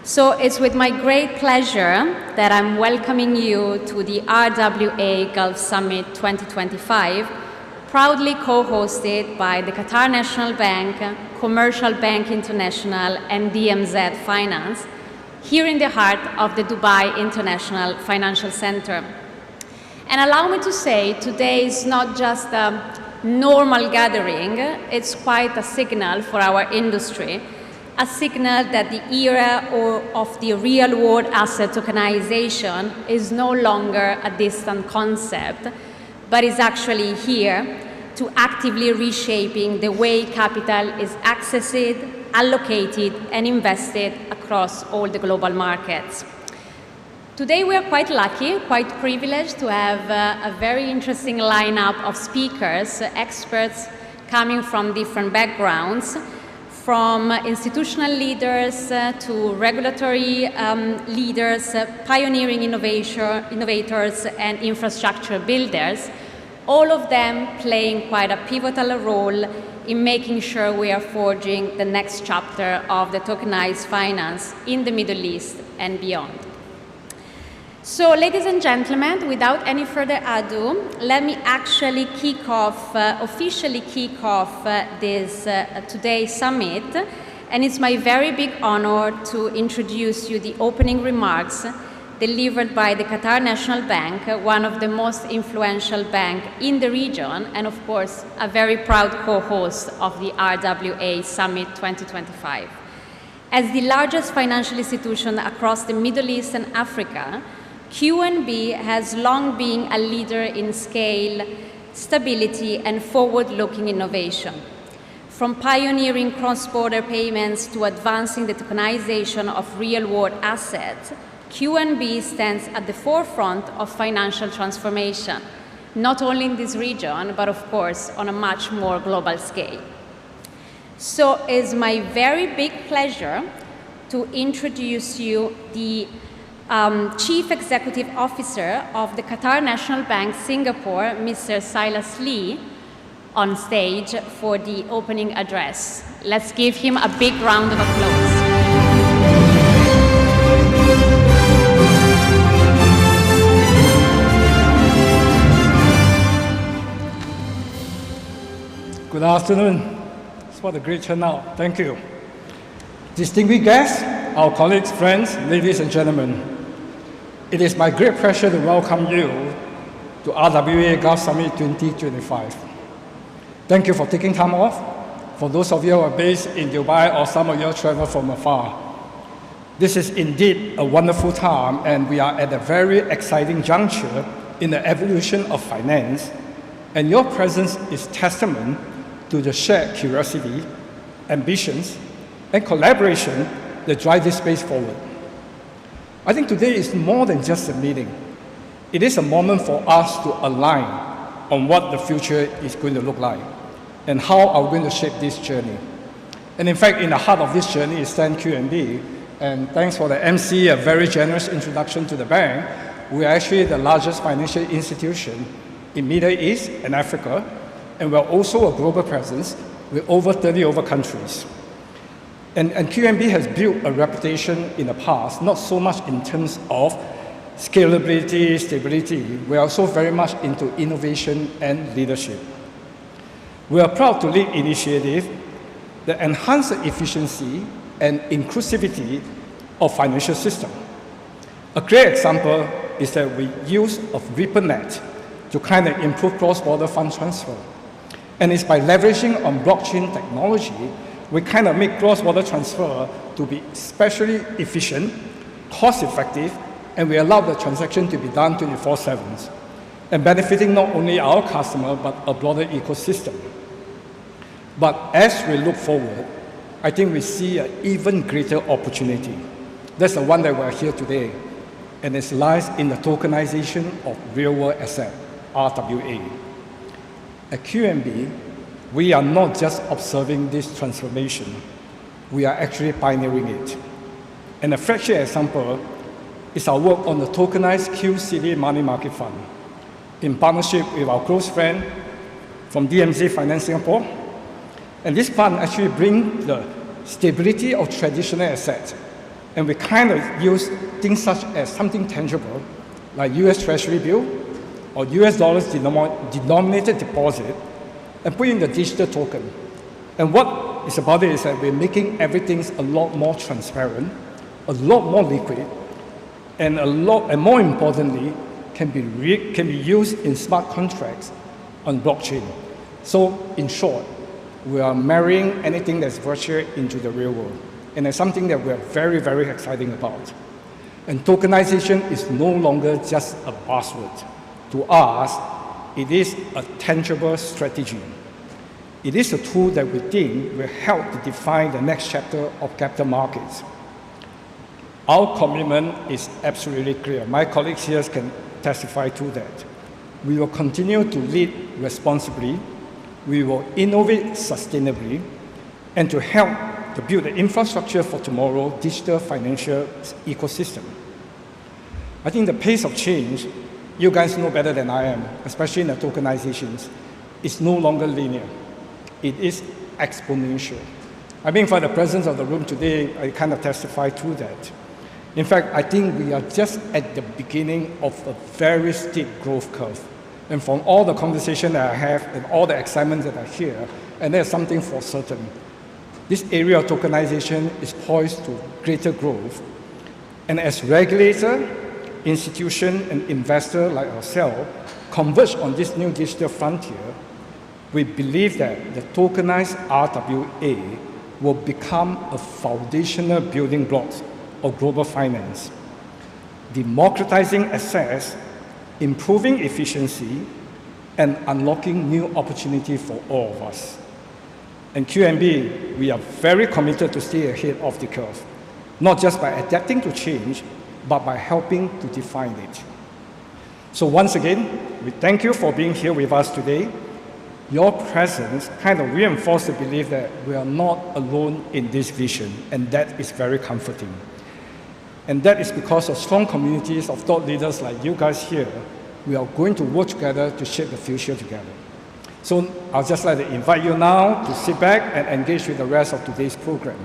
So it's with my great pleasure that I'm welcoming you to the RWA Gulf Summit 2025, proudly co-hosted by the Qatar National Bank, Commercial Bank International, and DMZ Finance, here in the heart of the Dubai International Financial Center. And allow me to say, today is not just a normal gathering, it's quite a signal for our industry, a signal that the era of the real-world asset tokenization is no longer a distant concept, but is actually here to actively reshaping the way capital is accessed, allocated, and invested across all the global markets. Today we are quite lucky, quite privileged to have a very interesting lineup of speakers, experts coming from different backgrounds, from institutional leaders to regulatory leaders, pioneering innovators, and infrastructure builders, all of them playing quite a pivotal role in making sure we are forging the next chapter of the tokenized finance in the Middle East and beyond. So, ladies and gentlemen, without any further ado, let me actually officially kick off this today's summit. And it's my very big honor to introduce you the opening remarks delivered by the Qatar National Bank, one of the most influential banks in the region, and of course, a very proud co-host of the RWA Summit 2025. As the largest financial institution across the Middle East and Africa, QNB has long been a leader in scale, stability, and forward-looking innovation. From pioneering cross-border payments to advancing the tokenization of real-world assets, QNB stands at the forefront of financial transformation, not only in this region, but of course on a much more global scale. So it's my very big pleasure to introduce you the Chief Executive Officer of the Qatar National Bank Singapore, Mr. Silas Lee, on stage for the opening address. Let's give him a big round of applause. Good afternoon. What a great turnout. Thank you. Distinguished guests, our colleagues, friends, ladies and gentlemen, it is my great pleasure to welcome you to RWA Gulf Summit 2025. Thank you for taking time off. For those of you who are based in Dubai or some of you travel from afar, this is indeed a wonderful time, and we are at a very exciting juncture in the evolution of finance, and your presence is testament to the shared curiosity, ambitions, and collaboration that drive this space forward. I think today is more than just a meeting. It is a moment for us to align on what the future is going to look like and how are we going to shape this journey. And in fact, in the heart of this journey is stands QNB, and thanks for the MC, a very generous introduction to the bank. We are actually the largest financial institution in Middle East and Africa, and we're also a global presence with over 30 countries. And QNB has built a reputation in the past, not so much in terms of scalability, stability. We are also very much into innovation and leadership. We are proud to lead initiatives that enhance the efficiency and inclusivity of financial system. A great example is that we use of RippleNet to kind of improve cross-border fund transfer. And it's by leveraging on blockchain technology, we kind of make cross-border transfer to be especially efficient, cost-effective, and we allow the transaction to be done 24/7, and benefiting not only our customer, but a broader ecosystem. But as we look forward, I think we see an even greater opportunity. That's the one that we're here today, and it lies in the tokenization of real-world asset, RWA. At QNB, we are not just observing this transformation, we are actually pioneering it. And a flagship example is our work on the tokenized QCD money market fund, in partnership with our close friend from DMZ Finance Singapore. And this fund actually brings the stability of traditional assets And we kind of use things such as something tangible, like US Treasury bill or US dollars denominated deposit, and put in the digital token. And what is about it is that we're making everything a lot more transparent, a lot more liquid, and more importantly, can be used in smart contracts on blockchain. So in short, we are marrying anything that's virtual into the real world. And it's something that we're very, very excited about. And tokenization is no longer just a buzzword. To us, it is a tangible strategy. It is a tool that we think will help to define the next chapter of capital markets. Our commitment is absolutely clear. My colleagues here can testify to that. We will continue to lead responsibly, we will innovate sustainably, and to help to build the infrastructure for tomorrow's digital financial ecosystem. I think the pace of change, you guys know better than I am, especially in the tokenizations, is no longer linear. It is exponential. I mean, for the presence of the room today, I kind of testify to that. In fact, I think we are just at the beginning of a very steep growth curve. And from all the conversation that I have and all the excitement that I hear, and there's something for certain, this area of tokenization is poised to greater growth. And as regulator, institution, and investor like ourselves converge on this new digital frontier, we believe that the tokenized RWA will become a foundational building block of global finance, democratizing access, improving efficiency, and unlocking new opportunity for all of us. And QNB, we are very committed to stay ahead of the curve, not just by adapting to change, but by helping to define it. So once again, we thank you for being here with us today. Your presence kind of reinforced the belief that we are not alone in this vision, and that is very comforting. And that is because of strong communities of thought leaders like you guys here. We are going to work together to shape the future together. So I'll just like to invite you now to sit back and engage with the rest of today's program,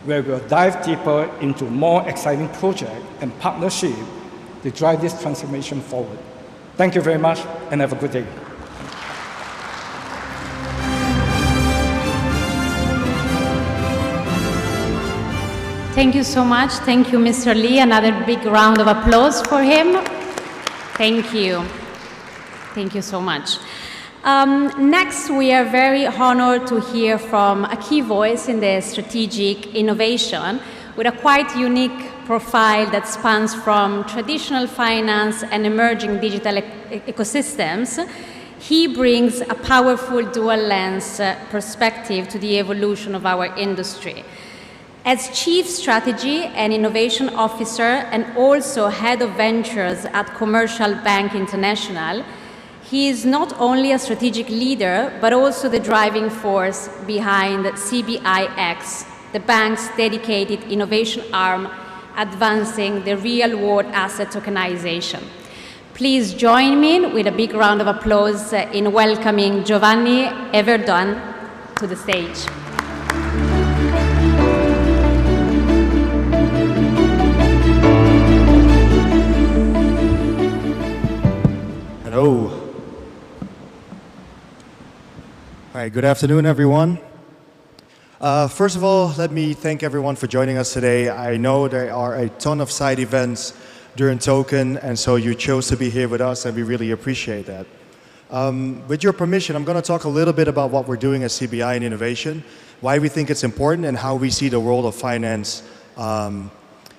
where we'll dive deeper into more exciting projects and partnership to drive this transformation forward. Thank you very much, and have a good day. Thank you so much. Thank you, Mr. Lee. Another big round of applause for him. Thank you. Thank you so much. Next, we are very honored to hear from a key voice in the strategic innovation with a quite unique profile that spans from traditional finance and emerging digital ecosystems. He brings a powerful dual lens perspective to the evolution of our industry. As Chief Strategy and Innovation Officer and also Head of Ventures at Commercial Bank International, he is not only a strategic leader, but also the driving force behind CBIX, the bank's dedicated innovation arm advancing the real-world asset tokenization. Please join me with a big round of applause in welcoming Giovanni Everdon to the stage. Hello. All right, good afternoon, everyone. First of all, let me thank everyone for joining us today. I know there are a ton of side events during Token, and so you chose to be here with us, and we really appreciate that. With your permission, I'm going to talk a little bit about what we're doing at CBI in innovation, why we think it's important, and how we see the world of finance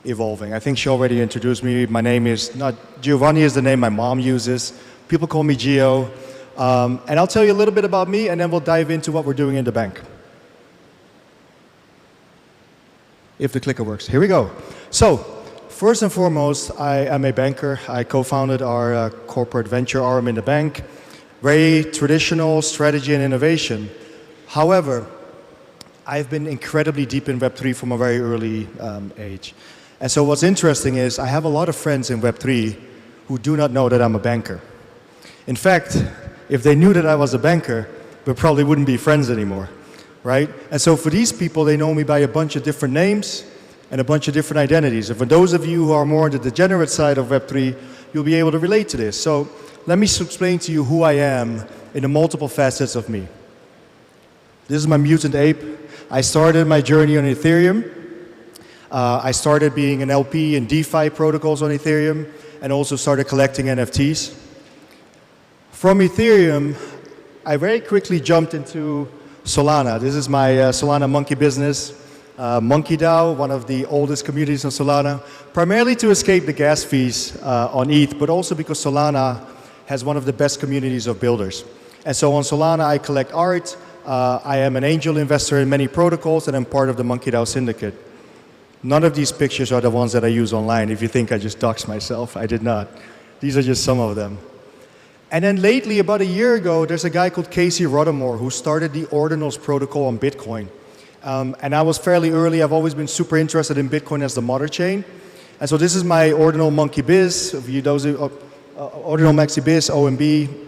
evolving. I think she already introduced me. My name is not Giovanni, is the name my mom uses. People call me Gio. And I'll tell you a little bit about me, and then we'll dive into what we're doing in the bank. If the clicker works. Here we go. So, first and foremost, I am a banker. I co-founded our corporate venture arm in the bank. Very traditional strategy and innovation. However, I've been incredibly deep in Web3 from a very early age. And so what's interesting is I have a lot of friends in Web3 who do not know that I'm a banker. In fact, if they knew that I was a banker, we probably wouldn't be friends anymore, right? And so for these people, they know me by a bunch of different names, and a bunch of different identities. And for those of you who are more on the degenerate side of Web3, you'll be able to relate to this. So let me explain to you who I am in the multiple facets of me. This is my mutant ape. I started my journey on Ethereum. I started being an LP in DeFi protocols on Ethereum, and also started collecting NFTs. From Ethereum, I very quickly jumped into Solana. This is my Solana monkey business. Monkey DAO, one of the oldest communities on Solana, primarily to escape the gas fees on ETH, but also because Solana has one of the best communities of builders. And so on Solana, I collect art. I am an angel investor in many protocols, and I'm part of the Monkey DAO syndicate. None of these pictures are the ones that I use online. If you think I just doxed myself, I did not. These are just some of them. And then lately, about a year ago, there's a guy called Casey Rudamore who started the Ordinals protocol on Bitcoin. And I was fairly early. I've always been super interested in Bitcoin as the mother chain. And so this is my Ordinal Monkey Biz, Ordinal Maxi Biz, OMB.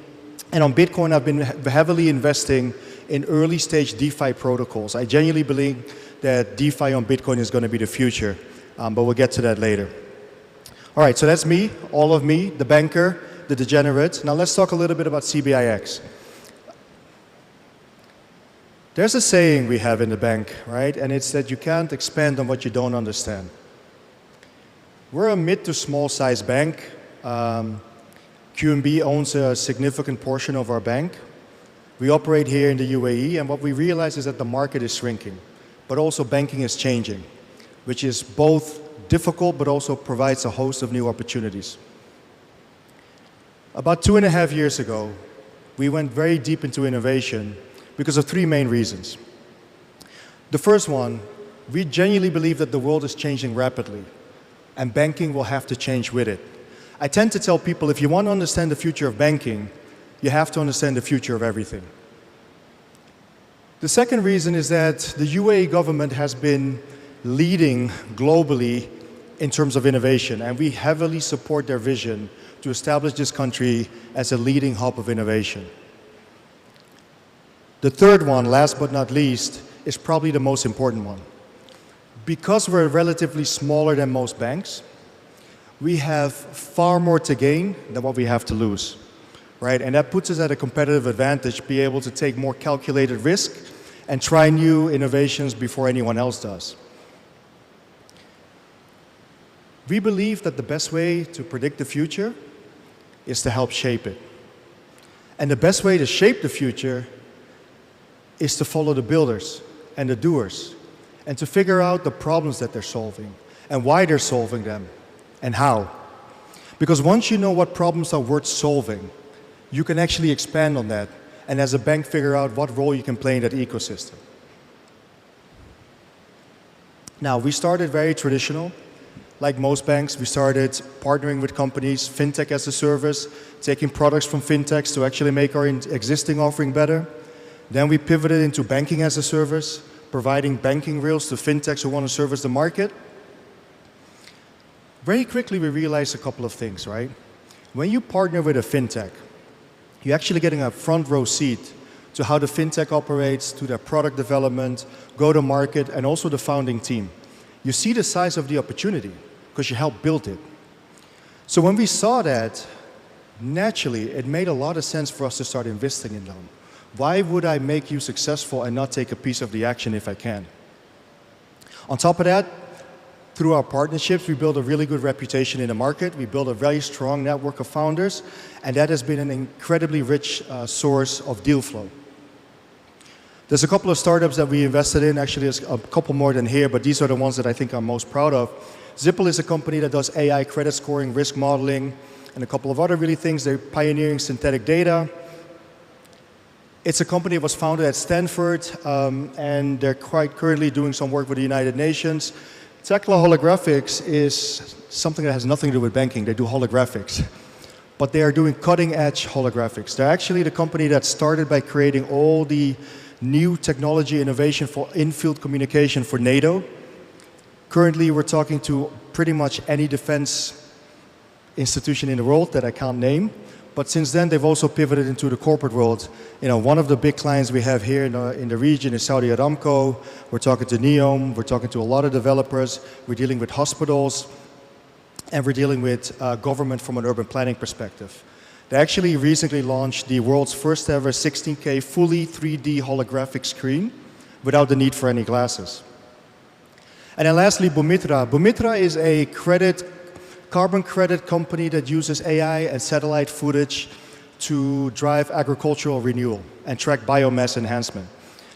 And on Bitcoin, I've been heavily investing in early stage DeFi protocols. I genuinely believe that DeFi on Bitcoin is going to be the future, but we'll get to that later. All right, so that's me, all of me, the banker, the degenerate. Now let's talk a little bit about CBIX. There's a saying we have in the bank, right? And it's that you can't expand on what you don't understand. We're a mid to small size bank. QNB owns a significant portion of our bank. We operate here in the UAE, and what we realize is that the market is shrinking, but also banking is changing, which is both difficult, but also provides a host of new opportunities. About 2.5 years ago, we went very deep into innovation because of three main reasons. The first one, we genuinely believe that the world is changing rapidly, and banking will have to change with it. I tend to tell people, if you want to understand the future of banking, you have to understand the future of everything. The second reason is that the UAE government has been leading globally in terms of innovation, and we heavily support their vision to establish this country as a leading hub of innovation. The third one, last but not least, is probably the most important one. Because we're relatively smaller than most banks, we have far more to gain than what we have to lose, right? And that puts us at a competitive advantage, be able to take more calculated risk and try new innovations before anyone else does. We believe that the best way to predict the future is to help shape it. And the best way to shape the future is to follow the builders and the doers, and to figure out the problems that they're solving and why they're solving them and how. Because once you know what problems are worth solving, you can actually expand on that, and as a bank figure out what role you can play in that ecosystem. Now, we started very traditional. Like most banks, we started partnering with companies, fintech as a service, taking products from fintechs to actually make our existing offering better. Then we pivoted into banking as a service, providing banking rails to fintechs who want to service the market. Very quickly, we realized a couple of things, right? When you partner with a fintech, you're actually getting a front row seat to how the fintech operates, to their product development, go-to-market, and also the founding team. You see the size of the opportunity because you helped build it. So when we saw that, naturally, it made a lot of sense for us to start investing in them. Why would I make you successful and not take a piece of the action if I can? On top of that, through our partnerships, we build a really good reputation in the market. We build a very strong network of founders, and that has been an incredibly rich source of deal flow. There's a couple of startups that we invested in. Actually, there's a couple more than here, but these are the ones that I think I'm most proud of. Zipple is a company that does AI credit scoring, risk modeling, and a couple of other really things. They're pioneering synthetic data. It's a company that was founded at Stanford, and they're quite currently doing some work with the United Nations. Tekla Holographics is something that has nothing to do with banking. They do holographics. But they are doing cutting-edge holographics. They're actually the company that started by creating all the new technology innovation for in-field communication for NATO. Currently, we're talking to pretty much any defense institution in the world that I can't name, but since then they've also pivoted into the corporate world. One of the big clients we have here in the region is Saudi Aramco. We're talking to NEOM, we're talking to a lot of developers, we're dealing with hospitals, and we're dealing with government from an urban planning perspective. They actually recently launched the world's first ever 16K fully 3D holographic screen without the need for any glasses. And then lastly, Bumitra. Bumitra is a carbon credit company that uses AI and satellite footage to drive agricultural renewal and track biomass enhancement.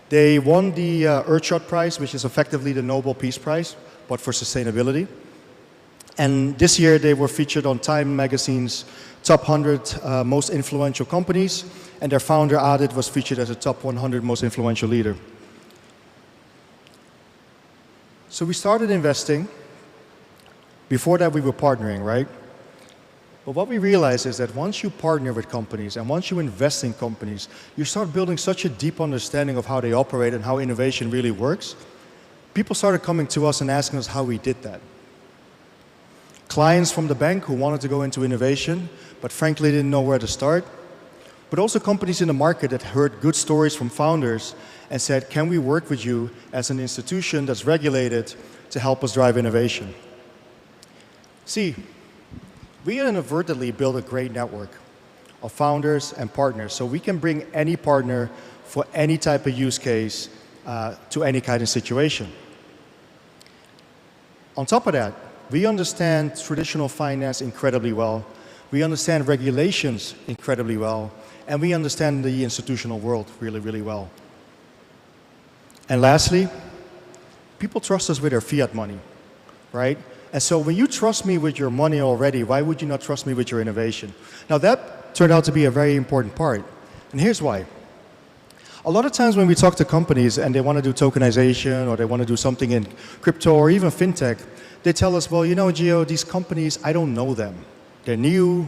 They won the Earthshot Prize, which is effectively the Nobel Peace Prize, but for sustainability. And this year they were featured on Time magazine's top 100 most influential companies, and their founder, Adit, was featured as a top 100 most influential leader. So we started investing. Before that, we were partnering, right? But what we realized is that once you partner with companies and once you invest in companies, you start building such a deep understanding of how they operate and how innovation really works. People started coming to us and asking us how we did that. Clients from the bank who wanted to go into innovation, but frankly didn't know where to start. But also companies in the market that heard good stories from founders and said, can we work with you as an institution that's regulated to help us drive innovation? See, we inadvertently built a great network of founders and partners, so we can bring any partner for any type of use case to any kind of situation. On top of that, we understand traditional finance incredibly well, we understand regulations incredibly well, and we understand the institutional world really, really well. And lastly, people trust us with their fiat money, right? And so when you trust me with your money already, why would you not trust me with your innovation? Now that turned out to be a very important part. And here's why. A lot of times when we talk to companies and they want to do tokenization or they want to do something in crypto or even fintech, they tell us, well, Gio, these companies, I don't know them. They're new,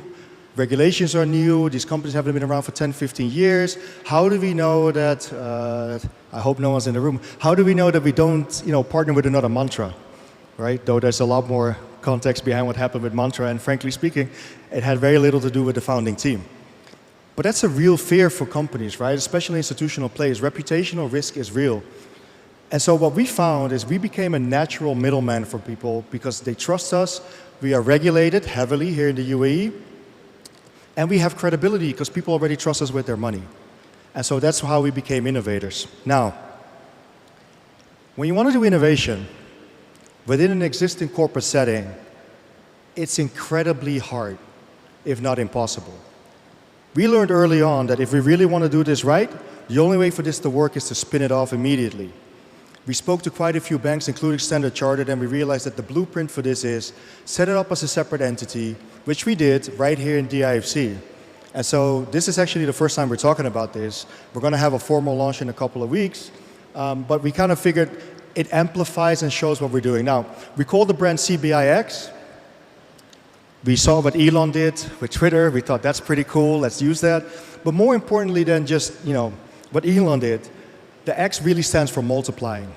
regulations are new, these companies haven't been around for 10, 15 years. How do we know that, I hope no one's in the room, how do we know that we don't partner with another mantra, right? Though there's a lot more context behind what happened with mantra, and frankly speaking, it had very little to do with the founding team. But that's a real fear for companies, right? Especially institutional players. Reputational risk is real. And so what we found is we became a natural middleman for people because they trust us. We are regulated heavily here in the UAE. And we have credibility because people already trust us with their money. And so that's how we became innovators. Now, when you want to do innovation within an existing corporate setting, it's incredibly hard, if not impossible. We learned early on that if we really want to do this right, the only way for this to work is to spin it off immediately. We spoke to quite a few banks, including Standard Chartered, and we realized that the blueprint for this is set it up as a separate entity, which we did right here in DIFC. And so this is actually the first time we're talking about this. We're going to have a formal launch in a couple of weeks, but we kind of figured it amplifies and shows what we're doing. Now, we call the brand CBIX. We saw what Elon did with Twitter. We thought that's pretty cool. Let's use that. But more importantly than just what Elon did, the X really stands for multiplying.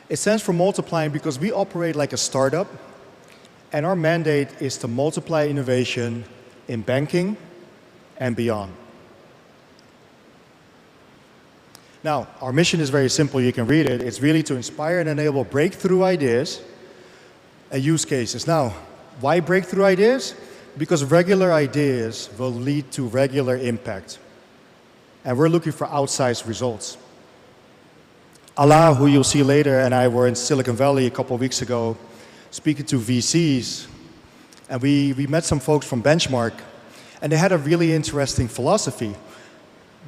It stands for multiplying because we operate like a startup, and our mandate is to multiply innovation in banking and beyond. Now, our mission is very simple. You can read it. It's really to inspire and enable breakthrough ideas and use cases. Now, why breakthrough ideas? Because regular ideas will lead to regular impact. And we're looking for outsized results. Allah, who you'll see later, and I were in Silicon Valley a couple of weeks ago speaking to VCs. And we met some folks from Benchmark, and they had a really interesting philosophy.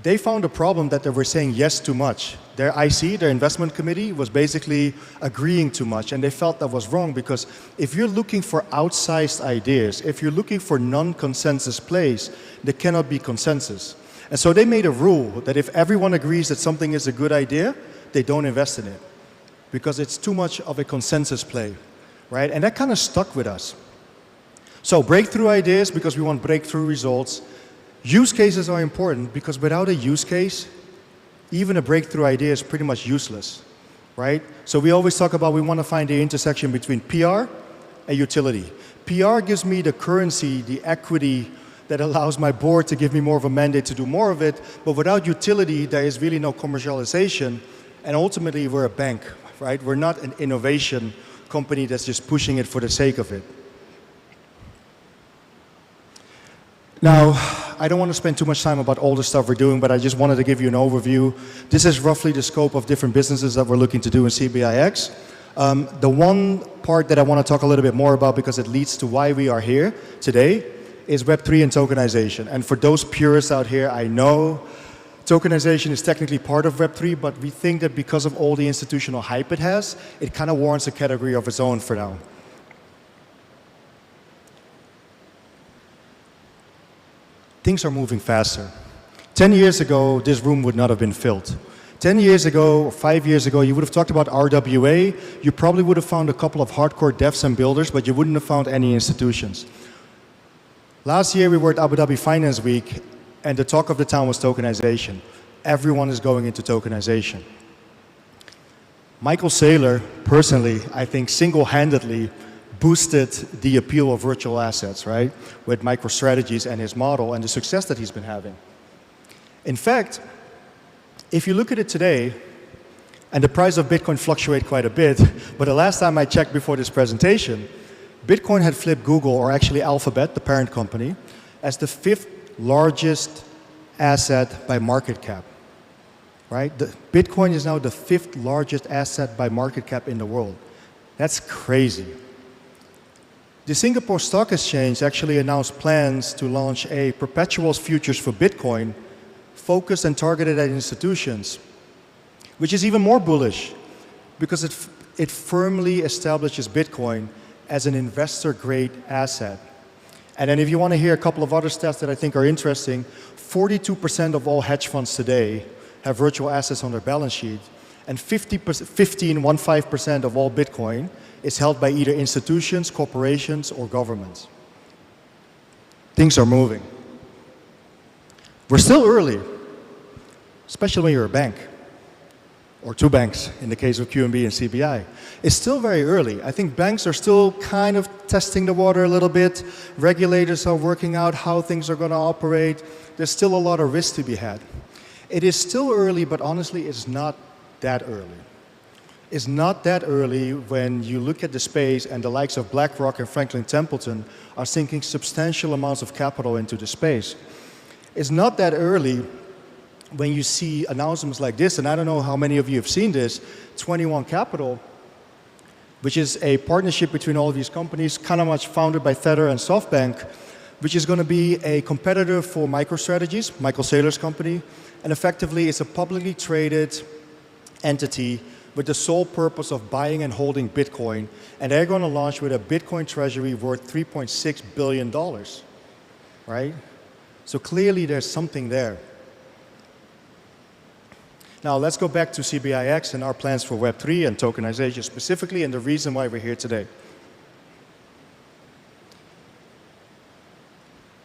They found a problem that they were saying yes too much. Their IC, their investment committee, was basically agreeing too much, and they felt that was wrong because if you're looking for outsized ideas, if you're looking for non-consensus plays, there cannot be consensus. And so they made a rule that if everyone agrees that something is a good idea, they don't invest in it because it's too much of a consensus play, right? And that kind of stuck with us. So breakthrough ideas because we want breakthrough results. Use cases are important because without a use case, even a breakthrough idea is pretty much useless, right? So we always talk about we want to find the intersection between PR and utility. PR gives me the currency, the equity that allows my board to give me more of a mandate to do more of it. But without utility, there is really no commercialization. And ultimately, we're a bank, right? We're not an innovation company that's just pushing it for the sake of it. Now, I don't want to spend too much time about all the stuff we're doing, but I just wanted to give you an overview. This is roughly the scope of different businesses that we're looking to do in CBIX. The one part that I want to talk a little bit more about, because it leads to why we are here today, is Web3 and tokenization. And for those purists out here, I know tokenization is technically part of Web3, but we think that because of all the institutional hype it has, it kind of warrants a category of its own for now. Things are moving faster. 10 years ago, this room would not have been filled. 10 years ago, or 5 years ago, you would have talked about RWA. You probably would have found a couple of hardcore devs and builders, but you wouldn't have found any institutions. Last year, we were at Abu Dhabi Finance Week, and the talk of the town was tokenization. Everyone is going into tokenization. Michael Saylor, personally, I think single-handedly boosted the appeal of virtual assets, right? With MicroStrategies and his model and the success that he's been having. In fact, if you look at it today, and the price of Bitcoin fluctuates quite a bit, but the last time I checked before this presentation, Bitcoin had flipped Google, or actually Alphabet, the parent company, as the 5th largest asset by market cap, right? Bitcoin is now the 5th largest asset by market cap in the world. That's crazy. The Singapore Stock Exchange actually announced plans to launch a perpetual futures for Bitcoin focused and targeted at institutions, which is even more bullish because it firmly establishes Bitcoin as an investor-grade asset. And then if you want to hear a couple of other stats that I think are interesting, 42% of all hedge funds today have virtual assets on their balance sheet, and 15% of all Bitcoin is held by either institutions, corporations, or governments. Things are moving. We're still early, especially when you're a bank, or two banks in the case of QNB and CBI. It's still very early. I think banks are still kind of testing the water a little bit. Regulators are working out how things are going to operate. There's still a lot of risk to be had. It is still early, but honestly, it's not that early. It's not that early when you look at the space and the likes of BlackRock and Franklin Templeton are sinking substantial amounts of capital into the space. It's not that early when you see announcements like this, and I don't know how many of you have seen this, 21 Capital, which is a partnership between all of these companies, kind of much founded by Tether and SoftBank, which is going to be a competitor for MicroStrategies, Michael Saylor's company, and effectively it's a publicly traded entity with the sole purpose of buying and holding Bitcoin, and they're going to launch with a Bitcoin treasury worth $3.6 billion, right? So clearly there's something there. Now let's go back to CBIX and our plans for Web3 and tokenization specifically, and the reason why we're here today.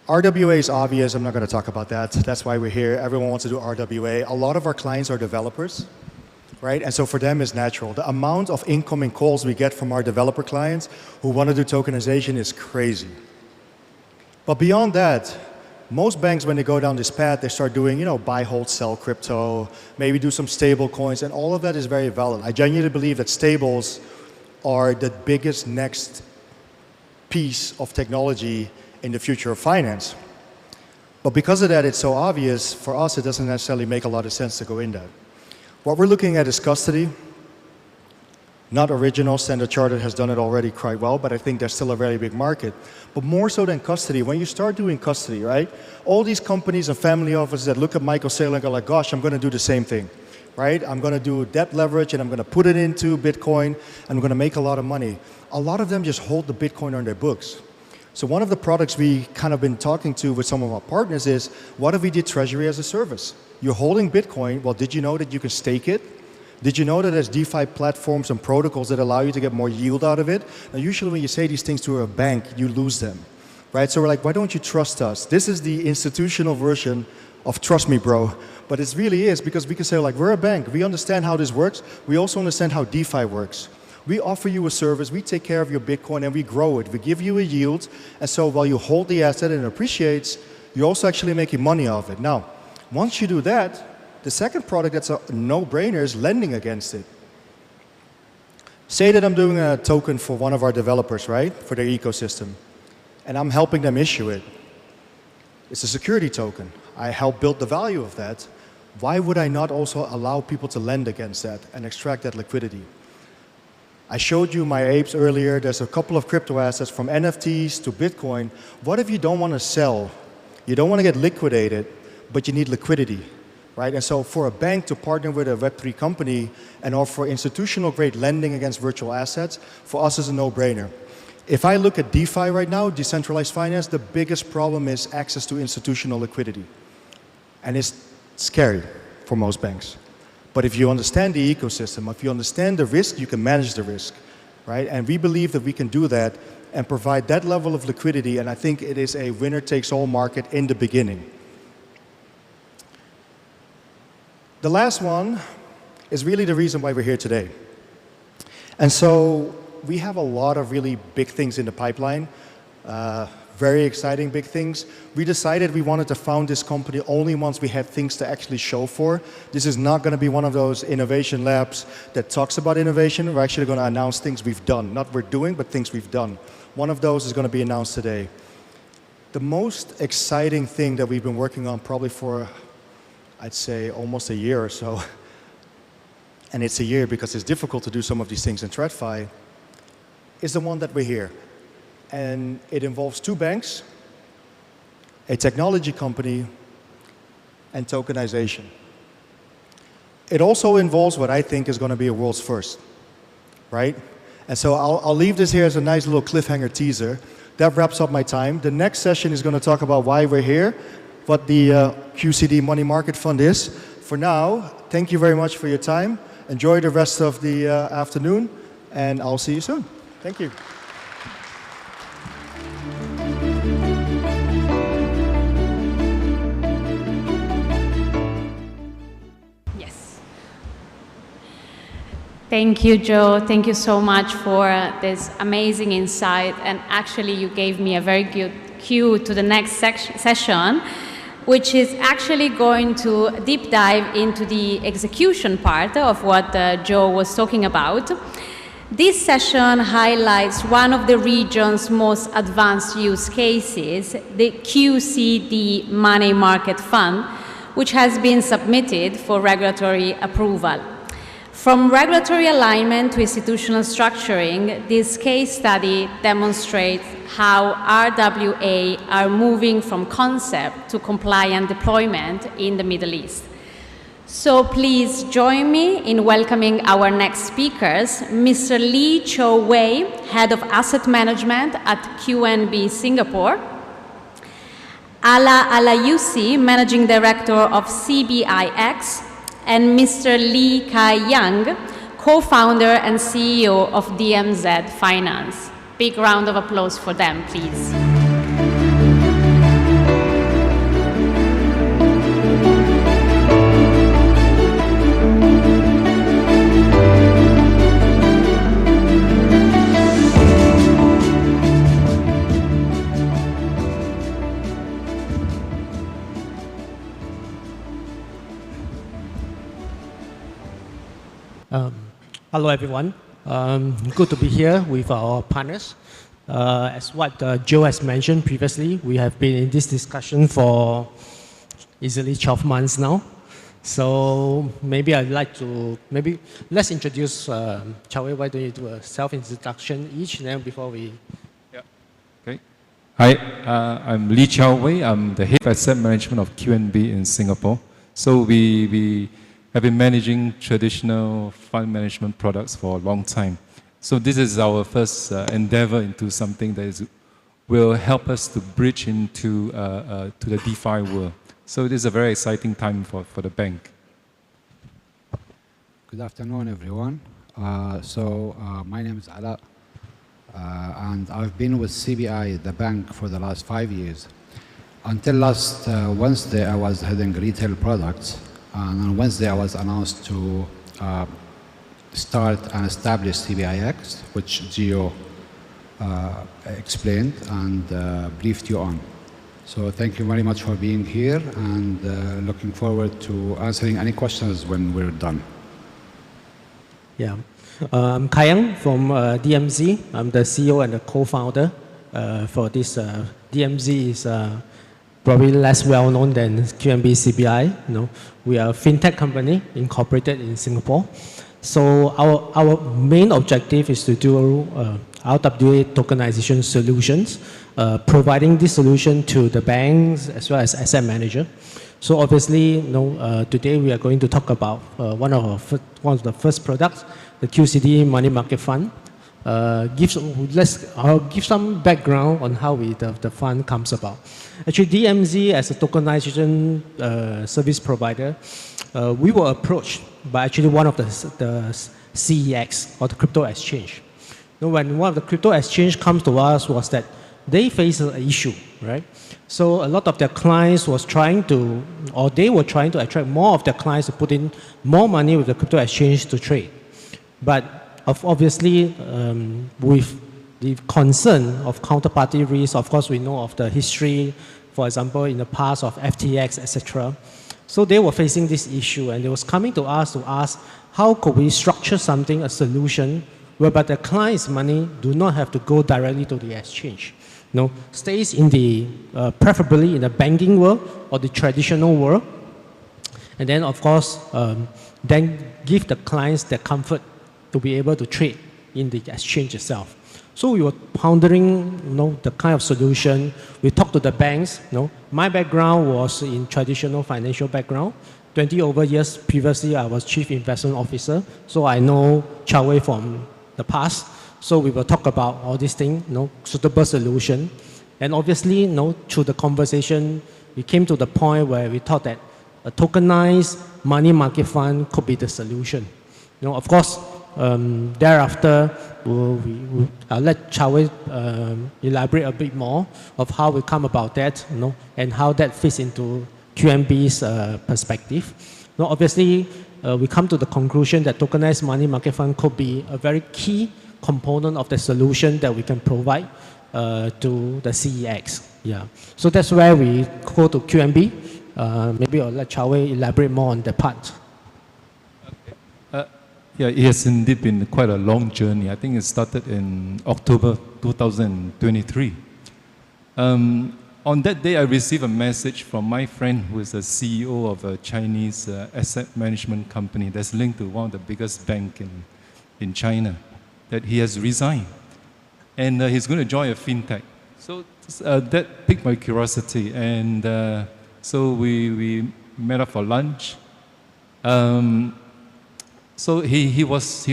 RWA is obvious. I'm not going to talk about that. That's why we're here. Everyone wants to do RWA. A lot of our clients are developers, right? And so for them, it's natural. The amount of incoming calls we get from our developer clients who want to do tokenization is crazy. But beyond that, most banks, when they go down this path, they start doing, buy, hold, sell crypto, maybe do some stable coins, and all of that is very valid. I genuinely believe that stables are the biggest next piece of technology in the future of finance. But because of that, it's so obvious, for us, it doesn't necessarily make a lot of sense to go in that. What we're looking at is custody. Not original. Standard Chartered has done it already quite well, but I think there's still a very big market. But more so than custody, when you start doing custody, right? All these companies and family offices that look at Michael Saylor and go like, gosh, I'm going to do the same thing, right? I'm going to do debt leverage and I'm going to put it into Bitcoin and I'm going to make a lot of money. A lot of them just hold the Bitcoin on their books. So one of the products we kind of been talking to with some of our partners is, what if we did treasury as a service? You're holding Bitcoin. Well, did you know that you can stake it? Did you know that there's DeFi platforms and protocols that allow you to get more yield out of it? Now, usually when you say these things to a bank, you lose them, right? So we're like, why don't you trust us? This is the institutional version of trust me, bro. But it really is, because we can say, like, we're a bank. We understand how this works. We also understand how DeFi works. We offer you a service, we take care of your Bitcoin, and we grow it. We give you a yield, and so while you hold the asset and it appreciates, you're also actually making money off it. Now, once you do that, the second product that's a no-brainer is lending against it. Say that I'm doing a token for one of our developers, right, for their ecosystem, and I'm helping them issue it. It's a security token. I help build the value of that. Why would I not also allow people to lend against that and extract that liquidity? I showed you my apes earlier. There's a couple of crypto assets from NFTs to Bitcoin. What if you don't want to sell? You don't want to get liquidated, but you need liquidity, right? And so for a bank to partner with a Web3 company and offer institutional grade lending against virtual assets, for us is a no-brainer. If I look at DeFi right now, decentralized finance, the biggest problem is access to institutional liquidity. And it's scary for most banks. But if you understand the ecosystem, if you understand the risk, you can manage the risk, right? And we believe that we can do that and provide that level of liquidity, and I think it is a winner-takes-all market in the beginning. The last one is really the reason why we're here today. And so we have a lot of really big things in the pipeline, very exciting big things. We decided we wanted to found this company only once we had things to actually show for. This is not going to be one of those innovation labs that talks about innovation. We're actually going to announce things we've done. Not we're doing, but things we've done. One of those is going to be announced today. The most exciting thing that we've been working on probably for, I'd say, almost a year or so, and it's a year because it's difficult to do some of these things in TradFi, is the one that we're here. And it involves two banks, a technology company, and tokenization. It also involves what I think is going to be a world's first, right? And so I'll leave this here as a nice little cliffhanger teaser. That wraps up my time. The next session is going to talk about why we're here, what the QCD Money Market Fund is. For now, thank you very much for your time. Enjoy the rest of the afternoon, and I'll see you soon. Thank you. Yes. Thank you, Joe. Thank you so much for this amazing insight. And actually, you gave me a very good cue to the next session, which is actually going to deep dive into the execution part of what Joe was talking about. This session highlights one of the region's most advanced use cases, the QCD Money Market Fund, which has been submitted for regulatory approval. From regulatory alignment to institutional structuring, this case study demonstrates how RWA are moving from concept to compliant deployment in the Middle East. So please join me in welcoming our next speakers, Mr. Lee Cho Wei, Head of Asset Management at QNB Singapore, Ala Alayusi, Managing Director of CBIX, and Mr. Lee Kai Yang, Co-founder and CEO of DMZ Finance. Big round of applause for them, please. Hello, everyone. Good to be here with our partners. As what Joe has mentioned previously, we have been in this discussion for easily 12 months now. So maybe I'd like to, let's introduce Chow Wei. Why don't you do a self-introduction each, and then before we... Yeah. Okay. Hi, I'm Lee Chow Wei. I'm the Head of Asset Management of QNB in Singapore. So we have been managing traditional fund management products for a long time. So this is our first endeavor into something that will help us to bridge into to the DeFi world. So it is a very exciting time for the bank. Good afternoon, everyone. My name is Ala, and I've been with CBI, the bank, for the last 5 years. Until last Wednesday, I was heading retail products. And on Wednesday, I was announced to start and establish CBIX, which Gio explained and briefed you on. So thank you very much for being here, and looking forward to answering any questions when we're done. Yeah. I'm Kayang from DMZ. I'm the CEO and the co-founder for this. DMZ is probably less well known than QNB CBI. We are a fintech company incorporated in Singapore. So our main objective is to do RWA tokenization solutions, providing this solution to the banks as well as asset manager. So obviously, today we are going to talk about one of the first products, the QCD Money Market Fund. I'll give some background on how the fund comes about. Actually, DMZ as a tokenization service provider, we were approached by actually one of the CEX, or the crypto exchange. When one of the crypto exchange comes to us was that they face an issue, right? So a lot of their clients was trying to, or they were trying to attract more of their clients to put in more money with the crypto exchange to trade. But obviously, with the concern of counterparty risk, of course, we know of the history, for example, in the past of FTX, etc. So they were facing this issue, and they was coming to us to ask, how could we structure something, a solution, whereby the client's money do not have to go directly to the exchange, stays in the, preferably in the banking world or the traditional world, and then, of course, then give the clients the comfort to be able to trade in the exchange itself. So we were pondering, the kind of solution. We talked to the banks. My background was in traditional financial background. 20 over years previously, I was chief investment officer, so I know Chow Wei from the past. So we will talk about all these things, suitable solution. And obviously, through the conversation, we came to the point where we thought that a tokenized money market fund could be the solution. Of course, thereafter, I'll let Chow Wei elaborate a bit more of how we come about that, and how that fits into QNB's perspective. Obviously, we come to the conclusion that tokenized money market fund could be a very key component of the solution that we can provide to the CEX. Yeah. So that's where we go to QNB. Maybe I'll let Chow Wei elaborate more on that part. Yeah, it has indeed been quite a long journey. I think it started in October 2023. On that day, I received a message from my friend who is the CEO of a Chinese asset management company that's linked to one of the biggest banks in China, that he has resigned. And he's going to join a fintech. So that piqued my curiosity. And so we met up for lunch. So he was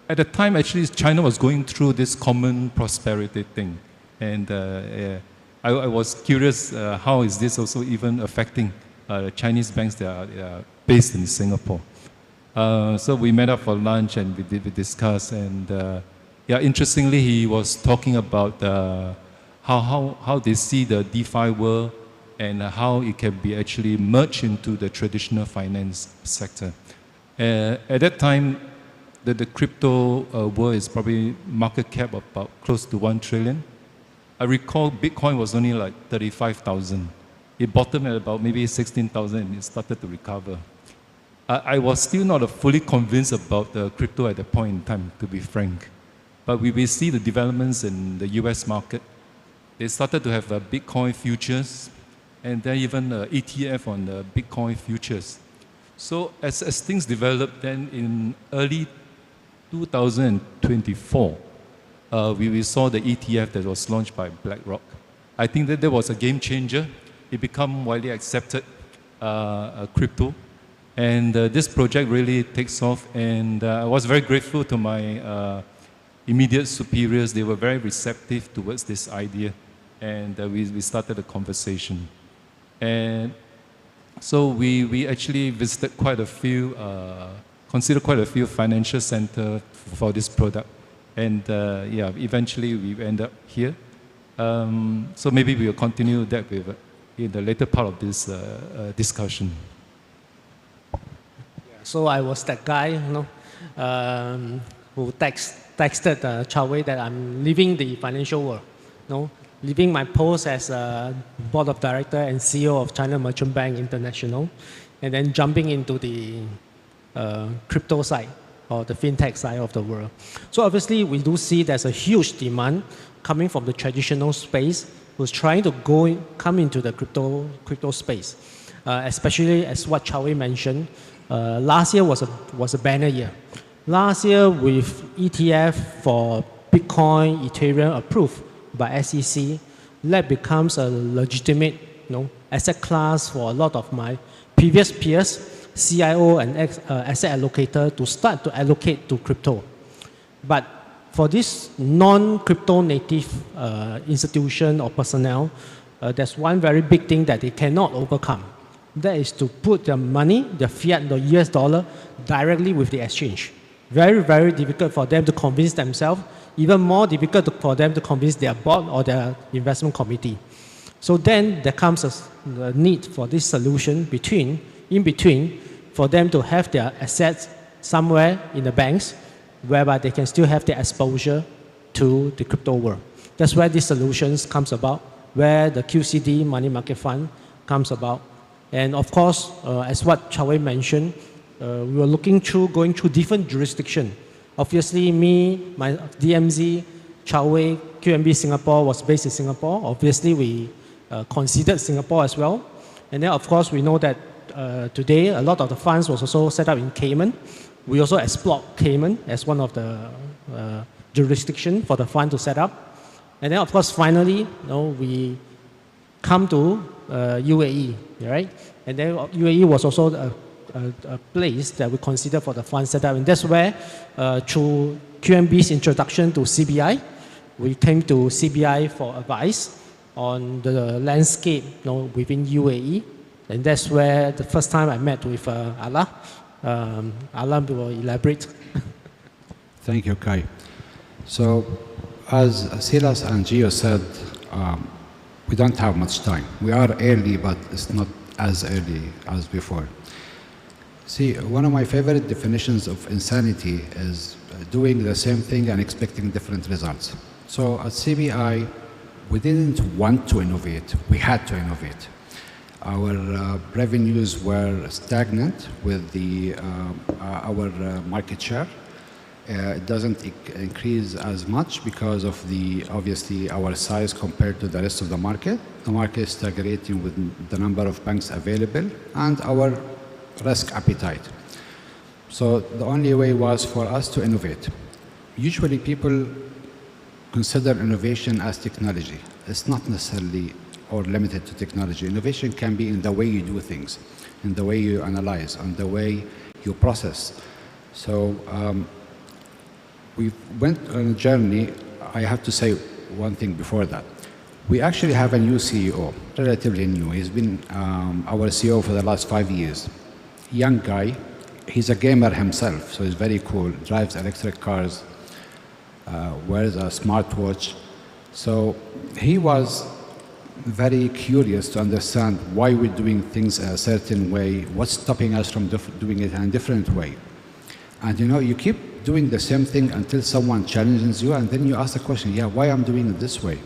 at the time, actually, China was going through this common prosperity thing. And I was curious, how is this also even affecting Chinese banks that are based in Singapore? So we met up for lunch and we discussed. And interestingly, he was talking about how they see the DeFi world and how it can be actually merged into the traditional finance sector. At that time, the crypto world is probably market cap of about close to 1 trillion. I recall Bitcoin was only like 35,000. It bottomed at about maybe 16,000 and it started to recover. I was still not fully convinced about the crypto at that point in time, to be frank. But we see the developments in the US market. They started to have Bitcoin futures and then even ETF on the Bitcoin futures. So as things developed, then in early 2024, we saw the ETF that was launched by BlackRock. I think that was a game changer. It became widely accepted crypto. And this project really takes off. And I was very grateful to my immediate superiors. They were very receptive towards this idea. And we started a conversation. And so we actually visited quite a few, considered quite a few financial centers for this product. And eventually we end up here. So maybe we will continue that in the later part of this discussion. So I was that guy, who texted Chow Wei that I'm leaving the financial world, leaving my post as board of director and CEO of China Merchant Bank International, and then jumping into the crypto side or the fintech side of the world. So obviously, we do see there's a huge demand coming from the traditional space who's trying to come into the crypto space, especially as what Chow Wei mentioned. Last year was a banner year. Last year, with ETF for Bitcoin, Ethereum approved by SEC, that becomes a legitimate asset class for a lot of my previous peers, CIO and asset allocator, to start to allocate to crypto. But for this non-crypto native institution or personnel, there's one very big thing that they cannot overcome. That is to put their money, their fiat, the US dollar, directly with the exchange. Very, very difficult for them to convince themselves, even more difficult for them to convince their board or their investment committee. So then there comes a need for this solution in between, for them to have their assets somewhere in the banks, whereby they can still have their exposure to the crypto world. That's where these solutions comes about, where the QCD money market fund comes about. And of course, as what Chow Wei mentioned, we were going through different jurisdictions. Obviously, me, my DMZ, Chow Wei, QNB Singapore was based in Singapore. Obviously, we considered Singapore as well. And then, of course, we know that today, a lot of the funds was also set up in Cayman. We also explored Cayman as one of the jurisdictions for the fund to set up. And then, of course, finally, we come to UAE, right? And then UAE was also a place that we consider for the fund setup. And that's where, through QNB's introduction to CBI, we came to CBI for advice on the landscape within UAE. And that's where the first time I met with Allah. Allah will elaborate. Thank you, Kai. So, as Silas and Gio said, we don't have much time. We are early, but it's not as early as before. See, one of my favorite definitions of insanity is doing the same thing and expecting different results. So at CBI, we didn't want to innovate, we had to innovate. Our revenues were stagnant with our market share. It doesn't increase as much because of obviously our size compared to the rest of the market. The market is stagnating with the number of banks available and our risk appetite. So the only way was for us to innovate. Usually people consider innovation as technology. It's not necessarily or limited to technology. Innovation can be in the way you do things, in the way you analyze, in the way you process. So we went on a journey. I have to say one thing before that. We actually have a new CEO, relatively new. He's been our CEO for the last 5 years. Young guy. He's a gamer himself, so he's very cool. Drives electric cars, wears a smartwatch. So he was very curious to understand why we're doing things a certain way, what's stopping us from doing it in a different way. And you keep doing the same thing until someone challenges you, and then you ask the question, yeah, why I'm doing it this way?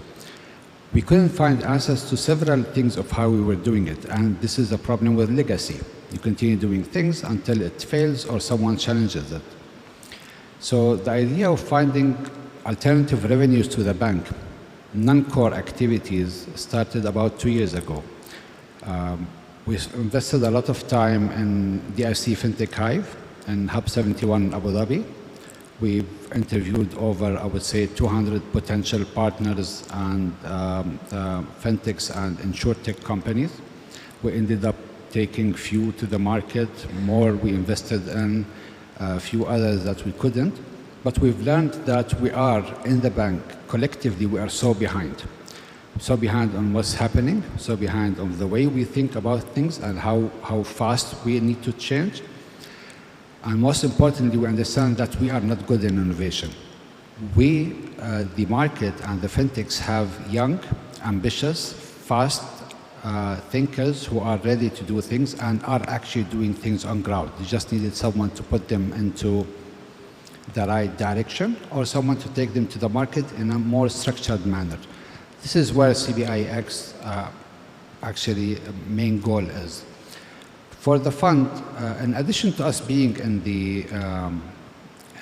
We couldn't find answers to several things of how we were doing it, and this is a problem with legacy. You continue doing things until it fails or someone challenges it. So the idea of finding alternative revenues to the bank, non-core activities, started about 2 years ago. We invested a lot of time in DFC Fintech Hive and Hub 71 Abu Dhabi. We've interviewed over, I would say, 200 potential partners and fintechs and insurtech companies. We ended up taking few to the market, more we invested in, a few others that we couldn't. But we've learned that we are, in the bank, collectively, we are so behind. So behind on what's happening, so behind on the way we think about things and how fast we need to change. And most importantly, we understand that we are not good in innovation. We, the market and the fintechs, have young, ambitious, fast thinkers who are ready to do things and are actually doing things on ground. They just needed someone to put them into the right direction, or someone to take them to the market in a more structured manner. This is where CBIX actually main goal is. For the fund, in addition to us being in the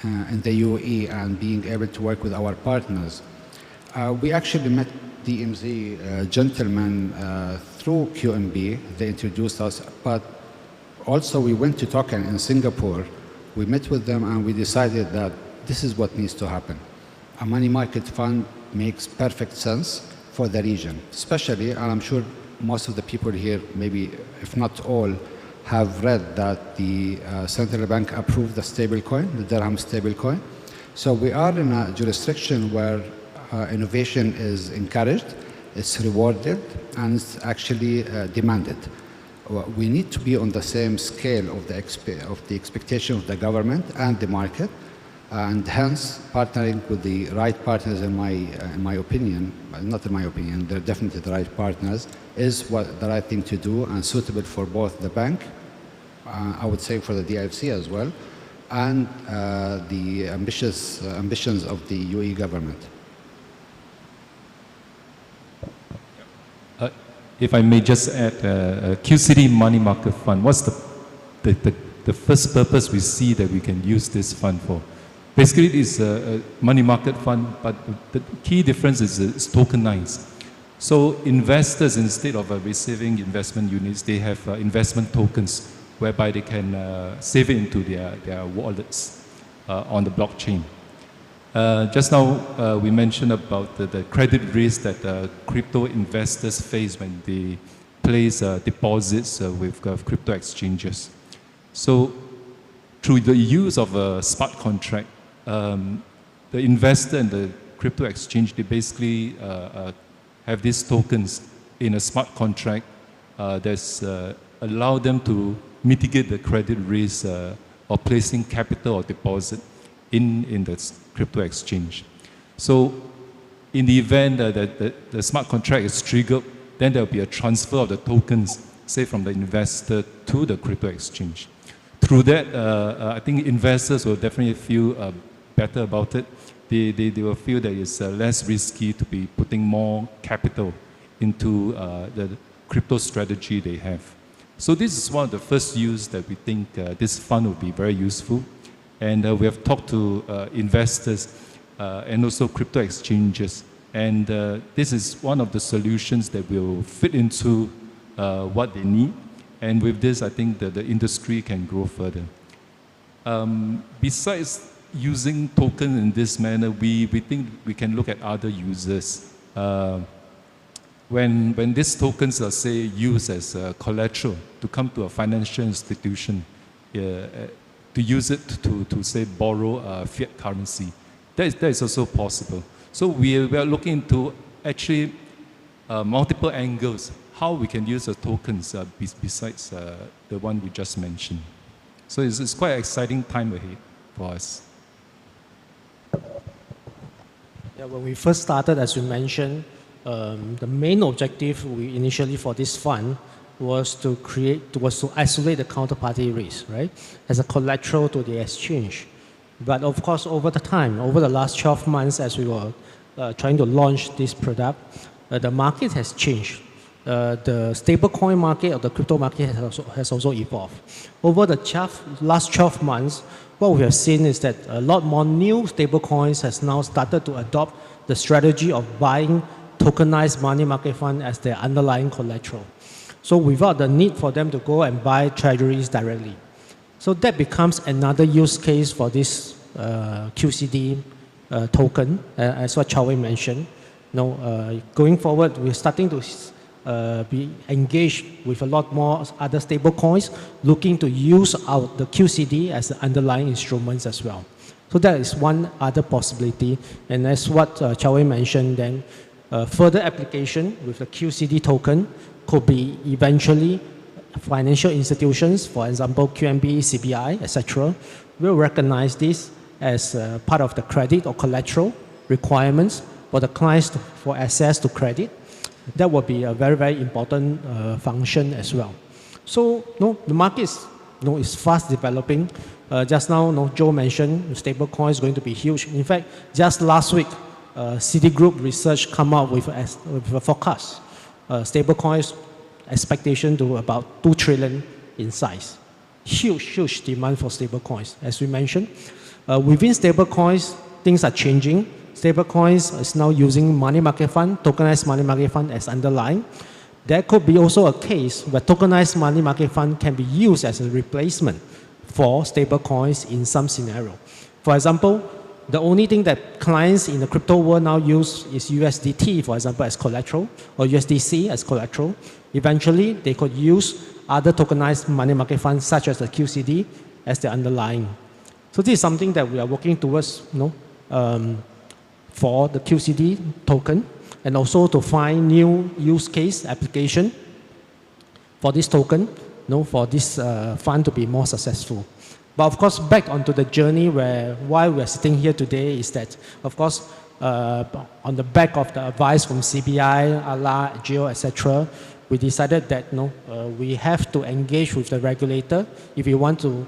UAE and being able to work with our partners, we actually met DMZ gentlemen through QNB. They introduced us, but also we went to Token in Singapore. We met with them and we decided that this is what needs to happen. A money market fund makes perfect sense for the region, especially, and I'm sure most of the people here, maybe if not all, have read that the central bank approved the stablecoin, the dirham stablecoin. So we are in a jurisdiction where innovation is encouraged, it's rewarded, and it's actually demanded. We need to be on the same scale of the expectation of the government and the market, and hence partnering with the right partners, in my opinion, not in my opinion, they're definitely the right partners, is what the right thing to do and suitable for both the bank, I would say for the DIFC as well, and the ambitions of the UAE government. If I may just add, QCD Money Market Fund, what's the first purpose we see that we can use this fund for? Basically, it is a money market fund, but the key difference is it's tokenized. So investors, instead of receiving investment units, they have investment tokens whereby they can save it into their wallets on the blockchain. Just now, we mentioned about the credit risk that crypto investors face when they place deposits with crypto exchanges. So through the use of a smart contract, the investor and the crypto exchange, they basically have these tokens in a smart contract that's allow them to mitigate the credit risk of placing capital or deposit in the crypto exchange. So in the event that the smart contract is triggered, then there will be a transfer of the tokens, say from the investor to the crypto exchange. Through that, I think investors will definitely feel better about it. They will feel that it's less risky to be putting more capital into the crypto strategy they have. So this is one of the first use that we think this fund will be very useful. And we have talked to investors and also crypto exchanges. And this is one of the solutions that will fit into what they need. And with this, I think that the industry can grow further. Besides using token in this manner, we think we can look at other uses. When these tokens are, say, used as collateral to come to a financial institution, to use it to say, borrow fiat currency, that is also possible. So we are looking into actually multiple angles, how we can use the tokens besides the one we just mentioned. So it's quite an exciting time ahead for us. Yeah, when we first started, as you mentioned, the main objective initially for this fund was to isolate the counterparty risk, right, as a collateral to the exchange. But of course, over the last 12 months, as we were trying to launch this product, the market has changed. The stablecoin market or the crypto market has also evolved. Over the last 12 months, what we have seen is that a lot more new stablecoins has now started to adopt the strategy of buying tokenized money market fund as their underlying collateral. So without the need for them to go and buy treasuries directly. So that becomes another use case for this QCD token, as what Chao Wei mentioned. Going forward, we're starting to be engaged with a lot more other stable coins, looking to use out the QCD as the underlying instruments as well. So that is one other possibility. And as what Chao Wei mentioned, then further application with the QCD token could be eventually financial institutions, for example, QNB, CBI, etc., will recognize this as part of the credit or collateral requirements for the clients for access to credit. That will be a very, very important function as well. So the market is It's fast developing. Just now, Joe mentioned stablecoin is going to be huge. In fact, just last week, Citigroup Research come out with a forecast. Stablecoins expectation to about 2 trillion in size. Huge demand for stablecoins, as we mentioned. Within stablecoins, things are changing. Stablecoins is now using money market fund, tokenized money market fund as underlying. There could be also a case where tokenized money market fund can be used as a replacement for stablecoins in some scenario. For example, the only thing that clients in the crypto world now use is USDT, for example, as collateral, or USDC as collateral. Eventually, they could use other tokenized money market funds, such as the QCD, as the underlying. So this is something that we are working towards, for the QCD token, and also to find new use case application for this token, for this fund to be more successful. But of course, back onto the journey why we're sitting here today is that, of course, on the back of the advice from CBI, ALA, GEO, etc., we decided that we have to engage with the regulator if we want to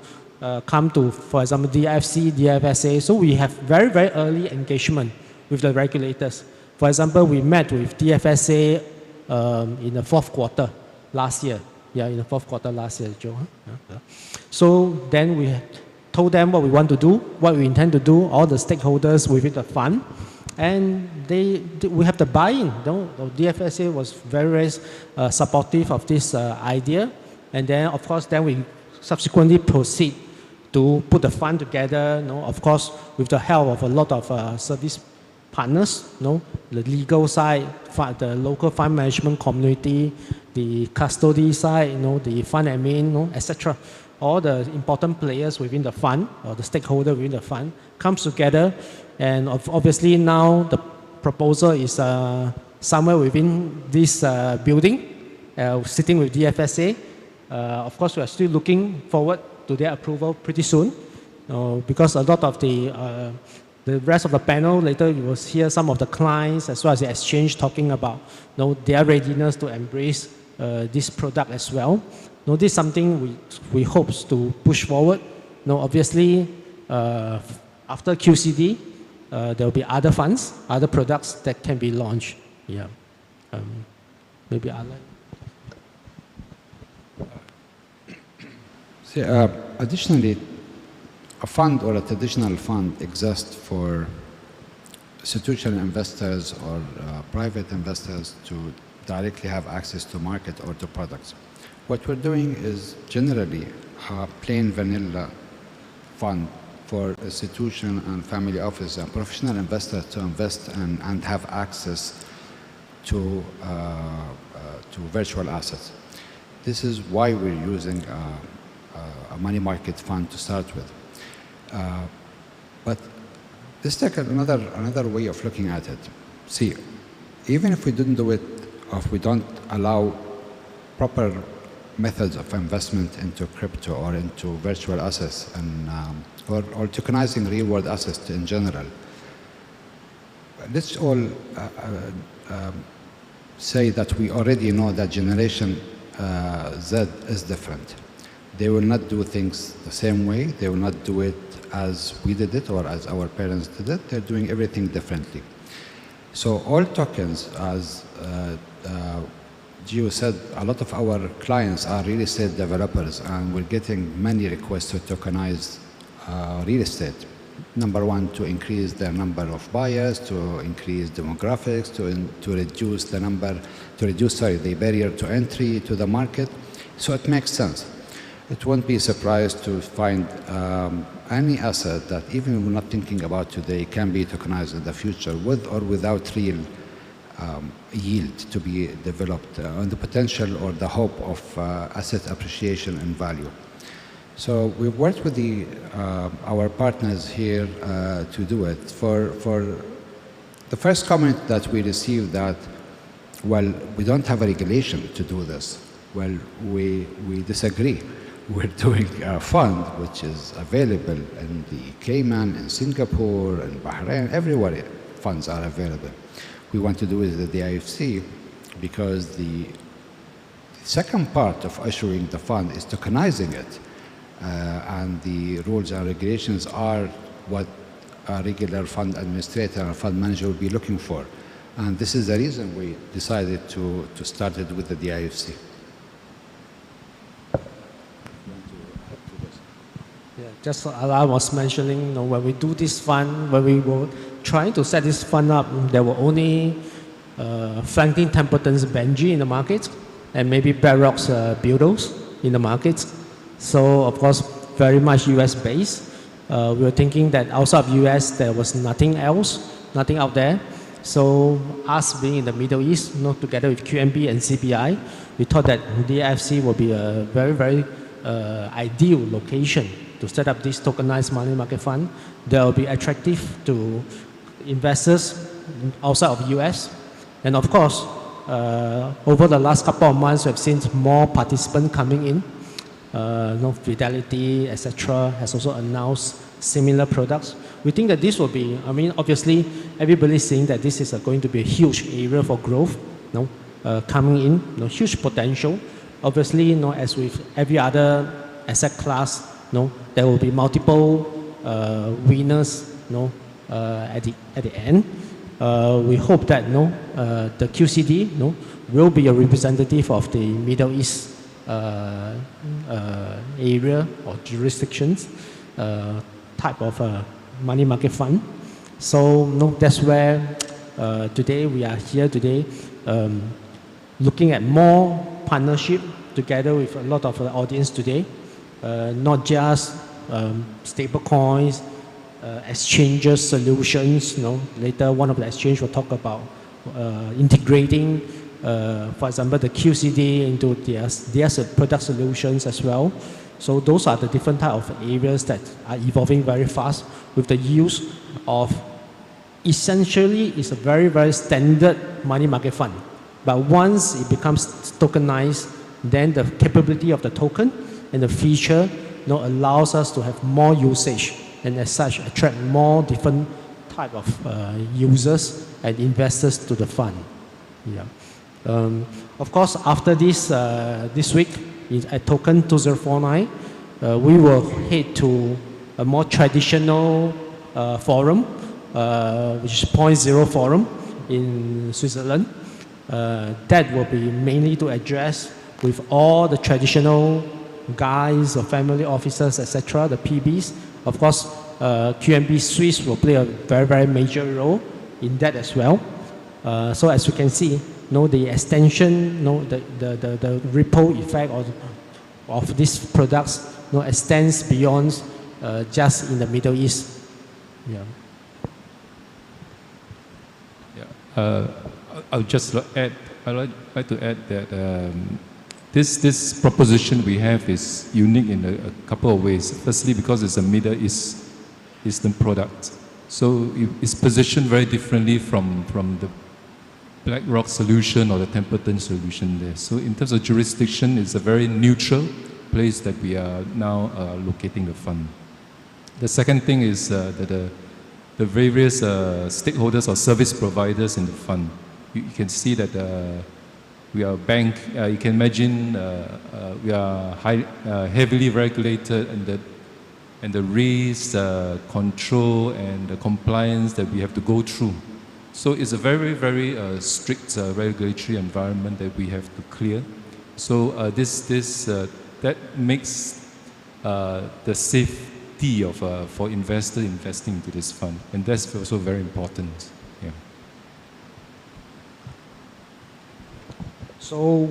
come to, for example, DFC, DFSA. So we have very, very early engagement with the regulators. For example, we met with DFSA in the fourth quarter last year. Yeah, in the fourth quarter last year, Joe. So then we told them what we want to do, what we intend to do, all the stakeholders within the fund, and we have the buy-in. DFSA was very supportive of this idea, and then of course then we subsequently proceed to put the fund together. Of course with the help of a lot of service partners, the legal side, the local fund management community, the custody side, the fund admin, etc. All the important players within the fund, or the stakeholder within the fund, comes together, and obviously now the proposal is somewhere within this building, sitting with DFSA. Of course, we are still looking forward to their approval pretty soon, because a lot of the rest of the panel, later you will hear some of the clients as well as the exchange talking about their readiness to embrace this product as well. This is something we hope to push forward. Obviously, after QCD, there will be other funds, other products that can be launched. Yeah. Maybe Alan. See, additionally, a fund or a traditional fund exists for institutional investors or private investors to directly have access to market or to products. What we're doing is generally a plain vanilla fund for institution and family office and professional investors to invest and have access to virtual assets. This is why we're using a money market fund to start with. But let's take another way of looking at it. See, even if we didn't do it, or if we don't allow proper methods of investment into crypto or into virtual assets and or tokenizing real-world assets in general, let's all say that we already know that Generation Z is different. They will not do things the same way. They will not do it as we did it or as our parents did it. They're doing everything differently. So all tokens, as Gio said, a lot of our clients are real estate developers, and we're getting many requests to tokenize real estate. Number one, to increase the number of buyers, to increase demographics, to reduce the barrier to entry to the market. So it makes sense. It won't be a surprise to find any asset that even we're not thinking about today can be tokenized in the future with or without real yield to be developed and the potential or the hope of asset appreciation and value. So we've worked with our partners here to do it. For the first comment that we received that, well, we don't have a regulation to do this. Well, we disagree. We're doing a fund which is available in the Cayman, in Singapore, in Bahrain, everywhere funds are available. We want to do it at the IFC because the second part of issuing the fund is tokenizing it. and the rules and regulations are what a regular fund administrator or fund manager will be looking for. And this is the reason we decided to start it with the DIFC. Yeah, just as I was mentioning, when we do this fund, when we were trying to set this fund up, there were only Franklin Templeton's Benji in the market and maybe BlackRock's Buildos in the market. So, of course, very much US based. We were thinking that outside of US, there was nothing else, nothing out there. So, us being in the Middle East, together with QNB and CBI, we thought that DFC would be a very, very ideal location to set up this tokenized money market fund that will be attractive to investors outside of US. And of course, over the last couple of months, we've seen more participants coming in. Fidelity, etc., has also announced similar products. We think that this will be, obviously, everybody's saying that this is going to be a huge area for growth, coming in, huge potential. Obviously, as with every other asset class, there will be multiple winners, at the end. We hope that the QCD will be a representative of the Middle East area or jurisdictions type of money market fund. So that's where today we are here today, looking at more partnership together with a lot of the audience today, not just stable coins, exchanges solutions. Later one of the exchange will talk about integrating, for example, the QCD into their product solutions as well. So those are the different type of areas that are evolving very fast with the use of, essentially, it's a very, very standard money market fund. But once it becomes tokenized, then the capability of the token and the feature allows us to have more usage, and as such attract more different type of users and investors to the fund. Yeah. Of course, after this week at Token 2049, we will head to a more traditional forum, which is Point Zero Forum in Switzerland. That will be mainly to address with all the traditional guys or family officers, etc., the PBs. Of course, QNB Swiss will play a very, very major role in that as well. So as you can see, the extension, the ripple effect of these products extends beyond just in the Middle East. Yeah. I'll just add. I'd like to add that this proposition we have is unique in a couple of ways. Firstly, because it's a Middle Eastern product, so it's positioned very differently from the BlackRock solution or the Templeton solution there. So in terms of jurisdiction, it's a very neutral place that we are now locating the fund. The second thing is that the various stakeholders or service providers in the fund. You can see that we are a bank. You can imagine we are heavily regulated, and the risk, control, and the compliance that we have to go through. So it's a very, very strict regulatory environment that we have to clear. So that makes the safety of for investors investing into this fund, and that's also very important. Yeah. So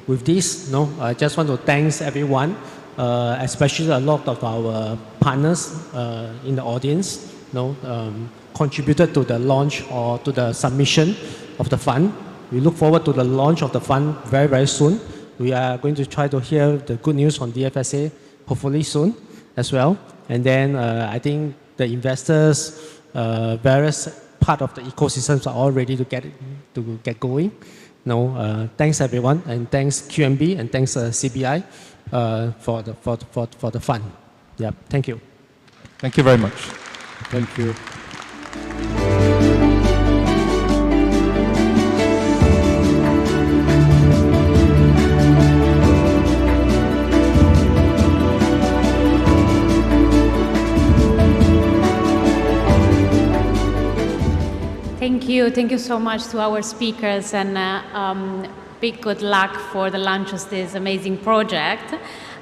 with this, I just want to thank everyone, especially a lot of our partners in the audience, contributed to the launch or to the submission of the fund. We look forward to the launch of the fund very, very soon. We are going to try to hear the good news from DFSA hopefully soon as well. And then I think the investors, various part of the ecosystems are all ready to get going. Thanks everyone, and thanks QNB, and thanks CBI for the fund. Yeah, thank you. Thank you very much. Thank you. Thank you. Thank you so much to our speakers, and big good luck for the launch of this amazing project.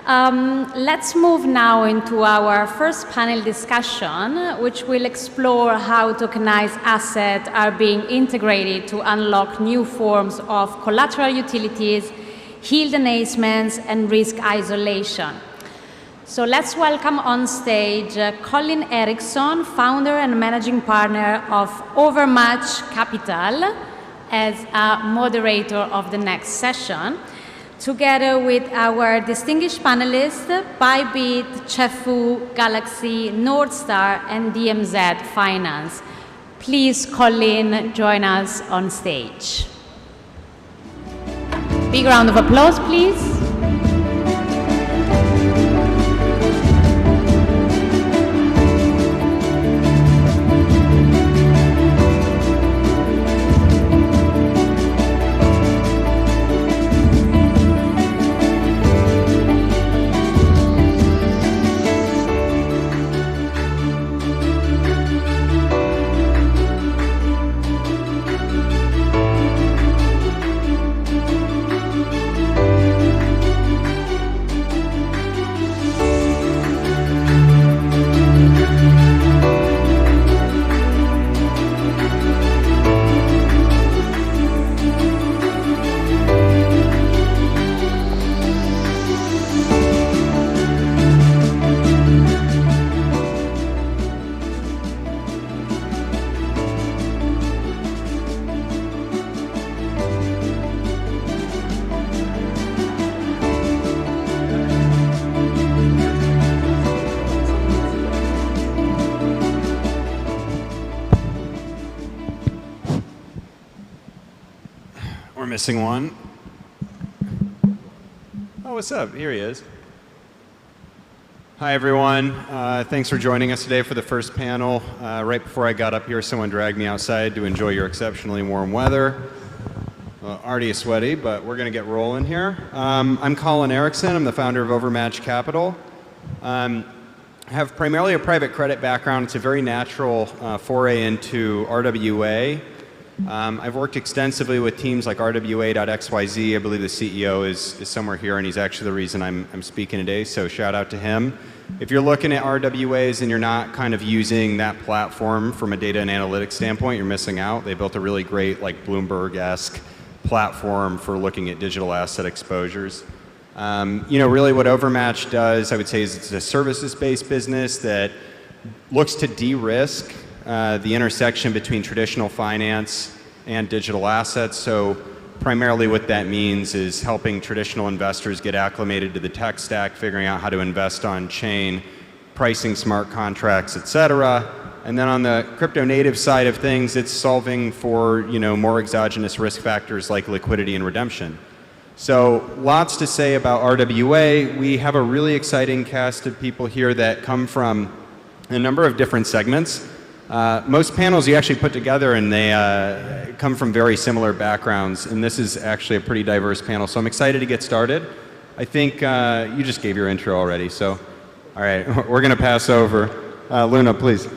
Let's move now into our first panel discussion, which will explore how tokenized assets are being integrated to unlock new forms of collateral utilities, yield enhancements, and risk isolation. So let's welcome on stage Colin Erickson, founder and managing partner of Overmatch Capital, as a moderator of the next session, together with our distinguished panelists, Bybit, Chefu, Galaxy, Northstar, and DMZ Finance. Please, Colin, join us on stage. Big round of applause, please. Missing one. Oh, what's up? Here he is. Hi, everyone. Thanks for joining us today for the first panel. Right before I got up here, someone dragged me outside to enjoy your exceptionally warm weather. Already sweaty, but we're going to get rolling here. I'm Colin Erickson. I'm the founder of Overmatch Capital. I have primarily a private credit background. It's a very natural foray into RWA. I've worked extensively with teams like RWA.xyz. I believe the CEO is somewhere here, and he's actually the reason I'm speaking today, so shout out to him. If you're looking at RWAs and you're not kind of using that platform from a data and analytics standpoint, you're missing out. They built a really great, like Bloomberg-esque platform for looking at digital asset exposures. Really what Overmatch does, I would say, is it's a services-based business that looks to de-risk the intersection between traditional finance and digital assets. So primarily what that means is helping traditional investors get acclimated to the tech stack, figuring out how to invest on chain, pricing smart contracts, et cetera. And then on the crypto native side of things, it's solving for more exogenous risk factors like liquidity and redemption. So lots to say about RWA. We have a really exciting cast of people here that come from a number of different segments. Most panels you actually put together, and they come from very similar backgrounds, and this is actually a pretty diverse panel, so I'm excited to get started. I think you just gave your intro already, so all right, we're going to pass over. Luna, please.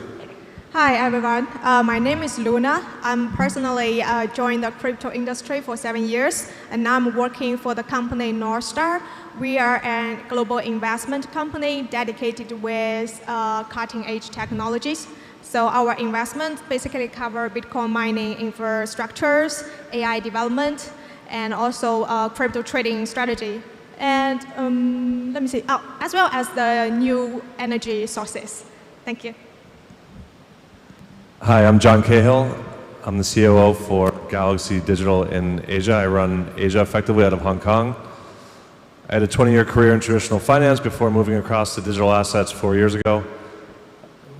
Hi, everyone. My name is Luna. I'm personally joined the crypto industry for 7 years, and now I'm working for the company Northstar. We are a global investment company dedicated with cutting-edge technologies. So our investments basically cover Bitcoin mining infrastructures, AI development, and also crypto trading strategy. And as well as the new energy sources. Thank you. Hi, I'm John Cahill. I'm the COO for Galaxy Digital in Asia. I run Asia effectively out of Hong Kong. I had a 20-year career in traditional finance before moving across to digital assets 4 years ago.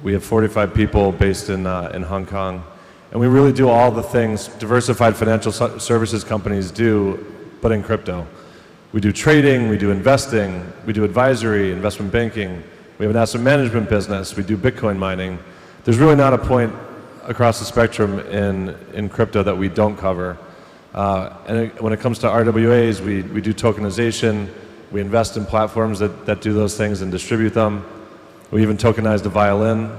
We have 45 people based in Hong Kong. And we really do all the things diversified financial services companies do, but in crypto. We do trading, we do investing, we do advisory, investment banking. We have an asset management business, we do Bitcoin mining. There's really not a point across the spectrum in crypto that we don't cover. And when it comes to RWAs, we do tokenization, we invest in platforms that do those things and distribute them. We even tokenized a violin.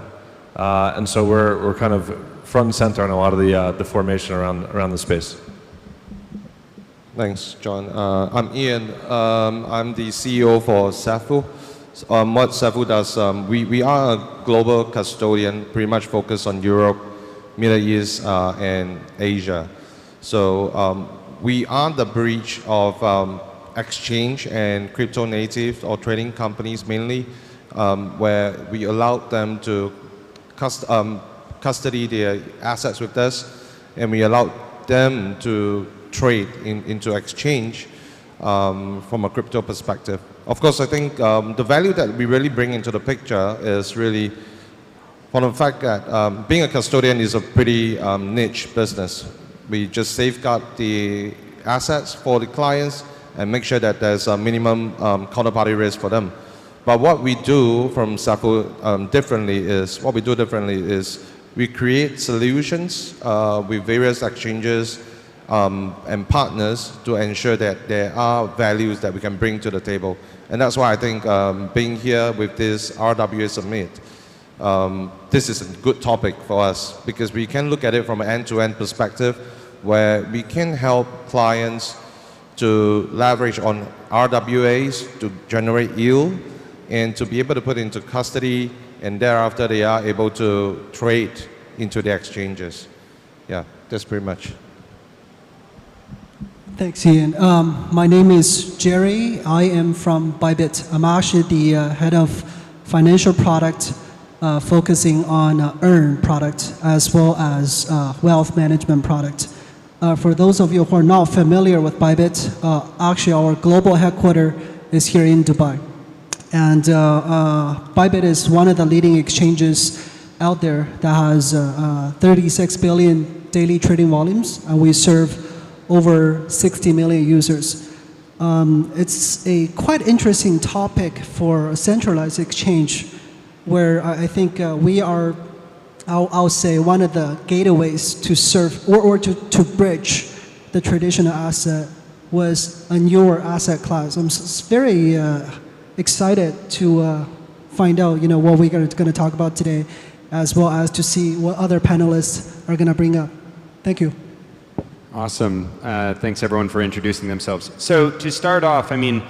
And so we're kind of front and center on a lot of the formation around the space. Thanks, John. I'm Ian. I'm the CEO for Safu. What Safu does, we are a global custodian, pretty much focused on Europe, Middle East, and Asia. So we are the bridge of exchange and crypto native or trading companies mainly, where we allow them to custody their assets with us, and we allow them to trade into exchange from a crypto perspective. Of course, I think the value that we really bring into the picture is really from the fact that being a custodian is a pretty niche business. We just safeguard the assets for the clients and make sure that there's a minimum counterparty risk for them. But what we do from Safu differently is we create solutions with various exchanges and partners to ensure that there are values that we can bring to the table. And that's why I think being here with this RWA Summit, this is a good topic for us because we can look at it from an end-to-end perspective where we can help clients to leverage on RWAs to generate yield and to be able to put into custody, and thereafter they are able to trade into the exchanges. Yeah, that's pretty much. Thanks, Ian. My name is Jerry. I am from Bybit. I'm actually the head of financial product, focusing on earn product as well as wealth management product. For those of you who are not familiar with Bybit, actually our global headquarters is here in Dubai. And Bybit is one of the leading exchanges out there that has 36 billion daily trading volumes, and we serve over 60 million users. It's a quite interesting topic for a centralized exchange where I think we are, I'll say, one of the gateways to serve or to bridge the traditional asset with a newer asset class. I'm very excited to find out what we're going to talk about today, as well as to see what other panelists are going to bring up. Thank you. Awesome. Thanks everyone for introducing themselves. So to start off, I mean,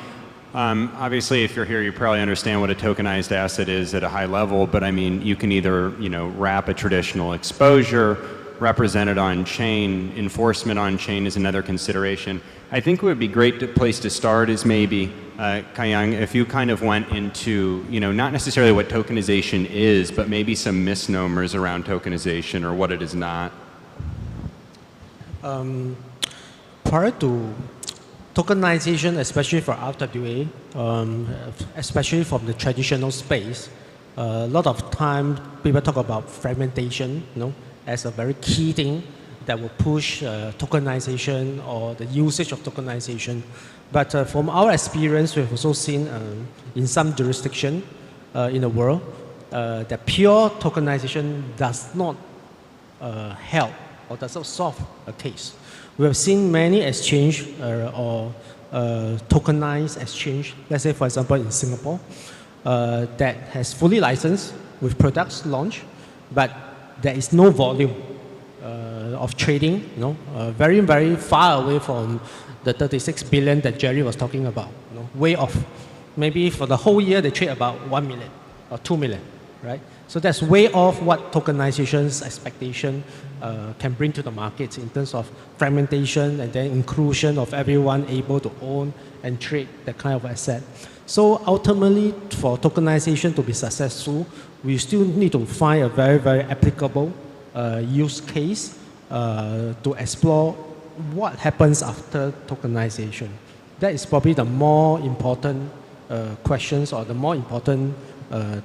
obviously if you're here, you probably understand what a tokenized asset is at a high level, but I mean, you can either, wrap a traditional exposure, represent it on chain, enforcement on chain is another consideration. I think what would be a great place to start is maybe, Kayang, if you kind of went into, not necessarily what tokenization is, but maybe some misnomers around tokenization or what it is not. Prior to tokenization, especially for RWA, especially from the traditional space, a lot of time people talk about fragmentation, as a very key thing that will push tokenization or the usage of tokenization. But from our experience, we've also seen in some jurisdiction in the world that pure tokenization does not help or does not solve a case. We have seen many exchange or tokenized exchange, let's say for example in Singapore, that has fully licensed with products launched, but there is no volume of trading, very, very far away from the 36 billion that Jerry was talking about, way off. Maybe for the whole year they trade about 1 million or 2 million, right? So that's way off what tokenization's expectation can bring to the market in terms of fragmentation and then inclusion of everyone able to own and trade that kind of asset. So ultimately, for tokenization to be successful, we still need to find a very, very applicable use case to explore what happens after tokenization. That is probably the more important questions or the more important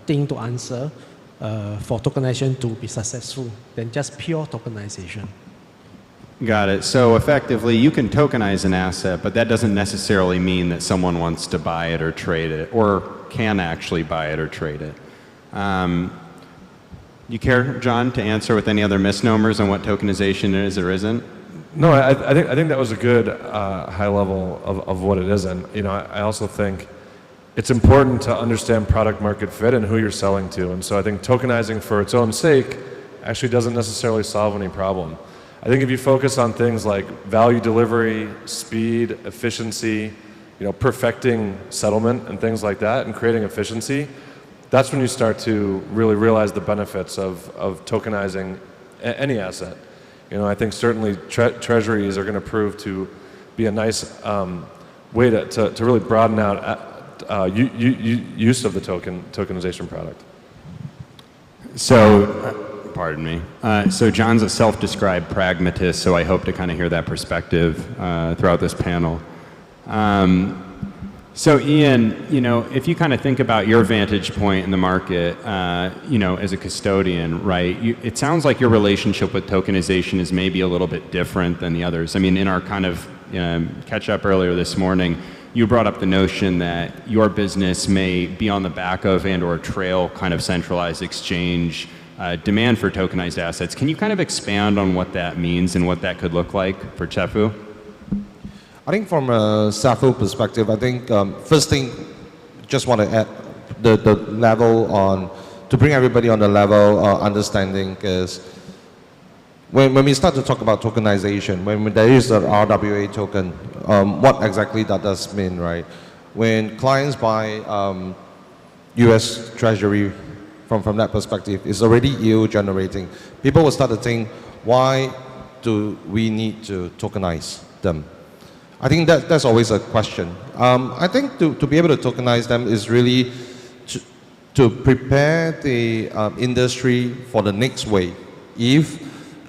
thing to answer for tokenization to be successful than just pure tokenization. Got it. So effectively, you can tokenize an asset, but that doesn't necessarily mean that someone wants to buy it or trade it, or can actually buy it or trade it. You care, John, to answer with any other misnomers on what tokenization is or isn't? No, I think that was a good high level of what it is, and I also think it's important to understand product market fit and who you're selling to. And so I think tokenizing for its own sake actually doesn't necessarily solve any problem. I think if you focus on things like value delivery, speed, efficiency, perfecting settlement and things like that and creating efficiency, that's when you start to really realize the benefits of tokenizing any asset. I think certainly treasuries are going to prove to be a nice way to really broaden out use of the tokenization product. So, pardon me. So John's a self-described pragmatist, so I hope to kind of hear that perspective throughout this panel. So Ian, if you kind of think about your vantage point in the market, as a custodian, right? It sounds like your relationship with tokenization is maybe a little bit different than the others. I mean, in our kind of catch up earlier this morning, you brought up the notion that your business may be on the back of and/or trail kind of centralized exchange demand for tokenized assets. Can you kind of expand on what that means and what that could look like for Chefu? I think from a Chefu perspective, I think first thing, just want to add the level on, to bring everybody on the level understanding is, when we start to talk about tokenization, when there is an RWA token, what exactly that does mean, right? When clients buy US Treasury from that perspective, it's already yield generating. People will start to think, why do we need to tokenize them? I think that's always a question. I think to be able to tokenize them is really to prepare the industry for the next wave.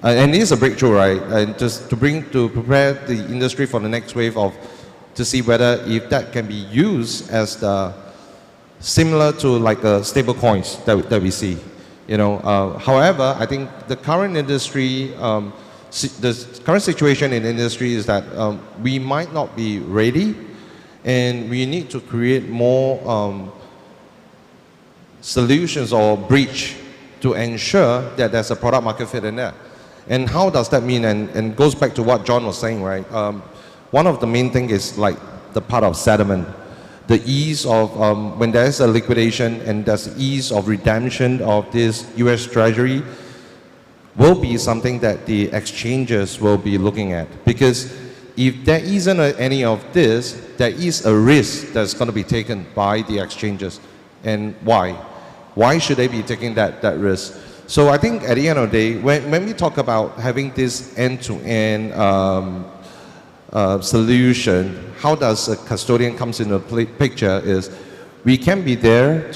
And it is a breakthrough, right? And just to prepare the industry for the next wave to see whether if that can be used as similar to like stable coins that we see. However, I think the current industry, the current situation in the industry is that we might not be ready, and we need to create more solutions or bridge to ensure that there's a product market fit in there. And how does that mean? And goes back to what John was saying, right? One of the main things is like the part of settlement. The ease of when there's a liquidation and there's ease of redemption of this US Treasury will be something that the exchanges will be looking at. Because if there isn't any of this, there is a risk that's going to be taken by the exchanges. And why? Why should they be taking that risk? So I think at the end of the day, when we talk about having this end-to-end solution, how does a custodian comes into the picture is we can be there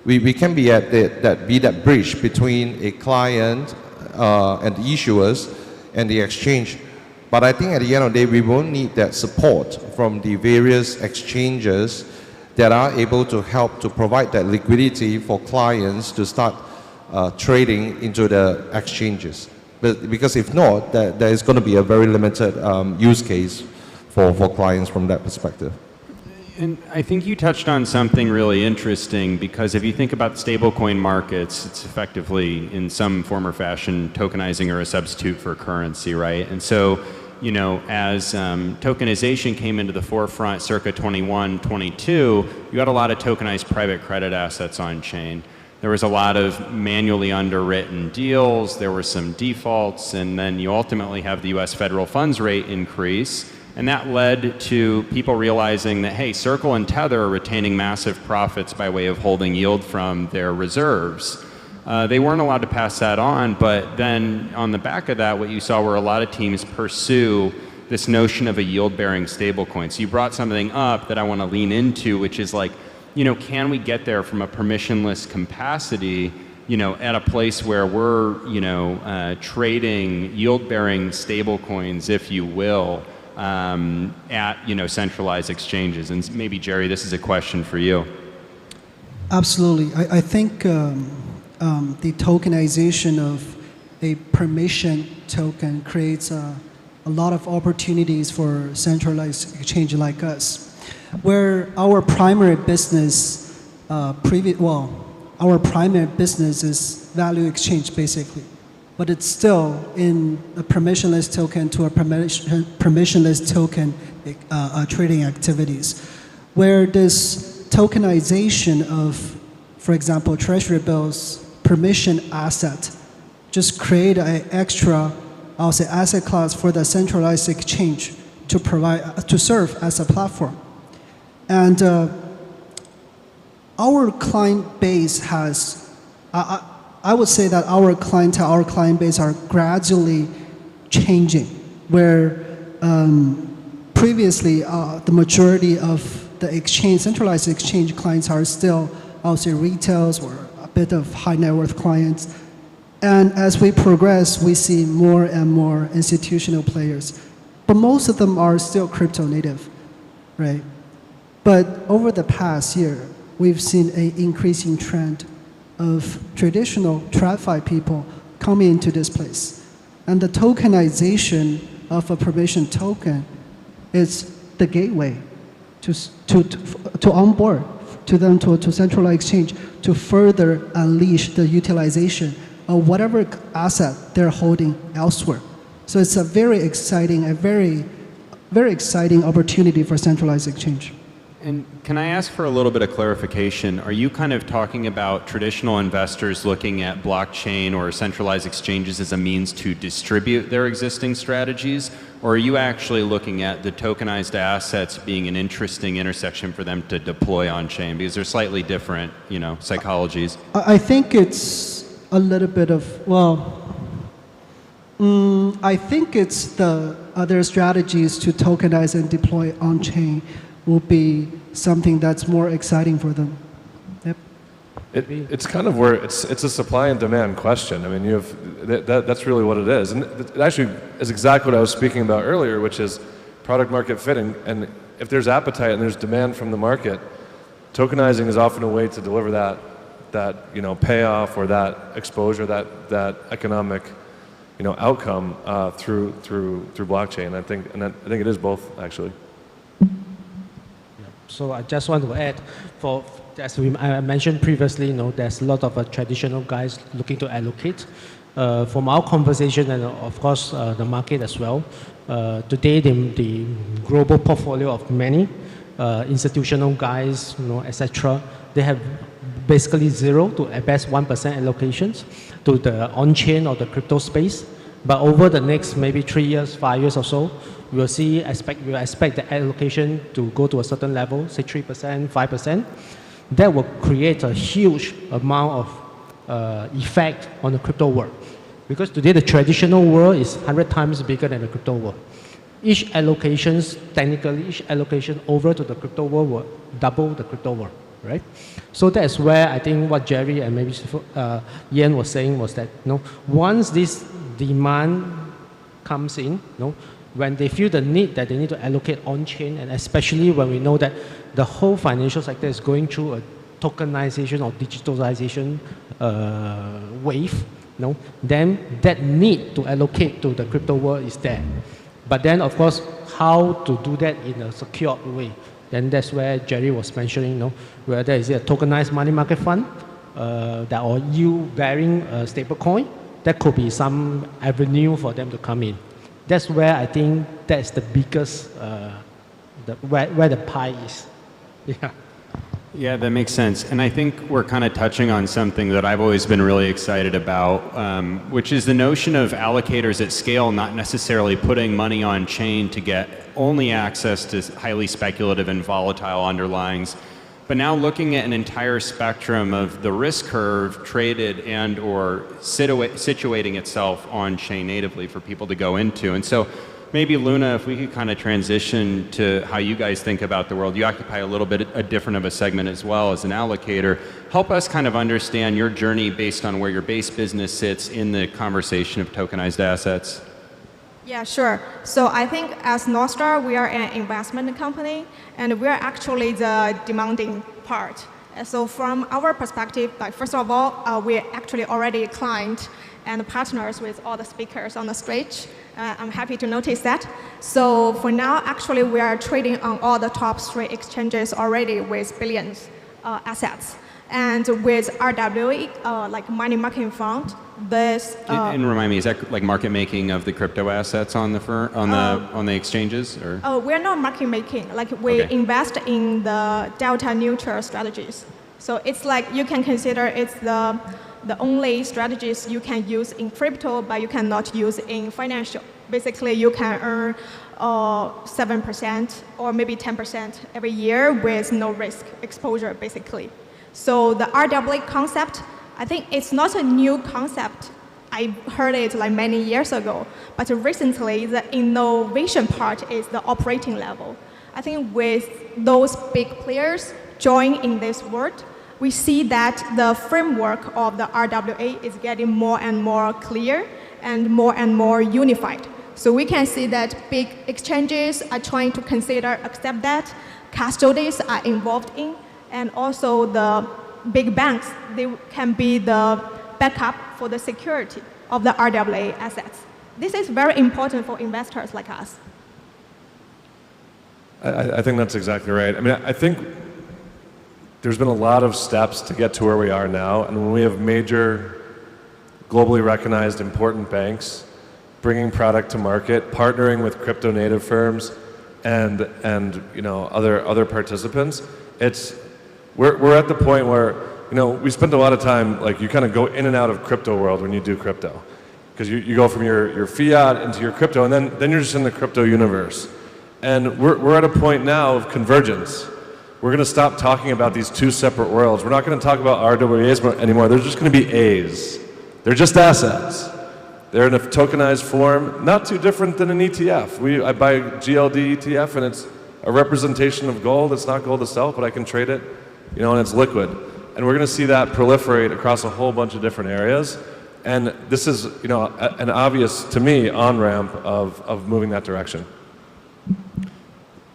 we can be at that bridge between a client and the issuers and the exchange. But I think at the end of the day, we will need that support from the various exchanges that are able to help to provide that liquidity for clients to start trading into the exchanges. Because if not, there is going to be a very limited use case for clients from that perspective. And I think you touched on something really interesting, because if you think about stablecoin markets, it's effectively in some form or fashion tokenizing or a substitute for currency, right? And so, as tokenization came into the forefront circa 21, 22, you got a lot of tokenized private credit assets on chain. There was a lot of manually underwritten deals, there were some defaults, and then you ultimately have the US federal funds rate increase. And that led to people realizing that, hey, Circle and Tether are retaining massive profits by way of holding yield from their reserves. They weren't allowed to pass that on, but then on the back of that, what you saw were a lot of teams pursue this notion of a yield-bearing stablecoin. So you brought something up that I want to lean into, which is like, can we get there from a permissionless capacity, at a place where we're, trading yield-bearing stablecoins, if you will, at centralized exchanges? And maybe Jerry, this is a question for you. Absolutely. I think the tokenization of a permission token creates a lot of opportunities for centralized exchange like us, where our primary business, our primary business is value exchange basically. But it's still in a permissionless token to a permissionless token trading activities, where this tokenization of, for example, treasury bills, permission asset, just create an extra, I'll say, asset class for the centralized exchange to provide, to serve as a platform. And our client base has, I would say that our clientele, our client base are gradually changing, where previously the majority of the exchange, centralized exchange clients are still, I would say, retails or a bit of high net worth clients. And as we progress, we see more and more institutional players. But most of them are still crypto native, right? But over the past year, we've seen an increasing trend of traditional TradFi people coming into this place. And the tokenization of a permission token is the gateway to onboard to them to centralized exchange to further unleash the utilization of whatever asset they're holding elsewhere. So it's a very exciting, very exciting opportunity for centralized exchange. And can I ask for a little bit of clarification? Are you kind of talking about traditional investors looking at blockchain or centralized exchanges as a means to distribute their existing strategies? Or are you actually looking at the tokenized assets being an interesting intersection for them to deploy on chain? Because they're slightly different, you know, psychologies. I think it's a little bit of, well, I think it's the other strategies to tokenize and deploy on chain will be something that's more exciting for them. Yep. It's kind of where it's a supply and demand question. I mean, you have that's really what it is, and it actually is exactly what I was speaking about earlier, which is product market fit. And if there's appetite and there's demand from the market, tokenizing is often a way to deliver that payoff or that exposure, that economic outcome through blockchain. I think it is both actually. So I just want to add, as I mentioned previously, there's a lot of traditional guys looking to allocate. From our conversation and of course the market as well, today the global portfolio of many institutional guys, etc., they have basically 0 to at best 1% allocations to the on-chain or the crypto space. But over the next maybe 3 years, 5 years or so, we will expect the allocation to go to a certain level, say 3%, 5%. That will create a huge amount of effect on the crypto world. Because today the traditional world is 100 times bigger than the crypto world. Each allocation over to the crypto world will double the crypto world, right? So that's where I think what Jerry and maybe Ian was saying was that, once this demand comes in, when they feel the need that they need to allocate on-chain, and especially when we know that the whole financial sector is going through a tokenization or digitalization wave, then that need to allocate to the crypto world is there. But then, of course, how to do that in a secured way? Then that's where Jerry was mentioning, whether is it a tokenized money market fund that or yield-bearing stablecoin, that could be some avenue for them to come in. That's where I think that's the biggest, where the pie is. Yeah. Yeah, that makes sense. And I think we're kind of touching on something that I've always been really excited about, which is the notion of allocators at scale not necessarily putting money on chain to get only access to highly speculative and volatile underlyings, but now looking at an entire spectrum of the risk curve traded and or situating itself on chain natively for people to go into. And so maybe Luna, if we could kind of transition to how you guys think about the world. You occupy a little bit a different of a segment as well as an allocator. Help us kind of understand your journey based on where your base business sits in the conversation of tokenized assets. Yeah, sure. So I think as Northstar, we are an investment company, and we are actually the demanding part. So from our perspective, first of all, we're actually already a client and partners with all the speakers on the stage. I'm happy to notice that. So for now, actually, we are trading on all the top 3 exchanges already with billions assets. And with RWE, like money market fund, this. And remind me, is that like market making of the crypto assets on the on the exchanges, or? We're not market making. Like we Okay. invest in the delta neutral strategies. So it's like you can consider it's the only strategies you can use in crypto, but you cannot use in financial. Basically, you can earn 7% or maybe 10% every year with no risk exposure, basically. So the RWA concept, I think it's not a new concept. I heard it like many years ago, but recently the innovation part is the operating level. I think with those big players join in this world, we see that the framework of the RWA is getting more and more clear and more unified. So we can see that big exchanges are trying to accept that, custodians are involved in, and also the big banks, they can be the backup for the security of the RWA assets. This is very important for investors like us. I think that's exactly right. I mean, I think there's been a lot of steps to get to where we are now, and when we have major, globally recognized, important banks bringing product to market, partnering with crypto native firms, and other participants, we're at the point where we spend a lot of time, like, you kind of go in and out of crypto world when you do crypto, because you go from your fiat into your crypto, and then you're just in the crypto universe. And we're at a point now of convergence. We're going to stop talking about these two separate worlds. We're not going to talk about RWAs anymore. They're just going to be A's. They're just assets. They're in a tokenized form, not too different than an ETF. I buy a GLD ETF, and it's a representation of gold. It's not gold itself, but I can trade it, and it's liquid. And we're going to see that proliferate across a whole bunch of different areas. And this is, an obvious, to me, on-ramp of moving that direction.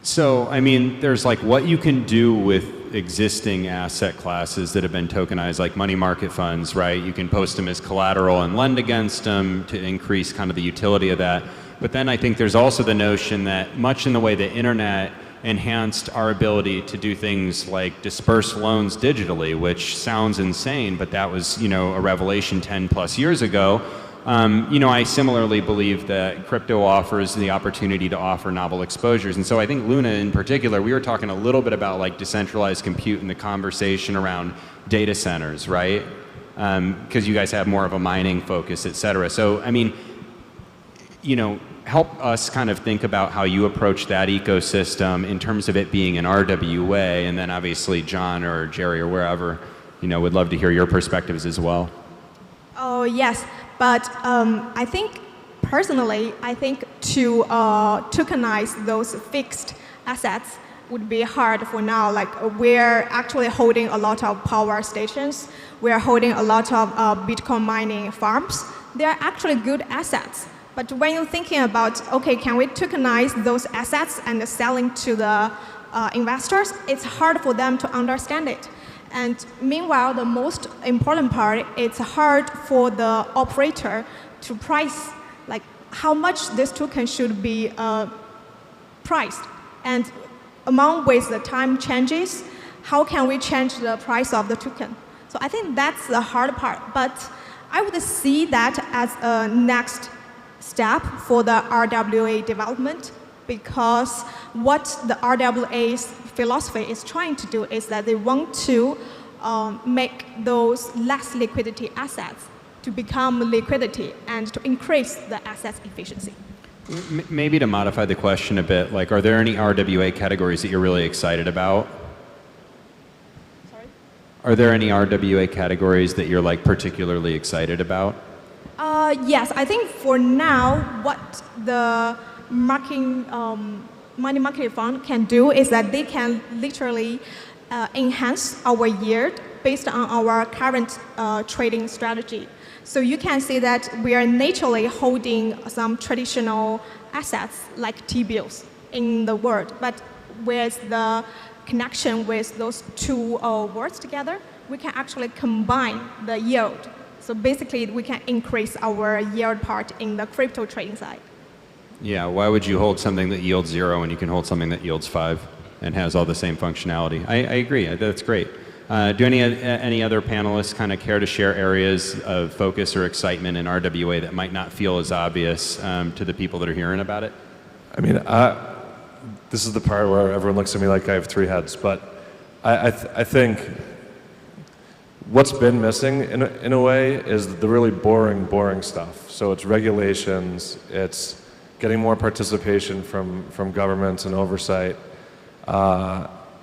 So, I mean, there's like what you can do with existing asset classes that have been tokenized, like money market funds, right? You can post them as collateral and lend against them to increase kind of the utility of that. But then I think there's also the notion that much in the way the internet enhanced our ability to do things like disperse loans digitally, which sounds insane, but that was, a revelation 10 plus years ago. I similarly believe that crypto offers the opportunity to offer novel exposures. And so I think Luna in particular, we were talking a little bit about like decentralized compute and the conversation around data centers, right? Because you guys have more of a mining focus, et cetera. So, I mean, help us kind of think about how you approach that ecosystem in terms of it being an RWA, and then obviously John or Jerry or wherever, would love to hear your perspectives as well. Oh, yes. But I think, personally, to tokenize those fixed assets would be hard for now. Like, we're actually holding a lot of power stations. We're holding a lot of Bitcoin mining farms. They're actually good assets. But when you're thinking about, okay, can we tokenize those assets and selling to the investors, it's hard for them to understand it. And meanwhile, the most important part, it's hard for the operator to price, like how much this token should be priced. And among with the time changes, how can we change the price of the token? So I think that's the hard part. But I would see that as a next step for the RWA development, because what the RWA's philosophy is trying to do is that they want to make those less liquidity assets to become liquidity and to increase the asset's efficiency. Maybe to modify the question a bit, like, are there any RWA categories that you're really excited about? Sorry? Are there any RWA categories that you're like particularly excited about? Yes, I think for now, what the money market fund can do is that they can literally enhance our yield based on our current trading strategy. So you can see that we are naturally holding some traditional assets like T-bills in the world, but with the connection with those two words together, we can actually combine the yield. So basically, we can increase our yield part in the crypto trading side. Yeah, why would you hold something that yields 0 when you can hold something that yields 5 and has all the same functionality? I agree, that's great. Do any other panelists kind of care to share areas of focus or excitement in RWA that might not feel as obvious to the people that are hearing about it? I mean, this is the part where everyone looks at me like I have three heads, but I think what's been missing in a way is the really boring stuff. So it's regulations, it's getting more participation from governments and oversight,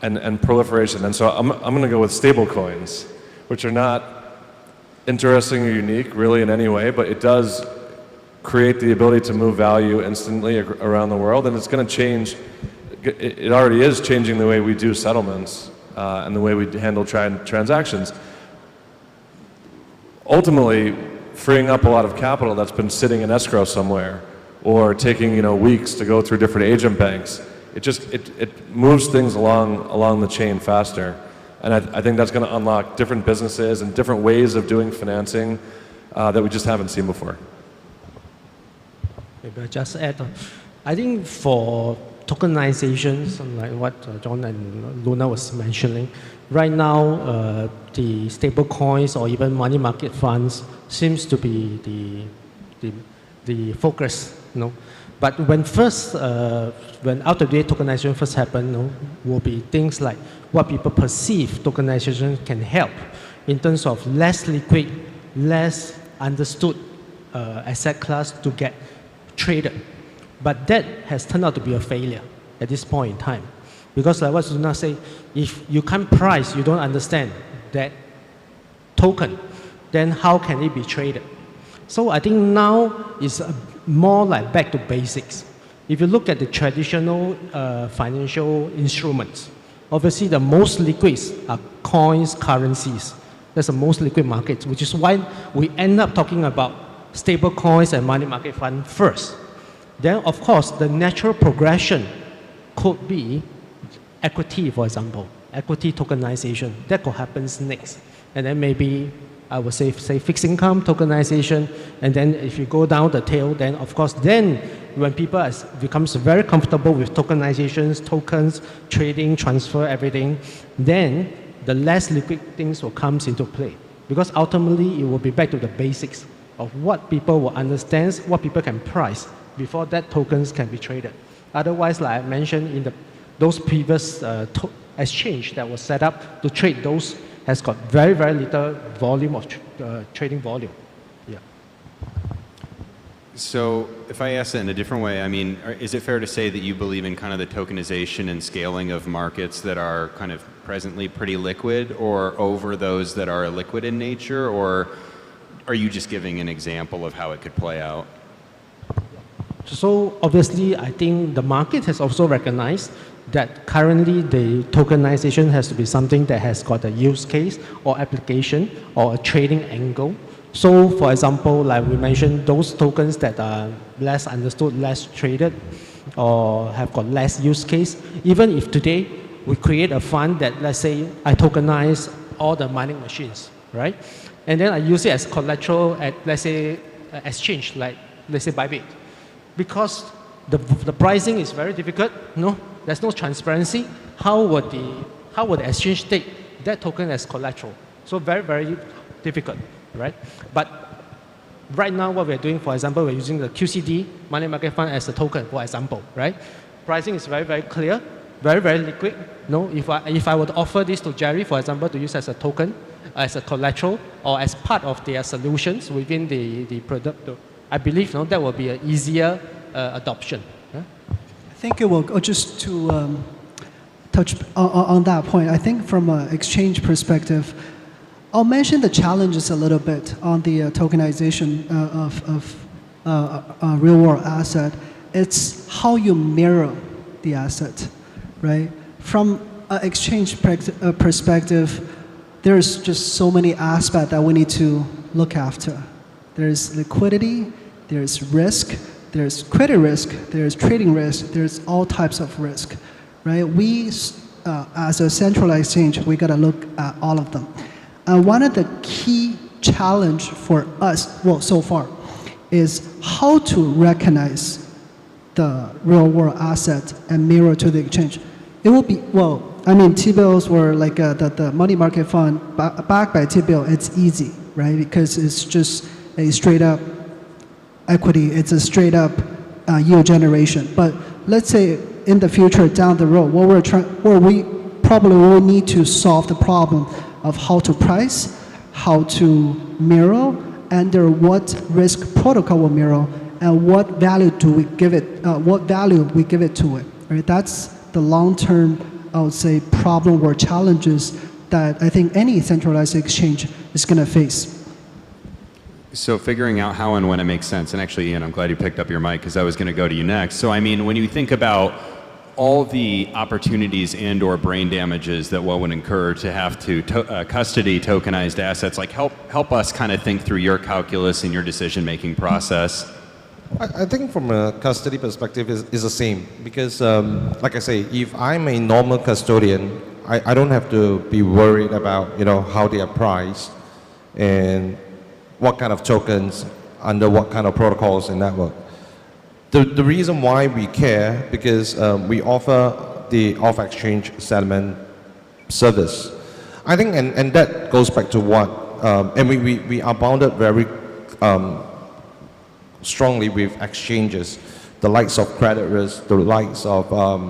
and proliferation. And so I'm going to go with stable coins, which are not interesting or unique really in any way, but it does create the ability to move value instantly around the world, and it's going to change. It already is changing the way we do settlements and the way we handle transactions. Ultimately, freeing up a lot of capital that's been sitting in escrow somewhere, or taking weeks to go through different agent banks. It moves things along the chain faster, and I think that's going to unlock different businesses and different ways of doing financing that we just haven't seen before. Maybe I just add, I think for tokenizations, like what John and Luna was mentioning, right now the stable coins or even money market funds seems to be the focus, But when out-of-date tokenization first happened, will be things like what people perceive tokenization can help in terms of less liquid, less understood asset class to get traded. But that has turned out to be a failure at this point in time. Because like what Luna said, if you can't price, you don't understand that token, then how can it be traded? So I think now is more like back to basics. If you look at the traditional financial instruments, obviously the most liquid are coins, currencies. That's the most liquid market, which is why we end up talking about stable coins and money market fund first. Then, of course, the natural progression could be equity, for example, equity tokenization. That could happen next. And then maybe I would say fixed income tokenization, and then if you go down the tail, then of course, then when people becomes very comfortable with tokenizations, tokens, trading, transfer, everything, then the less liquid things will come into play. Because ultimately, it will be back to the basics of what people will understand, what people can price before that tokens can be traded. Otherwise, like I mentioned in those previous exchange that was set up to trade those has got very, very little volume of trading volume. Yeah. So if I ask that in a different way, I mean, is it fair to say that you believe in kind of the tokenization and scaling of markets that are kind of presently pretty liquid, or over those that are illiquid in nature, or are you just giving an example of how it could play out? So obviously, I think the market has also recognized that currently the tokenization has to be something that has got a use case or application or a trading angle. So for example, like we mentioned, those tokens that are less understood, less traded, or have got less use case, even if today we create a fund that, let's say, I tokenize all the mining machines, right? And then I use it as collateral at, let's say, exchange, like, let's say, Bybit. Because the pricing is very difficult, there's no transparency. How would the exchange take that token as collateral? So very, very difficult, right? But right now what we're doing, for example, we're using the QCD, money market fund, as a token, for example, right? Pricing is very, very clear, very, very liquid. If I would offer this to Jerry, for example, to use as a token, as a collateral, or as part of their solutions within the product, I believe that will be an easier adoption. I think it will, just to touch on that point, I think from an exchange perspective, I'll mention the challenges a little bit on the tokenization of real-world asset. It's how you mirror the asset, right? From an exchange perspective, there's just so many aspects that we need to look after. There's liquidity, there's risk, there's credit risk, there's trading risk, there's all types of risk, right? We, as a centralized exchange, we gotta look at all of them. One of the key challenge for us, well, so far, is how to recognize the real world asset and mirror to the exchange. It will be, well, I mean, T-bills were like the money market fund backed by T-bill. It's easy, right? Because it's just a straight up equity. It's a straight up yield generation. But let's say in the future down the road, we probably will need to solve the problem of how to price, how to mirror, under what risk protocol will mirror, and what value do we give it? What value we give it to it? Right? That's the long-term, I would say, problem or challenges that I think any centralized exchange is going to face. So figuring out how and when it makes sense, and actually, Ian, I'm glad you picked up your mic because I was going to go to you next. So I mean, when you think about all the opportunities and or brain damages that one would incur to have to custody tokenized assets, like help us kind of think through your calculus and your decision-making process. I think from a custody perspective is the same because, like I say, if I'm a normal custodian, I don't have to be worried about how they are priced and what kind of tokens under what kind of protocols and network. The reason why we care because we offer the off-exchange settlement service. I think, and that goes back to what, and we are bounded very strongly with exchanges, the likes of credit risk, the likes of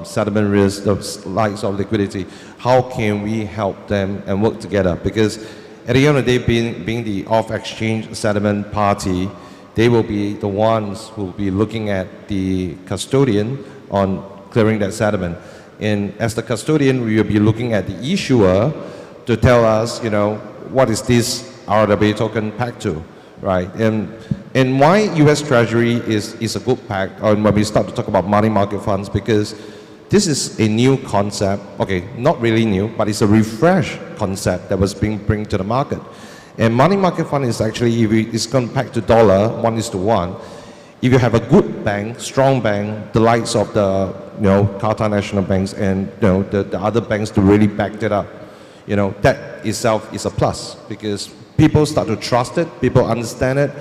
settlement risk, the likes of liquidity. How can we help them and work together? Because at the end of the day, being the off-exchange settlement party, they will be the ones who will be looking at the custodian on clearing that settlement. And as the custodian, we will be looking at the issuer to tell us, what is this RWA token pegged to, right? And why U.S. Treasury is a good peg when we start to talk about money market funds, because this is a new concept. Okay, not really new, but it's a refreshed concept that was being brought to the market. And money market fund is actually, if it's going to peg to dollar, 1:1. If you have a good bank, strong bank, the likes of the Qatar national banks and the other banks to really back it up, that itself is a plus because people start to trust it, people understand it.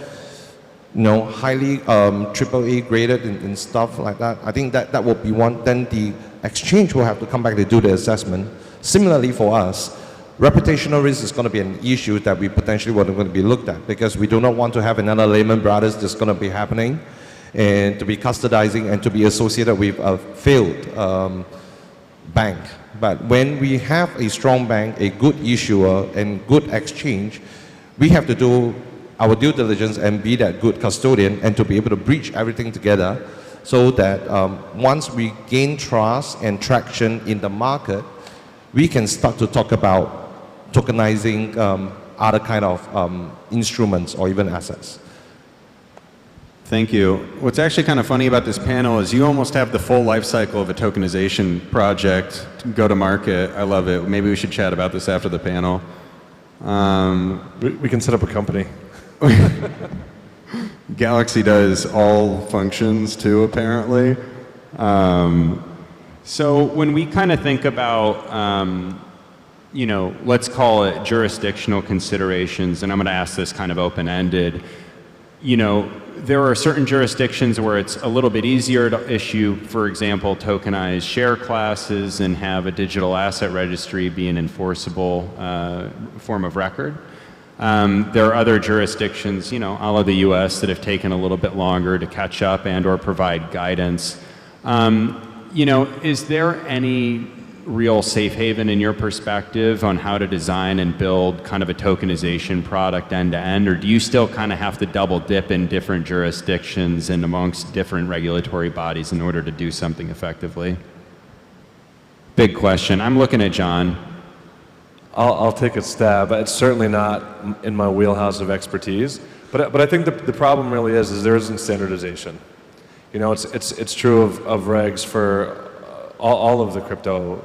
Highly AAA graded and stuff like that. I think that will be one. Then the exchange will have to come back to do the assessment. Similarly for us, reputational risk is going to be an issue that we potentially want to be looked at because we do not want to have another Lehman Brothers that's going to be happening and to be custodizing and to be associated with a failed bank. But when we have a strong bank, a good issuer and good exchange, we have to do our due diligence and be that good custodian and to be able to bridge everything together so that once we gain trust and traction in the market, we can start to talk about tokenizing other kind of instruments or even assets. Thank you. What's actually kind of funny about this panel is you almost have the full life cycle of a tokenization project to go to market. I love it. Maybe we should chat about this after the panel. We can set up a company. Galaxy does all functions too, apparently. So when we kind of think about, let's call it jurisdictional considerations, and I'm going to ask this kind of open-ended, there are certain jurisdictions where it's a little bit easier to issue, for example, tokenized share classes and have a digital asset registry be an enforceable form of record. There are other jurisdictions, a la the US, that have taken a little bit longer to catch up and or provide guidance. Is there any real safe haven in your perspective on how to design and build kind of a tokenization product end to end, or do you still kind of have to double dip in different jurisdictions and amongst different regulatory bodies in order to do something effectively? Big question. I'm looking at John. I'll take a stab. It's certainly not in my wheelhouse of expertise, but I think the problem really is there isn't standardization. It's true of regs for all of the crypto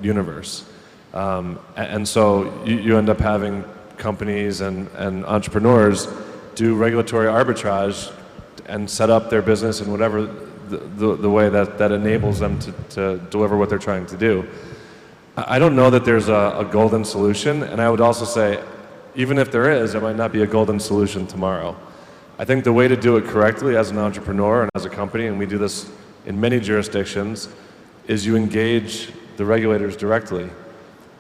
universe, and so you end up having companies and entrepreneurs do regulatory arbitrage and set up their business in whatever the way that enables them to deliver what they're trying to do. I don't know that there's a golden solution, and I would also say, even if there is, it might not be a golden solution tomorrow. I think the way to do it correctly as an entrepreneur and as a company, and we do this in many jurisdictions, is you engage the regulators directly,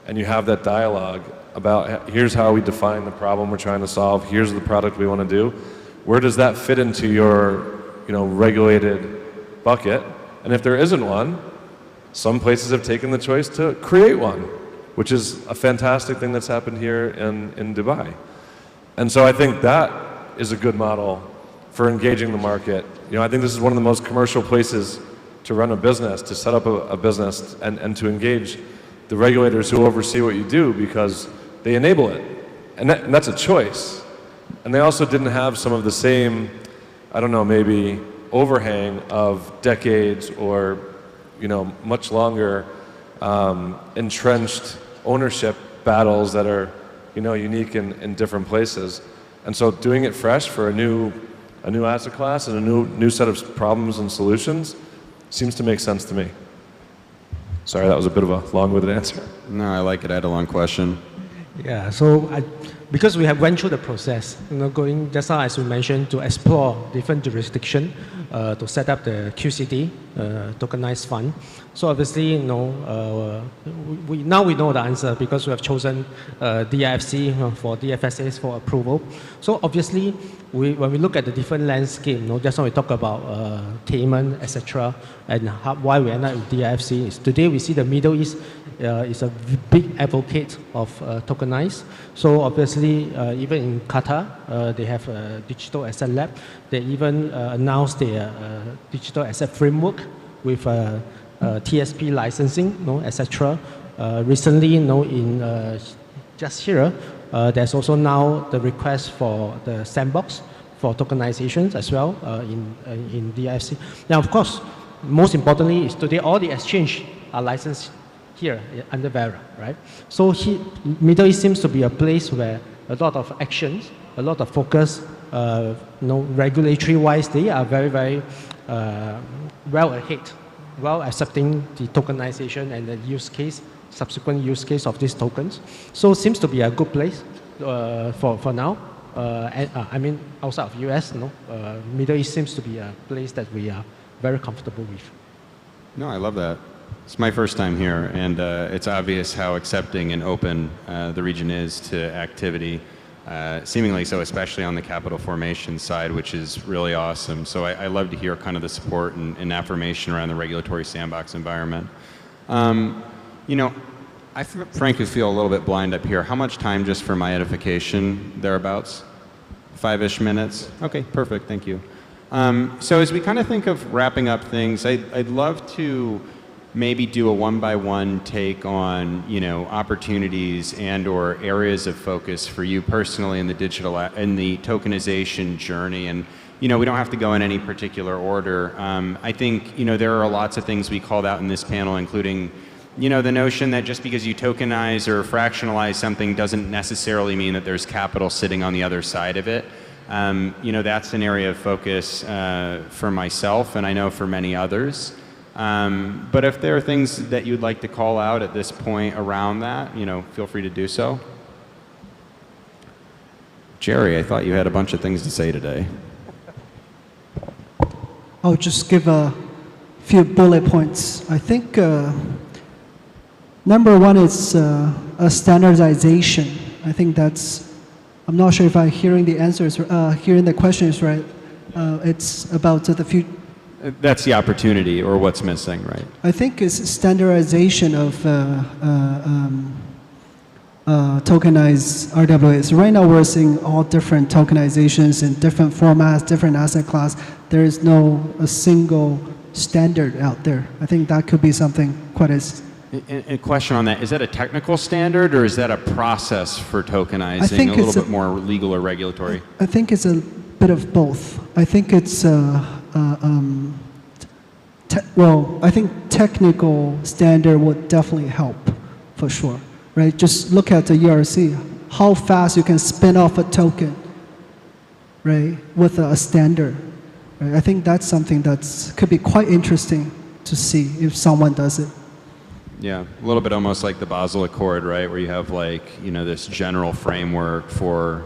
and you have that dialogue about here's how we define the problem we're trying to solve, here's the product we want to do, where does that fit into your regulated bucket? And if there isn't one, some places have taken the choice to create one, which is a fantastic thing that's happened here in Dubai. And so I think that is a good model for engaging the market. I think this is one of the most commercial places to run a business, to set up a business, and to engage the regulators who oversee what you do because they enable it. And that's a choice. And they also didn't have some of the same, I don't know, maybe overhang of decades or much longer entrenched ownership battles that are unique in different places. And so doing it fresh for a new asset class and a new set of problems and solutions seems to make sense to me. Sorry, that was a bit of a long-winded answer. No, I like it. I had a long question. Yeah, so because we have went through the process, going just now as we mentioned, to explore different jurisdiction to set up the QCD, tokenized fund. So obviously, now we know the answer because we have chosen DIFC for DFSAs for approval. So obviously, when we look at the different landscape, just now we talk about Cayman, etc., and why we end up with DIFC. Is today we see the Middle East is a big advocate of tokenized. So obviously, even in Qatar, they have a digital asset lab. They even announced their digital asset framework with TSP licensing, etc. Recently, in just here, there's also now the request for the sandbox for tokenizations as well in DIFC. Now, of course, most importantly is today all the exchange are licensed here under VERA, right? So Middle East seems to be a place where a lot of actions, a lot of focus, regulatory-wise, they are very, very well ahead, well accepting the tokenization and the use case, subsequent use case of these tokens. So it seems to be a good place for now. I mean, outside of US, Middle East seems to be a place that we are very comfortable with. No, I love that. It's my first time here, and it's obvious how accepting and open the region is to activity, seemingly so, especially on the capital formation side, which is really awesome. So I love to hear kind of the support and affirmation around the regulatory sandbox environment. I frankly feel a little bit blind up here. How much time, just for my edification, thereabouts? 5-ish minutes? Okay, perfect, thank you. So as we kind of think of wrapping up things, I'd love to maybe do a one-by-one take on, opportunities and or areas of focus for you personally in the the tokenization journey. And, we don't have to go in any particular order. I think, there are lots of things we called out in this panel, including, the notion that just because you tokenize or fractionalize something doesn't necessarily mean that there's capital sitting on the other side of it. That's an area of focus for myself, and I know for many others. But if there are things that you'd like to call out at this point around that, feel free to do so. Jerry, I thought you had a bunch of things to say today. I'll just give a few bullet points. I think number one is a standardization. I think that's, I'm not sure if I'm hearing the answers, hearing the questions right. It's about the future. That's the opportunity, or what's missing, right? I think it's standardization of tokenized RWAs. Right now we're seeing all different tokenizations in different formats, different asset class. There is no a single standard out there. I think that could be something quite as... A question on that, is that a technical standard or is that a process for tokenizing, a little bit more legal or regulatory? I think it's a bit of both. I think it's I think technical standard would definitely help, for sure, right? Just look at the ERC, how fast you can spin off a token, right, with a standard. Right? I think that's something that could be quite interesting to see if someone does it. Yeah, a little bit almost like the Basel Accord, right, where you have this general framework for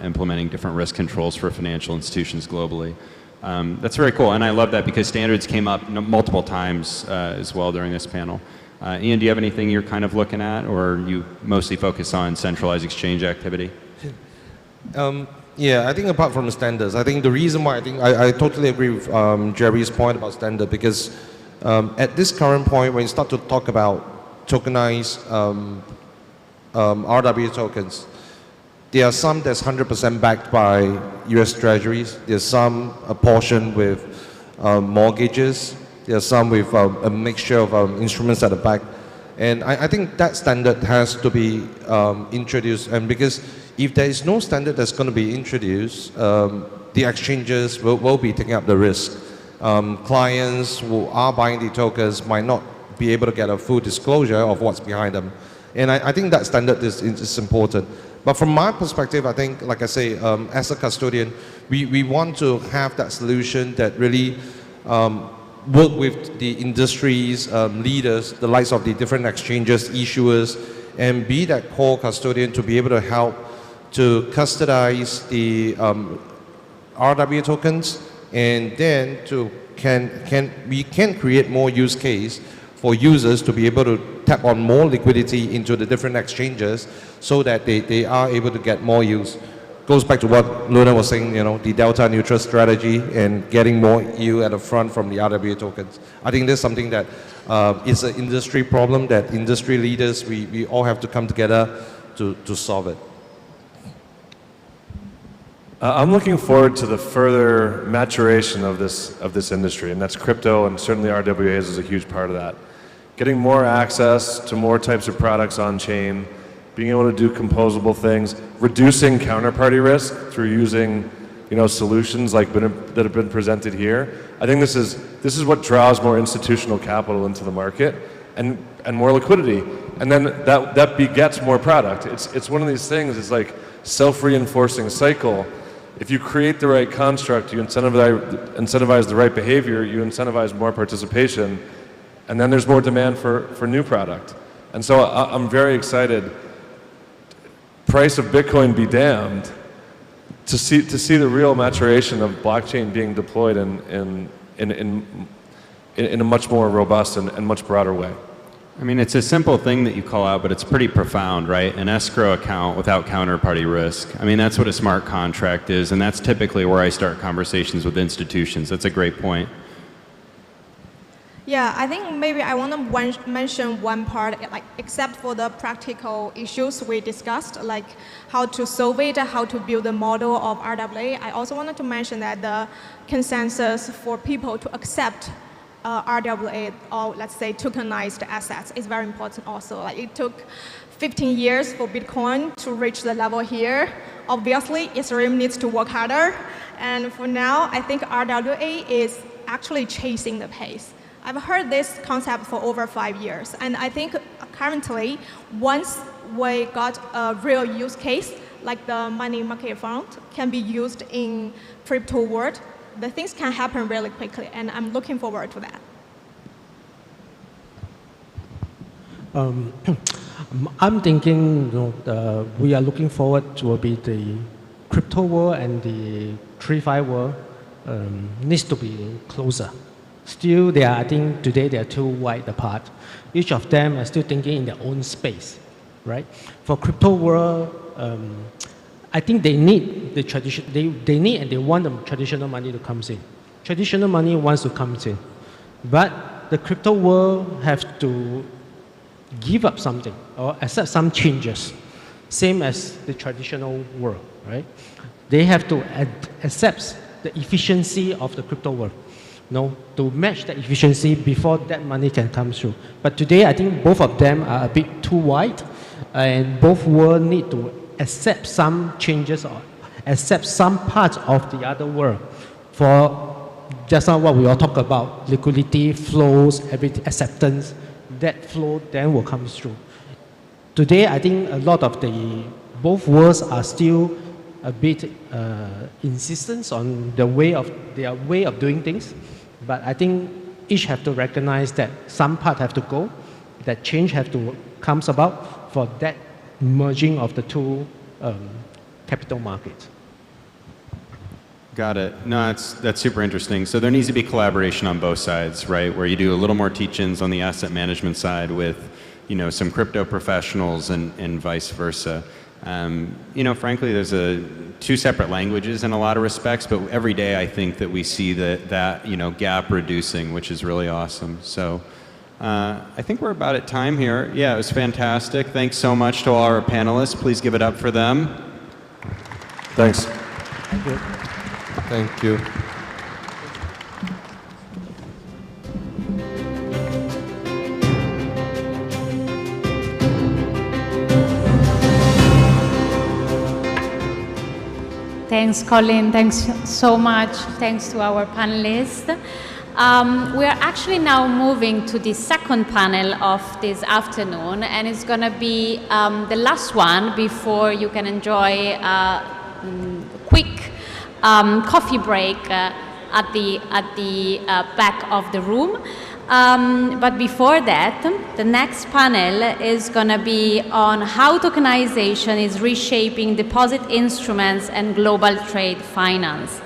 implementing different risk controls for financial institutions globally. That's very cool, and I love that because standards came up multiple times as well during this panel. Ian, do you have anything you're kind of looking at, or you mostly focus on centralized exchange activity? Yeah, I think apart from the standards, I think the reason why I totally agree with Jerry's point about standard, because at this current point, when you start to talk about tokenized RWA tokens, there are some that's 100% backed by US Treasuries. There's some a portion with mortgages. There's some with a mixture of instruments that are backed. And I think that standard has to be introduced. And because if there is no standard that's going to be introduced, the exchanges will be taking up the risk. Clients who are buying the tokens might not be able to get a full disclosure of what's behind them. And I think that standard is important. But from my perspective, I think, like I say, as a custodian, we want to have that solution that really work with the industry's leaders, the likes of the different exchanges, issuers, and be that core custodian to be able to help to custodize the RWA tokens, and then we can create more use case for users to be able to tap on more liquidity into the different exchanges so that they are able to get more use. Goes back to what Luna was saying, the delta neutral strategy and getting more yield at the front from the RWA tokens. I think this is something that is an industry problem that industry leaders, we all have to come together to solve it. I'm looking forward to the further maturation of this industry, and that's crypto, and certainly RWAs is a huge part of that. Getting more access to more types of products on chain, being able to do composable things, reducing counterparty risk through using solutions like that have been presented here. I think this is what draws more institutional capital into the market and more liquidity, and then that begets more product. It's one of these things. It's like self-reinforcing cycle. If you create the right construct, you incentivize the right behavior, you incentivize more participation, and then there's more demand for new product. And so I'm very excited. Price of Bitcoin be damned, to see the real maturation of blockchain being deployed in a much more robust and much broader way. I mean, it's a simple thing that you call out, but it's pretty profound, right? An escrow account without counterparty risk. I mean, that's what a smart contract is, and that's typically where I start conversations with institutions. That's a great point. Yeah, I think maybe I want to mention one part, like except for the practical issues we discussed, like how to solve it, how to build a model of RWA. I also wanted to mention that the consensus for people to accept RWA, or let's say tokenized assets, is very important also. Like it took 15 years for Bitcoin to reach the level here. Obviously, Ethereum needs to work harder. And for now, I think RWA is actually chasing the pace. I've heard this concept for over 5 years, and I think currently, once we got a real use case, like the money market fund can be used in crypto world, the things can happen really quickly, and I'm looking forward to that. I'm thinking, we are looking forward to be the crypto world and the TradFi world needs to be closer. Still, I think today they are too wide apart. Each of them are still thinking in their own space, right? For crypto world, I think they need the tradition. They need and they want the traditional money to come in. Traditional money wants to come in, but the crypto world have to give up something or accept some changes, same as the traditional world, right? They have to accept the efficiency of the crypto world. To match the efficiency before that money can come through. But today, I think both of them are a bit too wide, and both worlds need to accept some changes or accept some parts of the other world. For just now what we all talk about, liquidity, flows, everything, acceptance, that flow then will come through. Today, I think a lot of both worlds are still a bit insistent on their way of doing things. But I think each have to recognize that some part have to go, that change have to comes about for that merging of the two capital markets. Got it. No, that's super interesting. So there needs to be collaboration on both sides, right? Where you do a little more teach-ins on the asset management side with, some crypto professionals and vice versa. Frankly, there's two separate languages in a lot of respects, but every day I think that we see that gap reducing, which is really awesome. So I think we're about at time here. Yeah, it was fantastic. Thanks so much to all our panelists. Please give it up for them. Thanks. Thank you. Thank you. Thanks, Colin. Thanks so much. Thanks to our panelists. We are actually now moving to the second panel of this afternoon, and it's going to be the last one before you can enjoy a quick coffee break at the back of the room. But before that, the next panel is going to be on how tokenization is reshaping deposit instruments and global trade finance.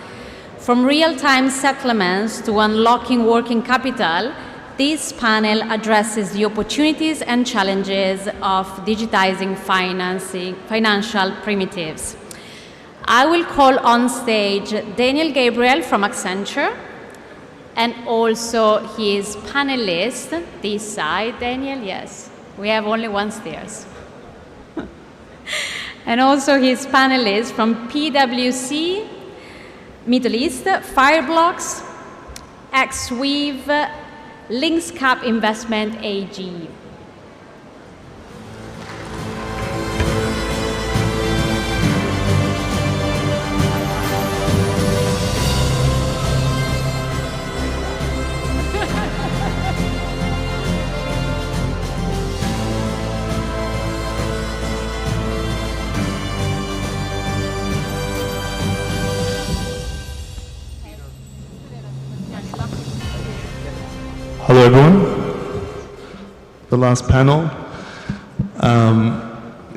From real-time settlements to unlocking working capital, this panel addresses the opportunities and challenges of digitizing financial primitives. I will call on stage Daniel Gabriel from Accenture, and also his panelist, this side. Daniel, yes, we have only one stairs. And also his panelist from PwC, Middle East, Fireblocks, XWeave, Linkscap Investment AG. Hello, everyone. The last panel.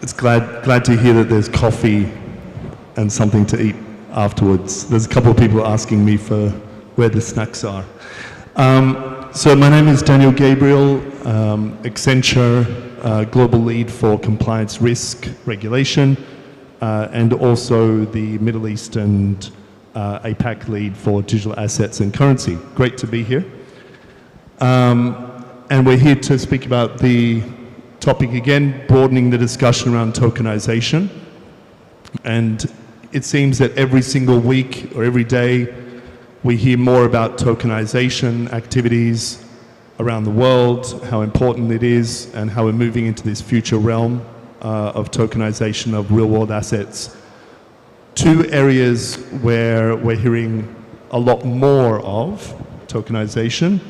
It's glad to hear that there's coffee and something to eat afterwards. There's a couple of people asking me for where the snacks are. So my name is Daniel Gabriel, Accenture Global Lead for Compliance Risk Regulation, and also the Middle East and APAC Lead for Digital Assets and Currency. Great to be here. And we're here to speak about the topic again, broadening the discussion around tokenization. And it seems that every single week or every day, we hear more about tokenization activities around the world, how important it is, and how we're moving into this future realm of tokenization of real-world assets. Two areas where we're hearing a lot more of tokenization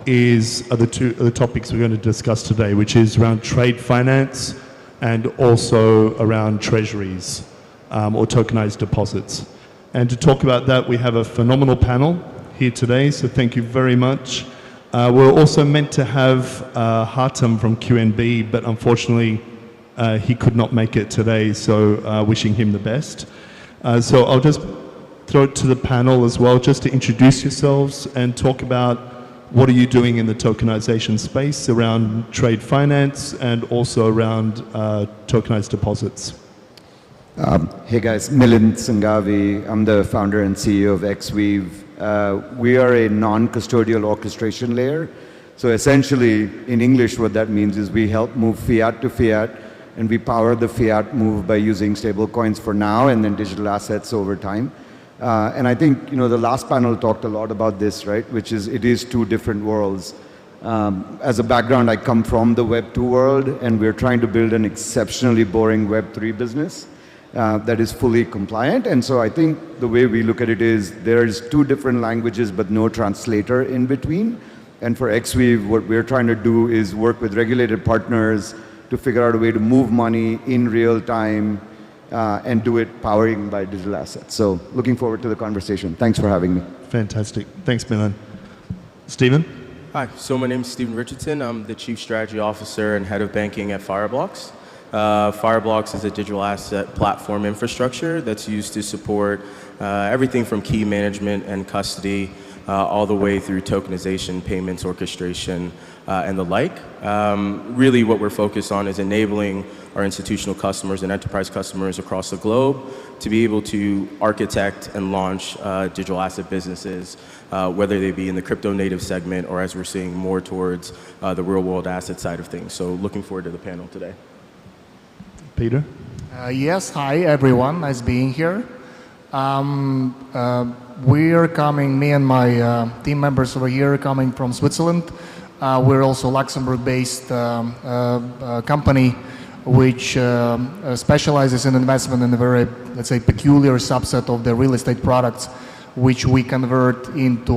are the topics we're going to discuss today, which is around trade finance and also around treasuries or tokenized deposits. And to talk about that, we have a phenomenal panel here today, so thank you very much. We're also meant to have Hartam from QNB, but unfortunately he could not make it today, so wishing him the best. So I'll just throw it to the panel as well, just to introduce yourselves and talk about what are you doing in the tokenization space around trade finance and also around tokenized deposits? Hey guys, Milind Sanghavi. I'm the founder and CEO of XWeave. We are a non-custodial orchestration layer. So essentially, in English, what that means is we help move fiat to fiat, and we power the fiat move by using stable coins for now and then digital assets over time. And I think the last panel talked a lot about this, right? Which is it is two different worlds. As a background, I come from the Web 2 world, and we're trying to build an exceptionally boring Web 3 business that is fully compliant. And so I think the way we look at it is there's two different languages, but no translator in between. And for XWeave, what we're trying to do is work with regulated partners to figure out a way to move money in real time and do it powering by digital assets. So looking forward to the conversation. Thanks for having me. Fantastic. Thanks, Milan. Stephen? Hi, so my name is Stephen Richardson. I'm the Chief Strategy Officer and Head of Banking at Fireblocks. Fireblocks is a digital asset platform infrastructure that's used to support everything from key management and custody all the way through tokenization, payments, orchestration, and the like. Really what we're focused on is enabling our institutional customers and enterprise customers across the globe to be able to architect and launch digital asset businesses, whether they be in the crypto native segment or as we're seeing more towards the real world asset side of things. So looking forward to the panel today. Peter? Yes, hi everyone, nice being here. We're coming, me and my team members over here, coming from Switzerland. We're also Luxembourg-based company which specializes in investment in a very, let's say, peculiar subset of the real estate products, which we convert into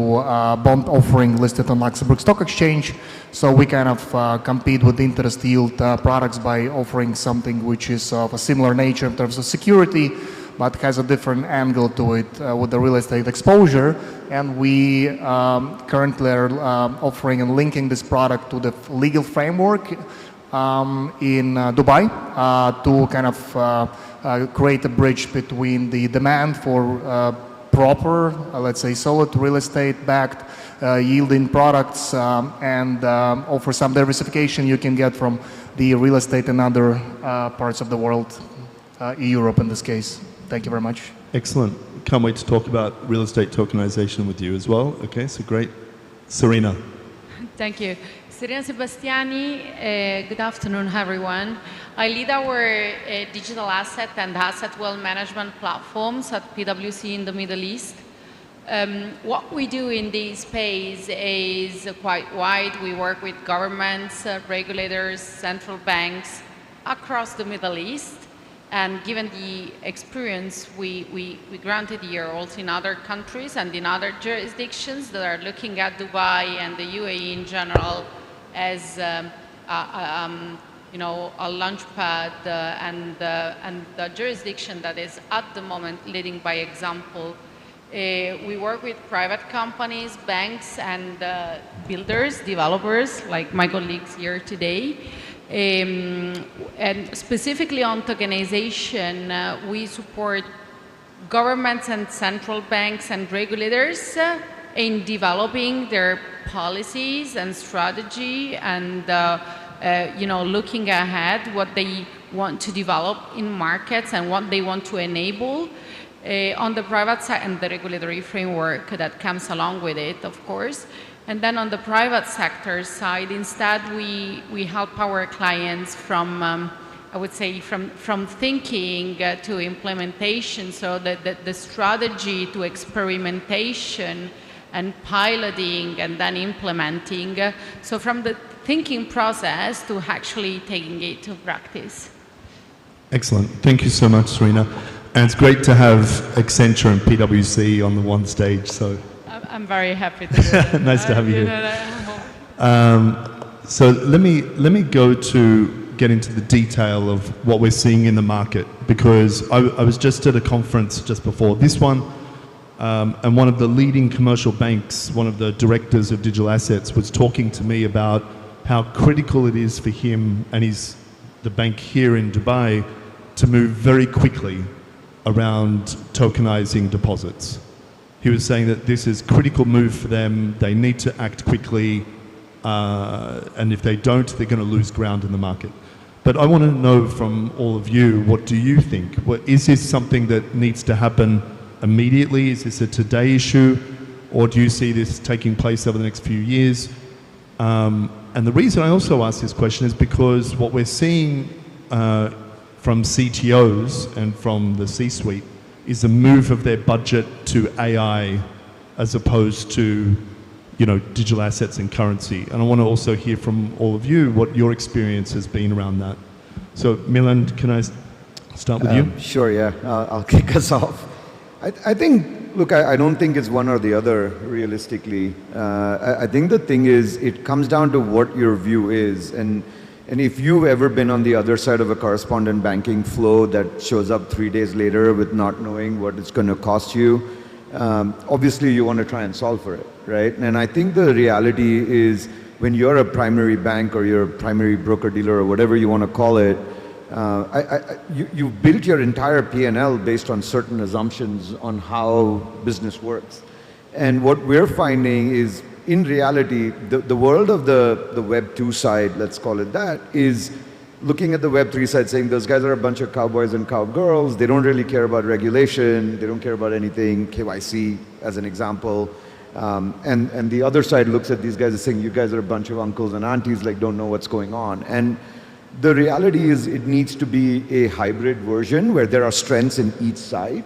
bond offering listed on Luxembourg Stock Exchange. So we kind of compete with interest yield products by offering something which is of a similar nature in terms of security, but has a different angle to it with the real estate exposure. And we currently are offering and linking this product to the legal framework in Dubai to kind of create a bridge between the demand for proper, let's say, solid real estate-backed yielding products and offer some diversification you can get from the real estate in other parts of the world, Europe in this case. Thank you very much. Excellent. Can't wait to talk about real estate tokenization with you as well. Okay, so great. Serena. Thank you. Serena Sebastiani, good afternoon, everyone. I lead our digital asset and asset wealth management platforms at PwC in the Middle East. What we do in this space is quite wide. We work with governments, regulators, central banks across the Middle East. And given the experience we granted here also in other countries and in other jurisdictions that are looking at Dubai and the UAE in general as you know, a launchpad and the jurisdiction that is at the moment leading by example. We work with private companies, banks, and builders, developers, like my colleagues here today. And specifically on tokenization, we support governments and central banks and regulators in developing their policies and strategy and you know, looking ahead what they want to develop in markets and what they want to enable on the private side and the regulatory framework that comes along with it, of course. And then on the private sector side, instead, we help our clients from, I would say, from thinking to implementation, so that the strategy to experimentation and piloting and then implementing. So from the thinking process to actually taking it to practice. Excellent. Thank you so much, Serena. And it's great to have Accenture and PwC on the one stage. So I'm very happy to do that. Nice to have you here. So let me go to get into the detail of what we're seeing in the market, because I was just at a conference just before this one, and one of the leading commercial banks, one of the directors of digital assets, was talking to me about how critical it is for him and the bank here in Dubai to move very quickly around tokenizing deposits. He was saying that this is a critical move for them. They need to act quickly, and if they don't, they're going to lose ground in the market. But I want to know from all of you, what do you think? Is this something that needs to happen immediately? Is this a today issue? Or do you see this taking place over the next few years? And the reason I also ask this question is because what we're seeing from CTOs and from the C-suite is the move of their budget to AI as opposed to, you know, digital assets and currency. And I want to also hear from all of you what your experience has been around that. So Milan, can I start with you? Sure, yeah. I'll kick us off. I think, look, I don't think it's one or the other, realistically. I think the thing is, it comes down to what your view is. And if you've ever been on the other side of a correspondent banking flow that shows up 3 days later with not knowing what it's going to cost you, obviously you want to try and solve for it, right? And I think the reality is when you're a primary bank or you're a primary broker-dealer or whatever you want to call it, you've built your entire P&L based on certain assumptions on how business works. And what we're finding is, in reality, the world of the Web 2 side, let's call it that, is looking at the Web 3 side saying those guys are a bunch of cowboys and cowgirls. They don't really care about regulation. They don't care about anything, KYC as an example. And the other side looks at these guys as saying, you guys are a bunch of uncles and aunties, like don't know what's going on. And the reality is it needs to be a hybrid version where there are strengths in each side.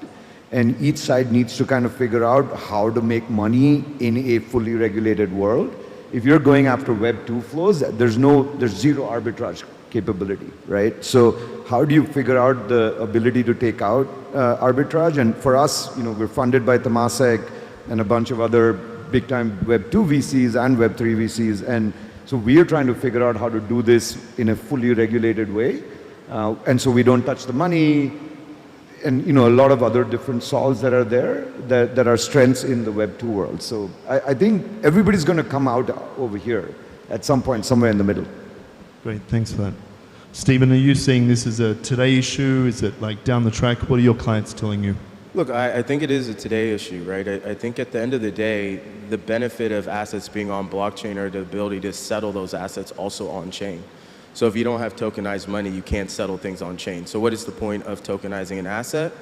And each side needs to kind of figure out how to make money in a fully regulated world. If you're going after Web 2 flows, there's zero arbitrage capability, right? So how do you figure out the ability to take out arbitrage? And for us, we're funded by Temasek and a bunch of other big-time Web 2 VCs and Web 3 VCs. And so we are trying to figure out how to do this in a fully regulated way. And so we don't touch the money, and a lot of other different solves that are there that are strengths in the Web 2 world. So I think everybody's going to come out over here at some point, somewhere in the middle. Great, thanks for that. Stephen, are you seeing this as a today issue? Is it like down the track? What are your clients telling you? Look, I think it is a today issue, right? I think at the end of the day, the benefit of assets being on blockchain are the ability to settle those assets also on chain. So if you don't have tokenized money, you can't settle things on chain. So what is the point of tokenizing an asset?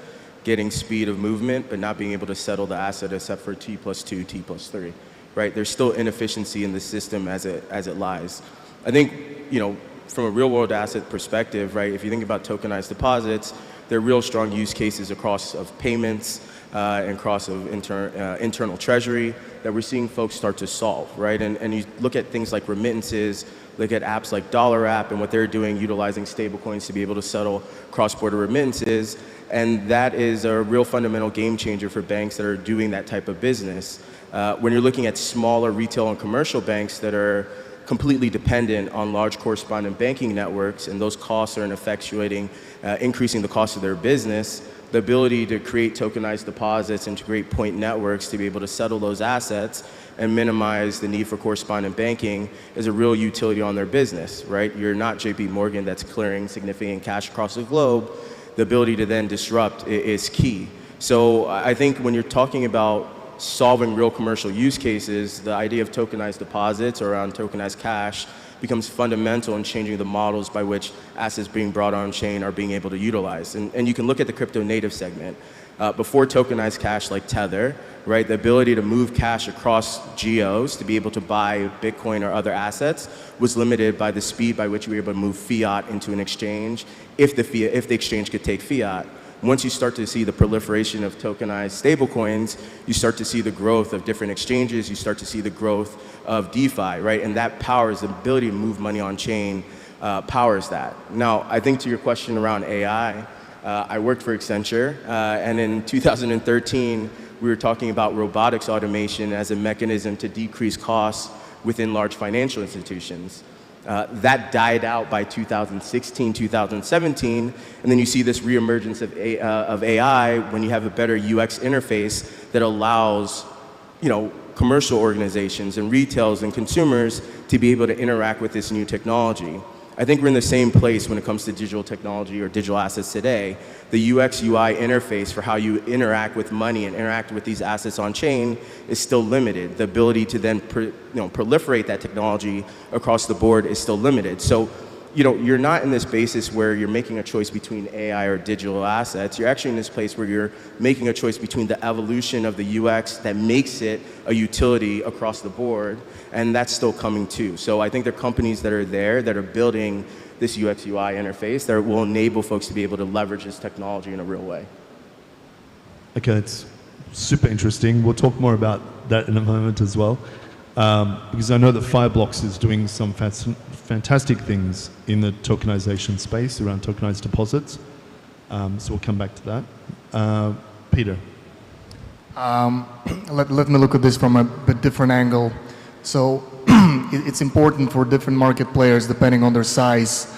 Getting speed of movement, but not being able to settle the asset except for T+2, T+3, right? There's still inefficiency in the system as it lies. I think, from a real world asset perspective, right, if you think about tokenized deposits, there are real strong use cases across of payments and across of internal treasury that we're seeing folks start to solve, right? And you look at things like remittances, look at apps like Dollar App and what they're doing, utilizing stablecoins to be able to settle cross-border remittances. And that is a real fundamental game changer for banks that are doing that type of business. When you're looking at smaller retail and commercial banks that are completely dependent on large correspondent banking networks, and those costs are increasing the cost of their business, the ability to create tokenized deposits and to create point networks to be able to settle those assets and minimize the need for correspondent banking is a real utility on their business, right? You're not JP Morgan that's clearing significant cash across the globe. The ability to then disrupt is key. So I think when you're talking about solving real commercial use cases, the idea of tokenized deposits or around tokenized cash becomes fundamental in changing the models by which assets being brought on chain are being able to utilize. And you can look at the crypto native segment. Before tokenized cash like Tether, right, the ability to move cash across geos to be able to buy Bitcoin or other assets was limited by the speed by which we were able to move fiat into an exchange if the exchange could take fiat. Once you start to see the proliferation of tokenized stablecoins, you start to see the growth of different exchanges, you start to see the growth of DeFi, right? And that powers the ability to move money on chain, powers that. Now, I think to your question around AI, I worked for Accenture, and in 2013, we were talking about robotics automation as a mechanism to decrease costs within large financial institutions. That died out by 2016, 2017, and then you see this reemergence of AI when you have a better UX interface that allows, commercial organizations and retailers and consumers to be able to interact with this new technology. I think we're in the same place when it comes to digital technology or digital assets today. The UX UI interface for how you interact with money and interact with these assets on chain is still limited. The ability to then proliferate that technology across the board is still limited. So, you're not in this basis where you're making a choice between AI or digital assets. You're actually in this place where you're making a choice between the evolution of the UX that makes it a utility across the board, and that's still coming too. So I think there are companies that are there that are building this UX UI interface that will enable folks to be able to leverage this technology in a real way. Okay, it's super interesting. We'll talk more about that in a moment as well. Because I know that Fireblocks is doing some fantastic things in the tokenization space around tokenized deposits. So we'll come back to that. Peter. Let me look at this from a bit different angle. So it's important for different market players, depending on their size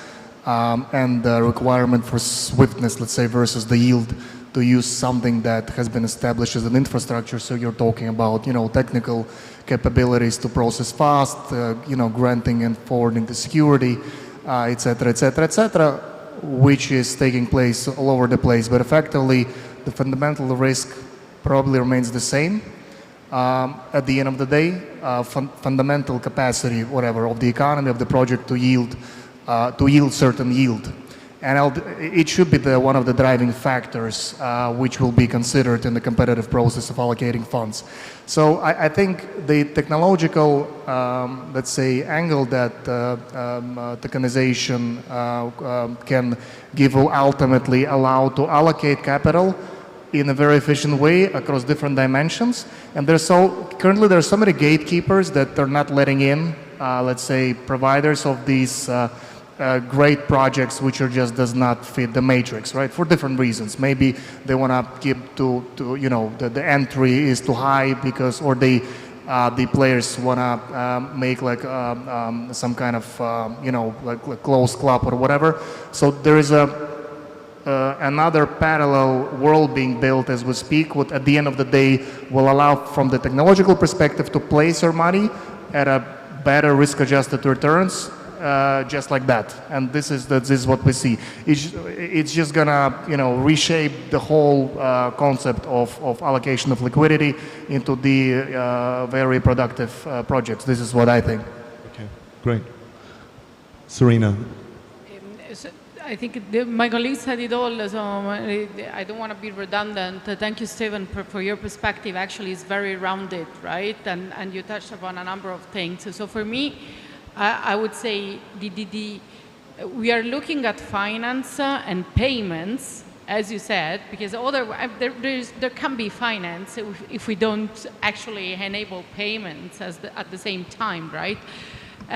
and the requirement for swiftness, let's say, versus the yield, to use something that has been established as an infrastructure. So you're talking about, technical capabilities to process fast, granting and forwarding the security, et cetera, et cetera, et cetera. which is taking place all over the place. But effectively, the fundamental risk probably remains the same. At the end of the day, fundamental capacity, whatever, of the economy of the project to yield certain yield. And it should be one of the driving factors which will be considered in the competitive process of allocating funds. So I think the technological, let's say, angle that tokenization can give will ultimately allow to allocate capital in a very efficient way across different dimensions. And currently there are so many gatekeepers that are not letting in, let's say, providers of these great projects which does not fit the matrix, right? For different reasons. Maybe they want to keep the entry is too high because, or the players want to make like some kind of like a closed club or whatever. So there is another parallel world being built as we speak, what at the end of the day will allow, from the technological perspective, to place our money at a better risk-adjusted returns, just like that. And this is what we see. It's just gonna reshape the whole concept of allocation of liquidity into the very productive projects. This is what I think. Okay, great. Serena. I think my colleagues said it all, so I don't want to be redundant. Thank you, Stephen, for your perspective. Actually, it's very rounded, right? And you touched upon a number of things. So for me, I would say we are looking at finance and payments, as you said, because otherwise there can be finance if we don't actually enable payments at the same time, right? We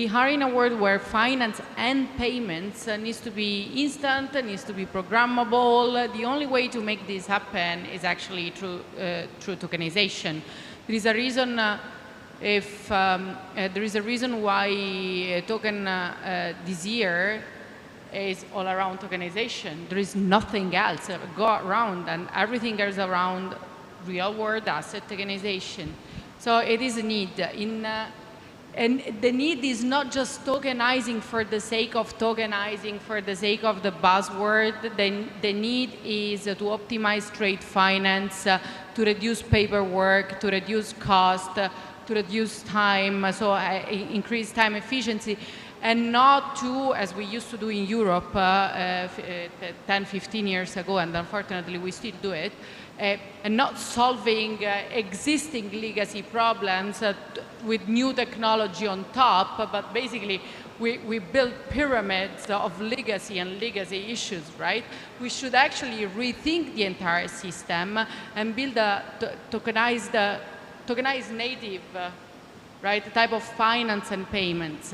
are in a world where finance and payments needs to be instant, needs to be programmable. The only way to make this happen is actually through tokenization. There is a reason. There is a reason why token this year is all around tokenization. There is nothing else go around, and everything is around real-world asset tokenization. So it is a need. And the need is not just tokenizing for the sake of tokenizing, for the sake of the buzzword. The need is to optimize trade finance, to reduce paperwork, to reduce cost, to reduce time, so increase time efficiency, and not to, as we used to do in Europe 10, 15 years ago, and unfortunately we still do it, and not solving existing legacy problems with new technology on top, but basically we build pyramids of legacy and legacy issues, right? We should actually rethink the entire system and build a tokenized native, right, type of finance and payments.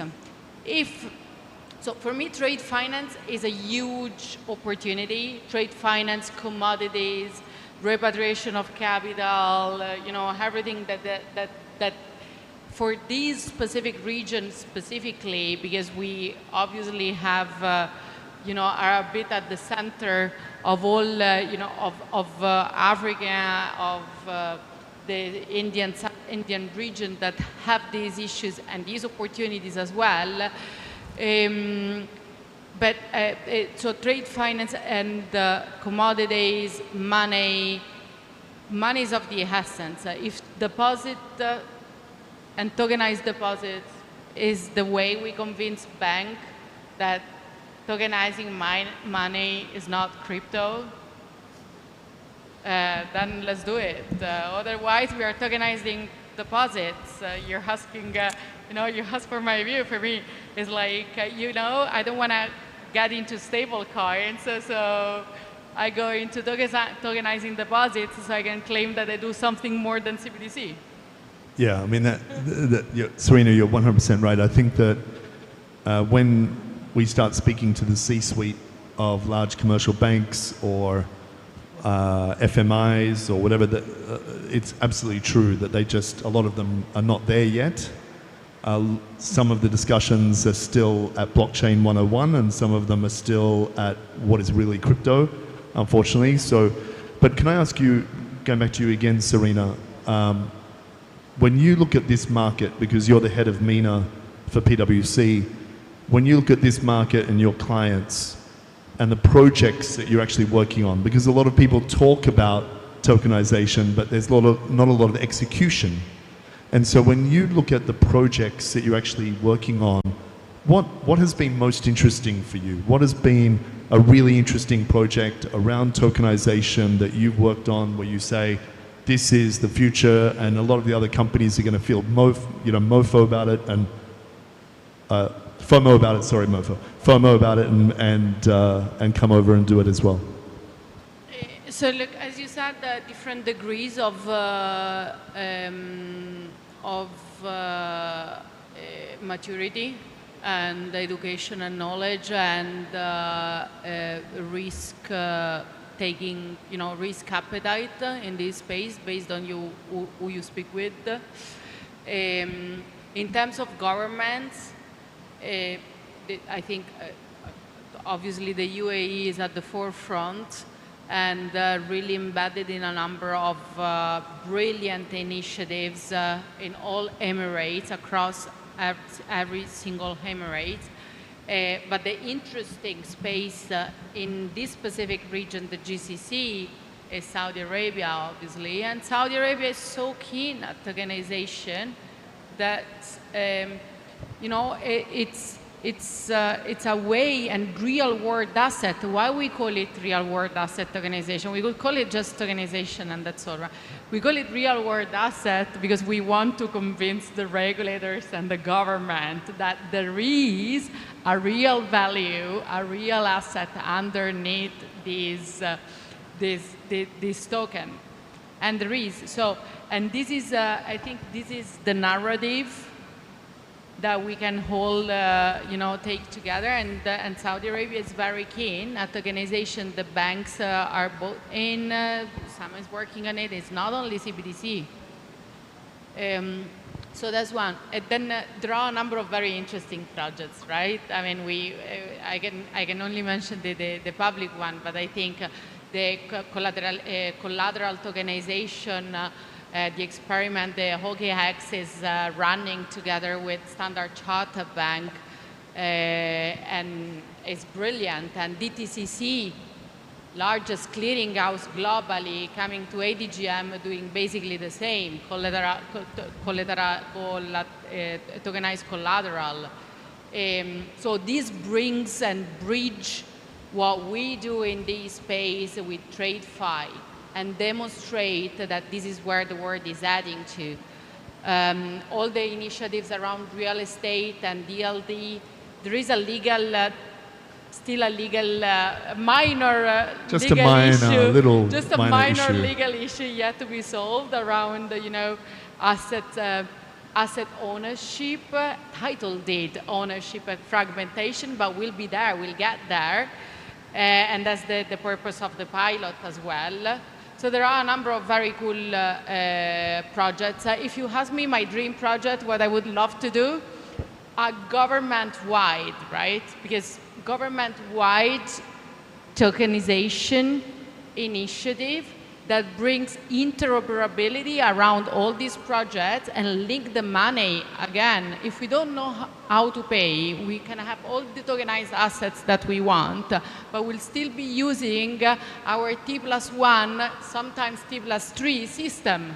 So for me, trade finance is a huge opportunity. Trade finance, commodities, repatriation of capital, everything that for these specific regions specifically, because we obviously have, are a bit at the center of all, of Africa, of the Indian region that have these issues and these opportunities as well. So trade finance and commodities, money is of the essence. If deposit and tokenized deposits is the way we convince bank that tokenizing money is not crypto, then let's do it. Otherwise, we are tokenizing deposits. You're asking, you ask for my view. For me, it's like, I don't want to get into stable coins, so I go into tokenizing deposits so I can claim that I do something more than CBDC. Yeah, I mean, Serena, you're 100% right. I think that when we start speaking to the C-suite of large commercial banks or FMIs or whatever, it's absolutely true that a lot of them are not there yet. Some of the discussions are still at blockchain 101 and some of them are still at what is really crypto, unfortunately. But can I ask you, going back to you again, Serena, when you look at this market, because you're the head of MENA for PwC, when you look at this market and your clients and the projects that you're actually working on, because a lot of people talk about tokenization, but there's not a lot of execution. And so when you look at the projects that you're actually working on, what has been most interesting for you? What has been a really interesting project around tokenization that you've worked on where you say, this is the future, and a lot of the other companies are going to feel mofo about it, and FOMO about it, sorry, mofo. FOMO about it and come over and do it as well. So look, as you said, different degrees of maturity and education and knowledge and risk taking, risk appetite in this space based on who you speak with. In terms of governments, I think obviously the UAE is at the forefront and really embedded in a number of brilliant initiatives in all Emirates, across every single Emirate. But the interesting space in this specific region, the GCC, is Saudi Arabia, obviously. And Saudi Arabia is so keen at tokenization that, it's a way and real-world asset. Why we call it real-world asset tokenization? We could call it just tokenization and that's all right. We call it real-world asset because we want to convince the regulators and the government that there is a real value, a real asset underneath this token. And there is. So, and this is, I think this is the narrative that we can hold, take together, and Saudi Arabia is very keen at tokenization. The banks are both in, Sam is working on it. It's not only CBDC. So that's one. And then there are a number of very interesting projects, right? I mean, I can only mention the public one, but I think the collateral tokenization. The experiment, the HogeX is running together with Standard Chartered Bank, and it's brilliant. And DTCC, largest clearinghouse globally, coming to ADGM, doing basically the same, tokenized collateral. So this brings and bridge what we do in this space with TradeFi, and demonstrate that this is where the world is heading to. All the initiatives around real estate and DLD, there is a legal, still a legal, minor just legal a minor, issue, little just a minor minor issue. legal issue yet to be solved around, asset ownership, title deed ownership and fragmentation, but we'll be there, we'll get there. And that's the purpose of the pilot as well. So there are a number of very cool projects. If you ask me my dream project, what I would love to do, a government-wide, right? Because government-wide tokenization initiative that brings interoperability around all these projects and link the money. Again, if we don't know how to pay, we can have all the tokenized assets that we want, but we'll still be using our T+1, sometimes T+3 system.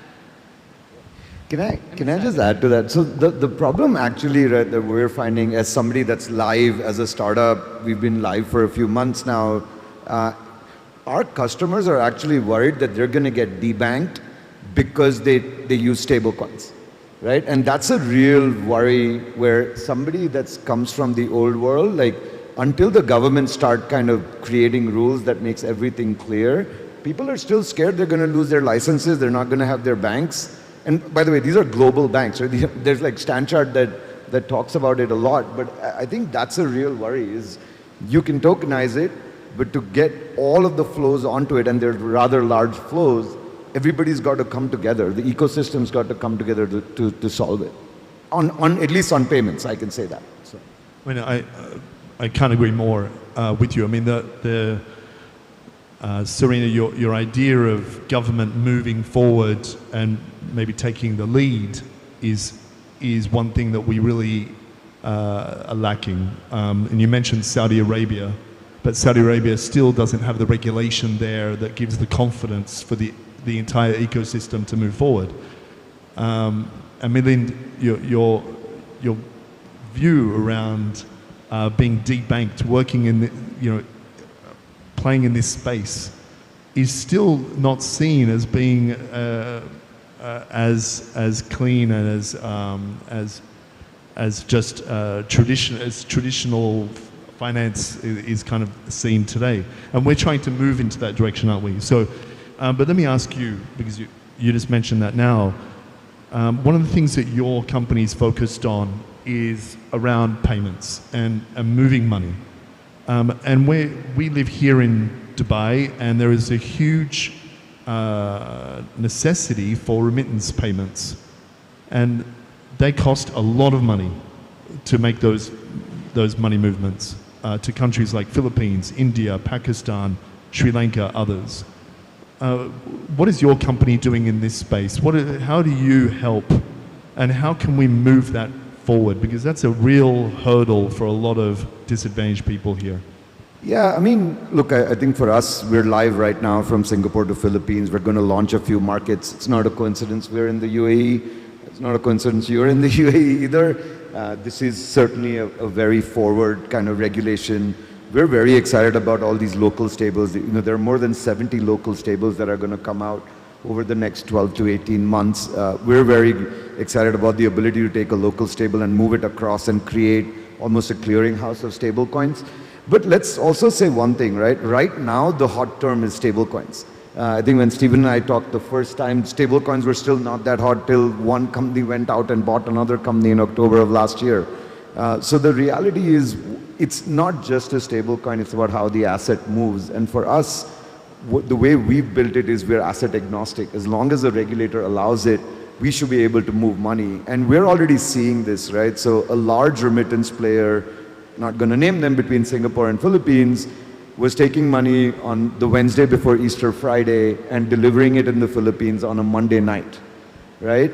Can I just add to that? So the problem actually, right, that we're finding as somebody that's live as a startup, we've been live for a few months now, our customers are actually worried that they're going to get debanked because they use stablecoins, right? And that's a real worry where somebody that comes from the old world, like until the government start kind of creating rules that makes everything clear, people are still scared they're going to lose their licenses, they're not going to have their banks. And by the way, these are global banks, right? There's like Stanchart that talks about it a lot, but I think that's a real worry is you can tokenize it, but to get all of the flows onto it, and they're rather large flows, everybody's got to come together. The ecosystem's got to come together to solve it. On at least on payments, I can say that. So. I mean, I can't agree more with you. I mean, Serena, your idea of government moving forward and maybe taking the lead is one thing that we really are lacking. And you mentioned Saudi Arabia, but Saudi Arabia still doesn't have the regulation there that gives the confidence for the entire ecosystem to move forward. And Milind, your view around being debanked, working in the, playing in this space, is still not seen as being as clean and as just traditional finance is kind of seen today. And we're trying to move into that direction, aren't we? So, but let me ask you, because you just mentioned that now, one of the things that your company's focused on is around payments and moving money. And we live here in Dubai, and there is a huge necessity for remittance payments. And they cost a lot of money to make those money movements to countries like Philippines, India, Pakistan, Sri Lanka, others. What is your company doing in this space? How do you help, and how can we move that forward? Because that's a real hurdle for a lot of disadvantaged people here. Yeah, I mean, look, I think for us, we're live right now from Singapore to Philippines. We're going to launch a few markets. It's not a coincidence we're in the UAE. It's not a coincidence you're in the UAE either. This is certainly a very forward kind of regulation. We're very excited about all these local stables. There are more than 70 local stables that are going to come out over the next 12 to 18 months. We're very excited about the ability to take a local stable and move it across and create almost a clearinghouse of stable coins. But let's also say one thing, right? Right now, the hot term is stable coins. I think when Stephen and I talked the first time, stablecoins were still not that hot till one company went out and bought another company in October of last year. So the reality is, it's not just a stablecoin, it's about how the asset moves. And for us, the way we've built it is we're asset agnostic. As long as the regulator allows it, we should be able to move money. And we're already seeing this, right? So a large remittance player, not going to name them, between Singapore and Philippines, was taking money on the Wednesday before Easter Friday and delivering it in the Philippines on a Monday night, right?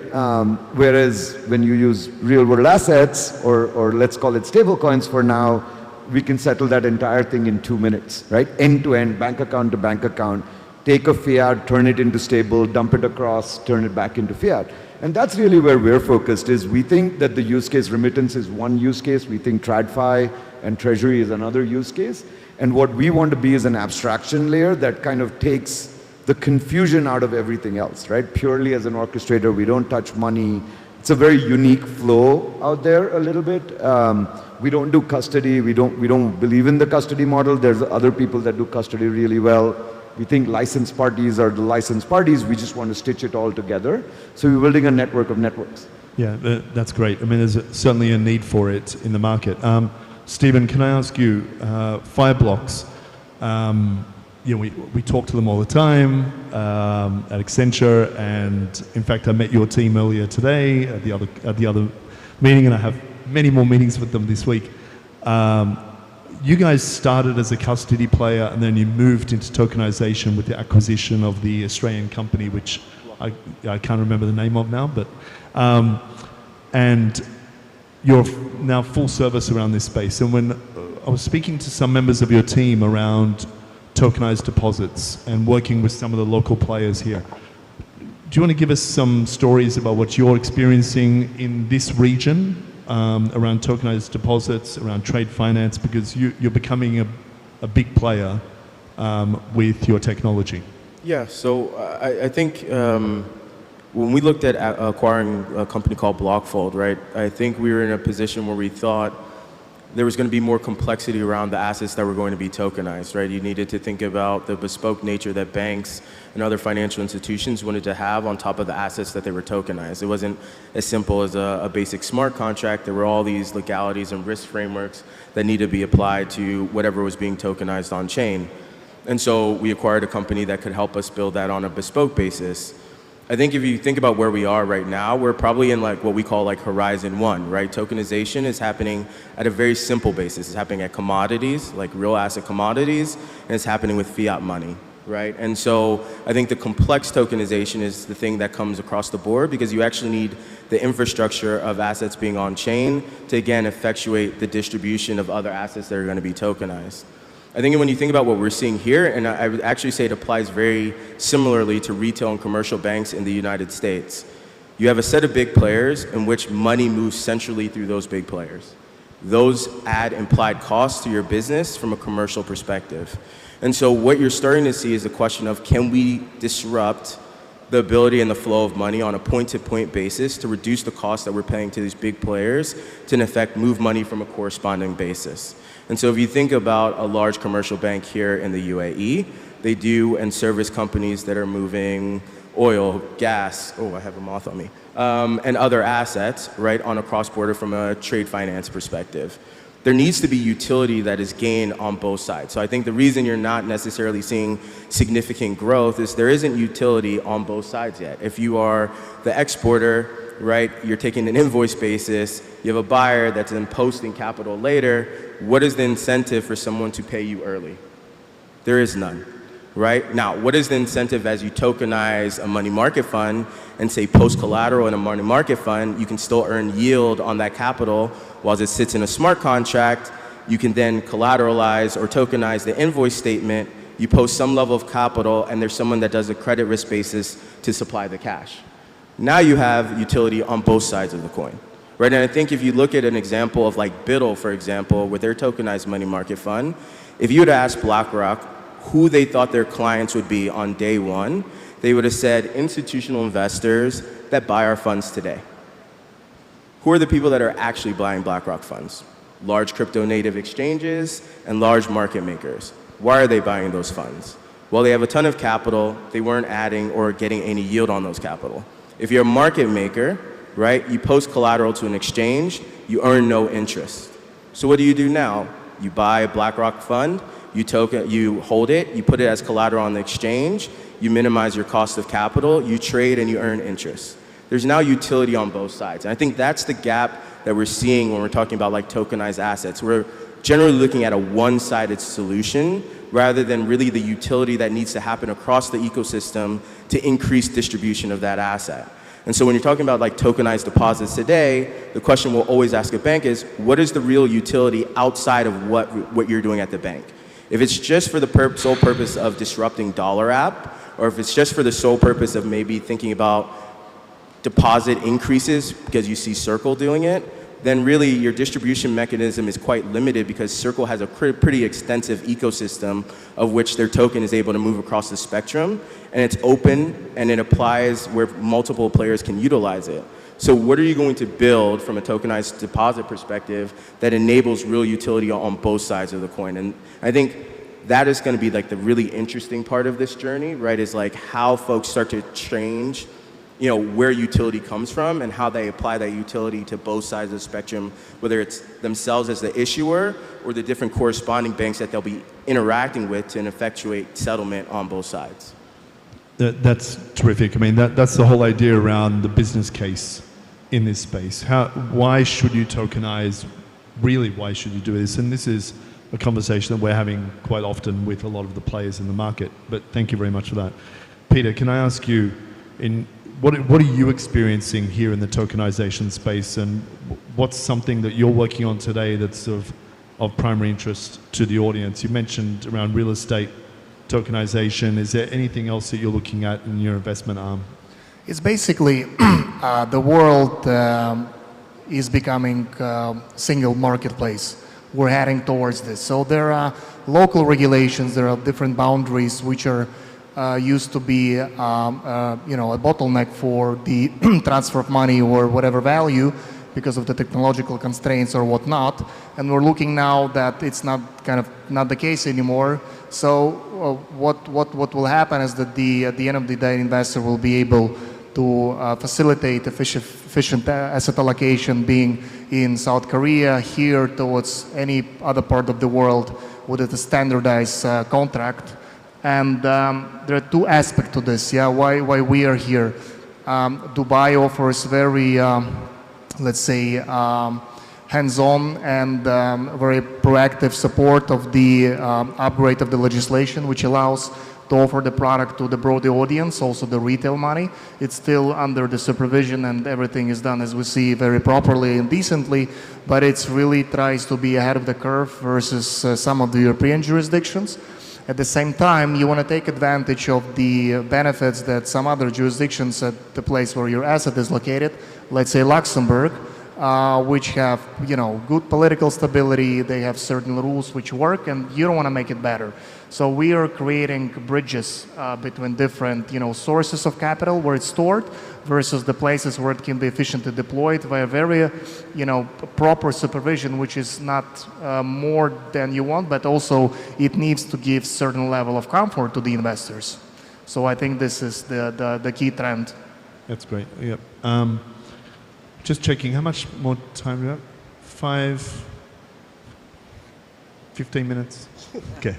Whereas when you use real world assets, or let's call it stable coins for now, we can settle that entire thing in 2 minutes, right? End to end, bank account to bank account, take a fiat, turn it into stable, dump it across, turn it back into fiat. And that's really where we're focused, is we think that the use case remittance is one use case. We think TradFi and Treasury is another use case. And what we want to be is an abstraction layer that kind of takes the confusion out of everything else, right? Purely as an orchestrator, we don't touch money. It's a very unique flow out there a little bit. We don't do custody. We don't believe in the custody model. There's other people that do custody really well. We think licensed parties are the licensed parties. We just want to stitch it all together. So we're building a network of networks. Yeah, that's great. I mean, there's certainly a need for it in the market. Stephen, can I ask you, Fireblocks, we talk to them all the time at Accenture, and in fact, I met your team earlier today at the other meeting, and I have many more meetings with them this week. You guys started as a custody player, and then you moved into tokenization with the acquisition of the Australian company, which I can't remember the name of now, but and you're now full service around this space. And when I was speaking to some members of your team around tokenized deposits and working with some of the local players here, do you want to give us some stories about what you're experiencing in this region around tokenized deposits, around trade finance, because you're becoming a big player with your technology? Yeah, so I think when we looked at acquiring a company called Blockfold, right, I think we were in a position where we thought there was going to be more complexity around the assets that were going to be tokenized, right? You needed to think about the bespoke nature that banks and other financial institutions wanted to have on top of the assets that they were tokenized. It wasn't as simple as a basic smart contract. There were all these legalities and risk frameworks that needed to be applied to whatever was being tokenized on chain. And so we acquired a company that could help us build that on a bespoke basis. I think if you think about where we are right now, we're probably in like what we call like Horizon 1, right? Tokenization is happening at a very simple basis. It's happening at commodities, like real asset commodities, and it's happening with fiat money. right? And so I think the complex tokenization is the thing that comes across the board because you actually need the infrastructure of assets being on chain to again effectuate the distribution of other assets that are going to be tokenized. I think when you think about what we're seeing here, and I would actually say it applies very similarly to retail and commercial banks in the United States. You have a set of big players in which money moves centrally through those big players. Those add implied costs to your business from a commercial perspective. And so what you're starting to see is the question of can we disrupt the ability and the flow of money on a point-to-point basis to reduce the cost that we're paying to these big players to in effect move money from a corresponding basis. And so if you think about a large commercial bank here in the UAE, they do and service companies that are moving oil, gas, oh, I have a moth on me, and other assets, right, on a cross-border from a trade finance perspective. There needs to be utility that is gained on both sides. So I think the reason you're not necessarily seeing significant growth is there isn't utility on both sides yet. If you are the exporter, right, you're taking an invoice basis, you have a buyer that's then posting capital later, what is the incentive for someone to pay you early? There is none. Right? Now, what is the incentive as you tokenize a money market fund and say post collateral in a money market fund, you can still earn yield on that capital while it sits in a smart contract. You can then collateralize or tokenize the invoice statement. You post some level of capital and there's someone that does a credit risk basis to supply the cash. Now you have utility on both sides of the coin. Right? And I think if you look at an example of like Biddle, for example, with their tokenized money market fund, if you were to ask BlackRock who they thought their clients would be on day one, they would have said institutional investors that buy our funds today. Who are the people that are actually buying BlackRock funds? Large crypto native exchanges and large market makers. Why are they buying those funds? Well, they have a ton of capital. They weren't adding or getting any yield on those capital. If you're a market maker, right, you post collateral to an exchange, you earn no interest. So what do you do now? You buy a BlackRock fund, you hold it, you put it as collateral on the exchange, you minimize your cost of capital, you trade and you earn interest. There's now utility on both sides. And I think that's the gap that we're seeing when we're talking about like tokenized assets. We're generally looking at a one-sided solution rather than really the utility that needs to happen across the ecosystem to increase distribution of that asset. And so when you're talking about like tokenized deposits today, the question we'll always ask a bank is, what is the real utility outside of what you're doing at the bank? If it's just for the sole purpose of disrupting Dollar App, or if it's just for the sole purpose of maybe thinking about deposit increases because you see Circle doing it, then really your distribution mechanism is quite limited because Circle has a pretty extensive ecosystem of which their token is able to move across the spectrum, and it's open and it applies where multiple players can utilize it. So what are you going to build from a tokenized deposit perspective that enables real utility on both sides of the coin? And I think that is going to be like the really interesting part of this journey, right? Is like how folks start to change, you know, where utility comes from and how they apply that utility to both sides of the spectrum, whether it's themselves as the issuer or the different corresponding banks that they'll be interacting with to effectuate settlement on both sides. That's terrific. I mean, that's the whole idea around the business case in this space. Why should you tokenize? Really, why should you do this? And this is a conversation that we're having quite often with a lot of the players in the market. But thank you very much for that. Peter, can I ask you, what are you experiencing here in the tokenization space, and what's something that you're working on today that's of primary interest to the audience? You mentioned around real estate tokenization. Is there anything else that you're looking at in your investment arm? It's basically the world is becoming single marketplace. We're heading towards this. So there are local regulations, there are different boundaries which are used to be a bottleneck for the transfer of money or whatever value because of the technological constraints or whatnot. And we're looking now that it's not the case anymore. So what will happen is that at the end of the day, investor will be able to facilitate efficient asset allocation, being in South Korea, here towards any other part of the world with a standardized contract. And there are two aspects to this, why we are here. Dubai offers very, let's say, hands-on and very proactive support of the upgrade of the legislation, which allows to offer the product to the broader audience, also the retail money. It's still under the supervision and everything is done as we see very properly and decently, but it's really tries to be ahead of the curve versus some of the European jurisdictions. At the same time, you want to take advantage of the benefits that some other jurisdictions at the place where your asset is located, let's say Luxembourg, which have, good political stability, they have certain rules which work, and you don't want to make it better. So we are creating bridges between different, sources of capital where it's stored versus the places where it can be efficiently deployed via very, proper supervision, which is not more than you want, but also it needs to give certain level of comfort to the investors. So I think this is the key trend. That's great. Yep. Just checking, how much more time do we have? 15 minutes? Okay.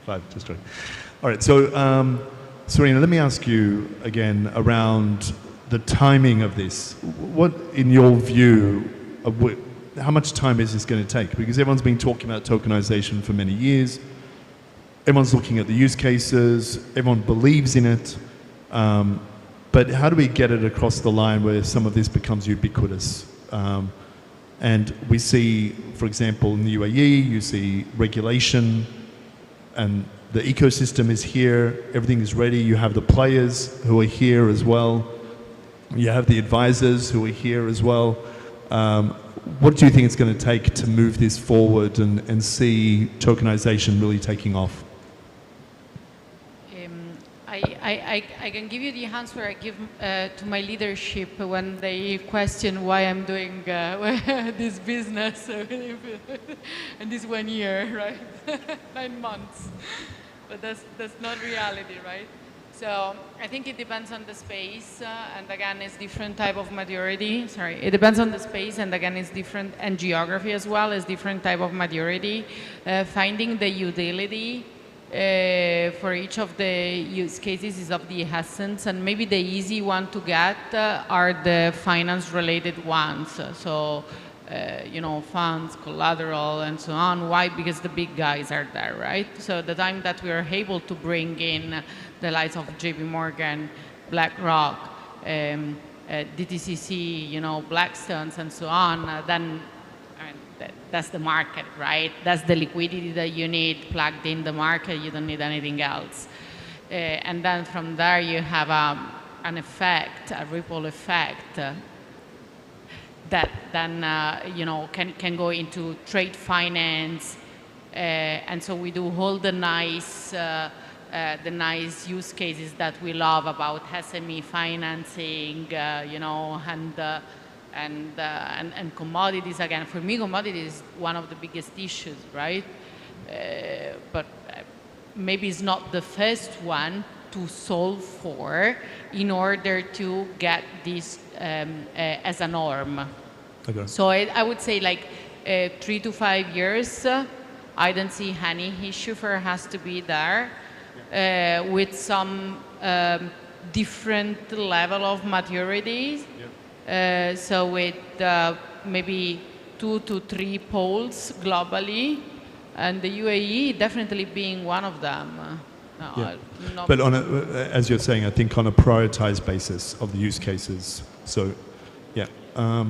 5, just joking. All right, so Serena, let me ask you again around the timing of this. What, in your view, how much time is this going to take? Because everyone's been talking about tokenization for many years. Everyone's looking at the use cases. Everyone believes in it. But how do we get it across the line where some of this becomes ubiquitous? And we see, for example, in the UAE, you see regulation, and the ecosystem is here, everything is ready. You have the players who are here as well. You have the advisors who are here as well. What do you think it's going to take to move this forward and see tokenization really taking off? I can give you the answer I give to my leadership when they question why I'm doing this business in this 1 year, right? 9 months. But that's not reality, right? So I think it depends on the space, and again, it's different type of maturity. Sorry, it depends on the space, and again, it's different, and geography as well is different type of maturity. Finding the utility for each of the use cases is of the essence, and maybe the easy one to get are the finance-related ones. So, funds, collateral, and so on. Why? Because the big guys are there, right? So the time that we are able to bring in the likes of JP Morgan, BlackRock, DTCC, Blackstones, and so on, then that's the market, right? That's the liquidity that you need plugged in the market. You don't need anything else. And then from there, you have an effect, a ripple effect, that then can go into trade finance, and so we do all the nice use cases that we love about SME financing, and commodities. Again, for me, commodities is one of the biggest issues, right? But maybe it's not the first one to solve for in order to get this as a norm. Okay. So I would say 3 to 5 years, I don't see any issue for us to be there with some different level of maturity. Yep. So with maybe 2 to 3 poles globally, and the UAE definitely being one of them. Yeah. But as you're saying, I think on a prioritized basis of the use cases. So, yeah.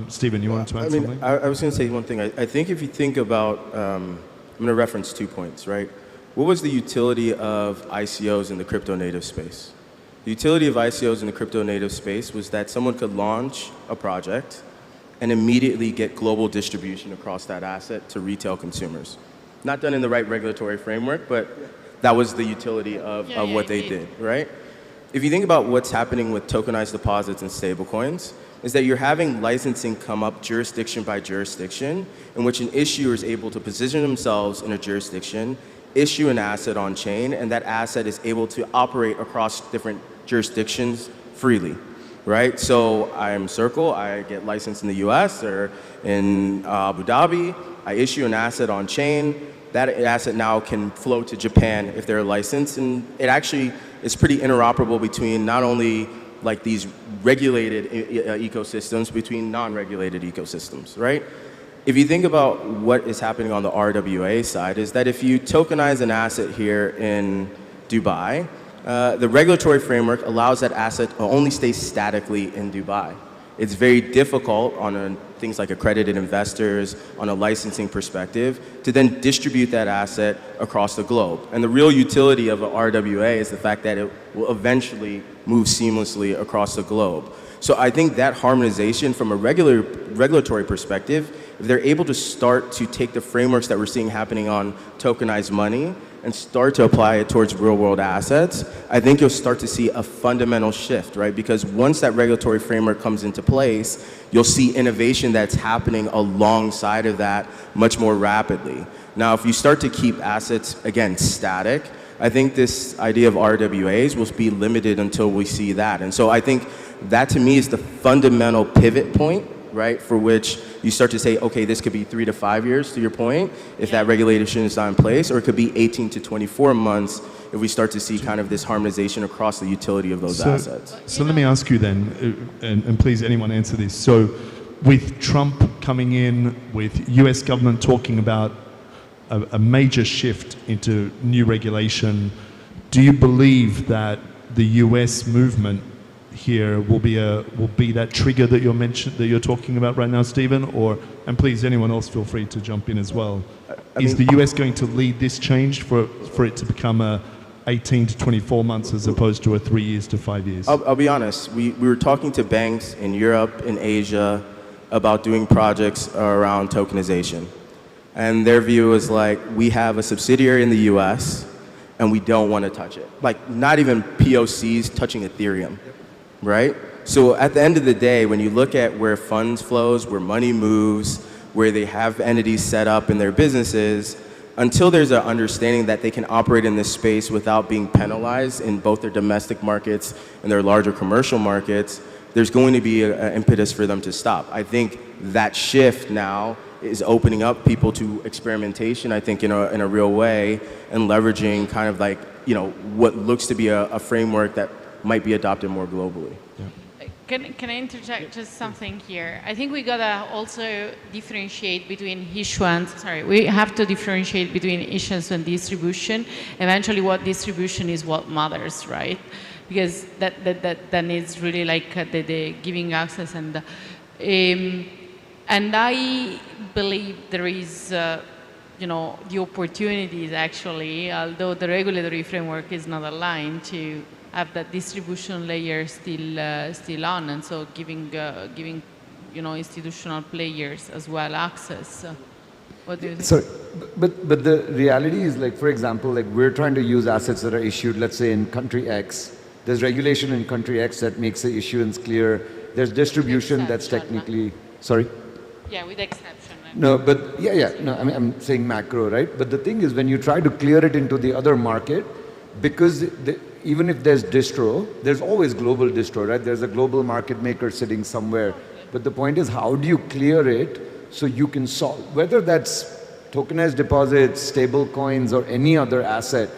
Stephen, you wanted to add something? I was going to say one thing. I think if you think about, I'm going to reference 2 points, right? What was the utility of ICOs in the crypto native space? The utility of ICOs in the crypto native space was that someone could launch a project and immediately get global distribution across that asset to retail consumers. Not done in the right regulatory framework, but that was the utility of what they did, right? If you think about what's happening with tokenized deposits and stablecoins, is that you're having licensing come up jurisdiction by jurisdiction, in which an issuer is able to position themselves in a jurisdiction, issue an asset on chain, and that asset is able to operate across different jurisdictions freely, right? So I'm Circle, I get licensed in the US or in Abu Dhabi, I issue an asset on chain, that asset now can flow to Japan if they're licensed, and it actually is pretty interoperable between not only these regulated ecosystems, between non-regulated ecosystems, right? If you think about what is happening on the RWA side, is that if you tokenize an asset here in Dubai, the regulatory framework allows that asset to only stay statically in Dubai. It's very difficult on things like accredited investors, on a licensing perspective, to then distribute that asset across the globe. And the real utility of an RWA is the fact that it will eventually move seamlessly across the globe. So I think that harmonization from a regulatory perspective, if they're able to start to take the frameworks that we're seeing happening on tokenized money and start to apply it towards real-world assets, I think you'll start to see a fundamental shift, right? Because once that regulatory framework comes into place, you'll see innovation that's happening alongside of that much more rapidly. Now, if you start to keep assets, again, static, I think this idea of RWAs will be limited until we see that. And so I think that, to me, is the fundamental pivot point, right, for which you start to say, okay, this could be 3 to 5 years, to your point, if that regulation is not in place, or it could be 18 to 24 months if we start to see kind of this harmonization across the utility of those assets. So let me ask you then, and please anyone answer this. So with Trump coming in, with US government talking about a major shift into new regulation, do you believe that the US movement here will be that trigger that you're talking about right now, Stephen? Or, and please, anyone else, feel free to jump in as well. Is the US going to lead this change for it to become a 18 to 24 months as opposed to a 3 years to 5 years? I'll be honest. We were talking to banks in Europe, in Asia, about doing projects around tokenization. And their view is like, we have a subsidiary in the US and we don't want to touch it. Like, not even POCs touching Ethereum, right? So at the end of the day, when you look at where funds flows, where money moves, where they have entities set up in their businesses, until there's an understanding that they can operate in this space without being penalized in both their domestic markets and their larger commercial markets, there's going to be an impetus for them to stop. I think that shift now is opening up people to experimentation, I think, in a real way, and leveraging kind of like, you know, what looks to be a framework that might be adopted more globally. Yeah. Can I interject just something here? I think we gotta also differentiate between issuance. Sorry, we have to differentiate between issuance and distribution. Eventually, what distribution is what matters, right? Because that needs really like the giving access and I believe there is, you know, the opportunities actually, although the regulatory framework is not aligned, to have that distribution layer still on, and so giving you know, institutional players as well access. What do you think? Sorry, but the reality is, like, for example, like we're trying to use assets that are issued, let's say, in country X. There's regulation in country X that makes the issuance clear. There's distribution that's technically, sorry? Yeah, with exception. No, but no, I mean, I'm saying macro, right? But the thing is, when you try to clear it into the other market, because even if there's distro, there's always global distro, right? There's a global market maker sitting somewhere. But the point is, how do you clear it so you can solve, whether that's tokenized deposits, stable coins, or any other asset,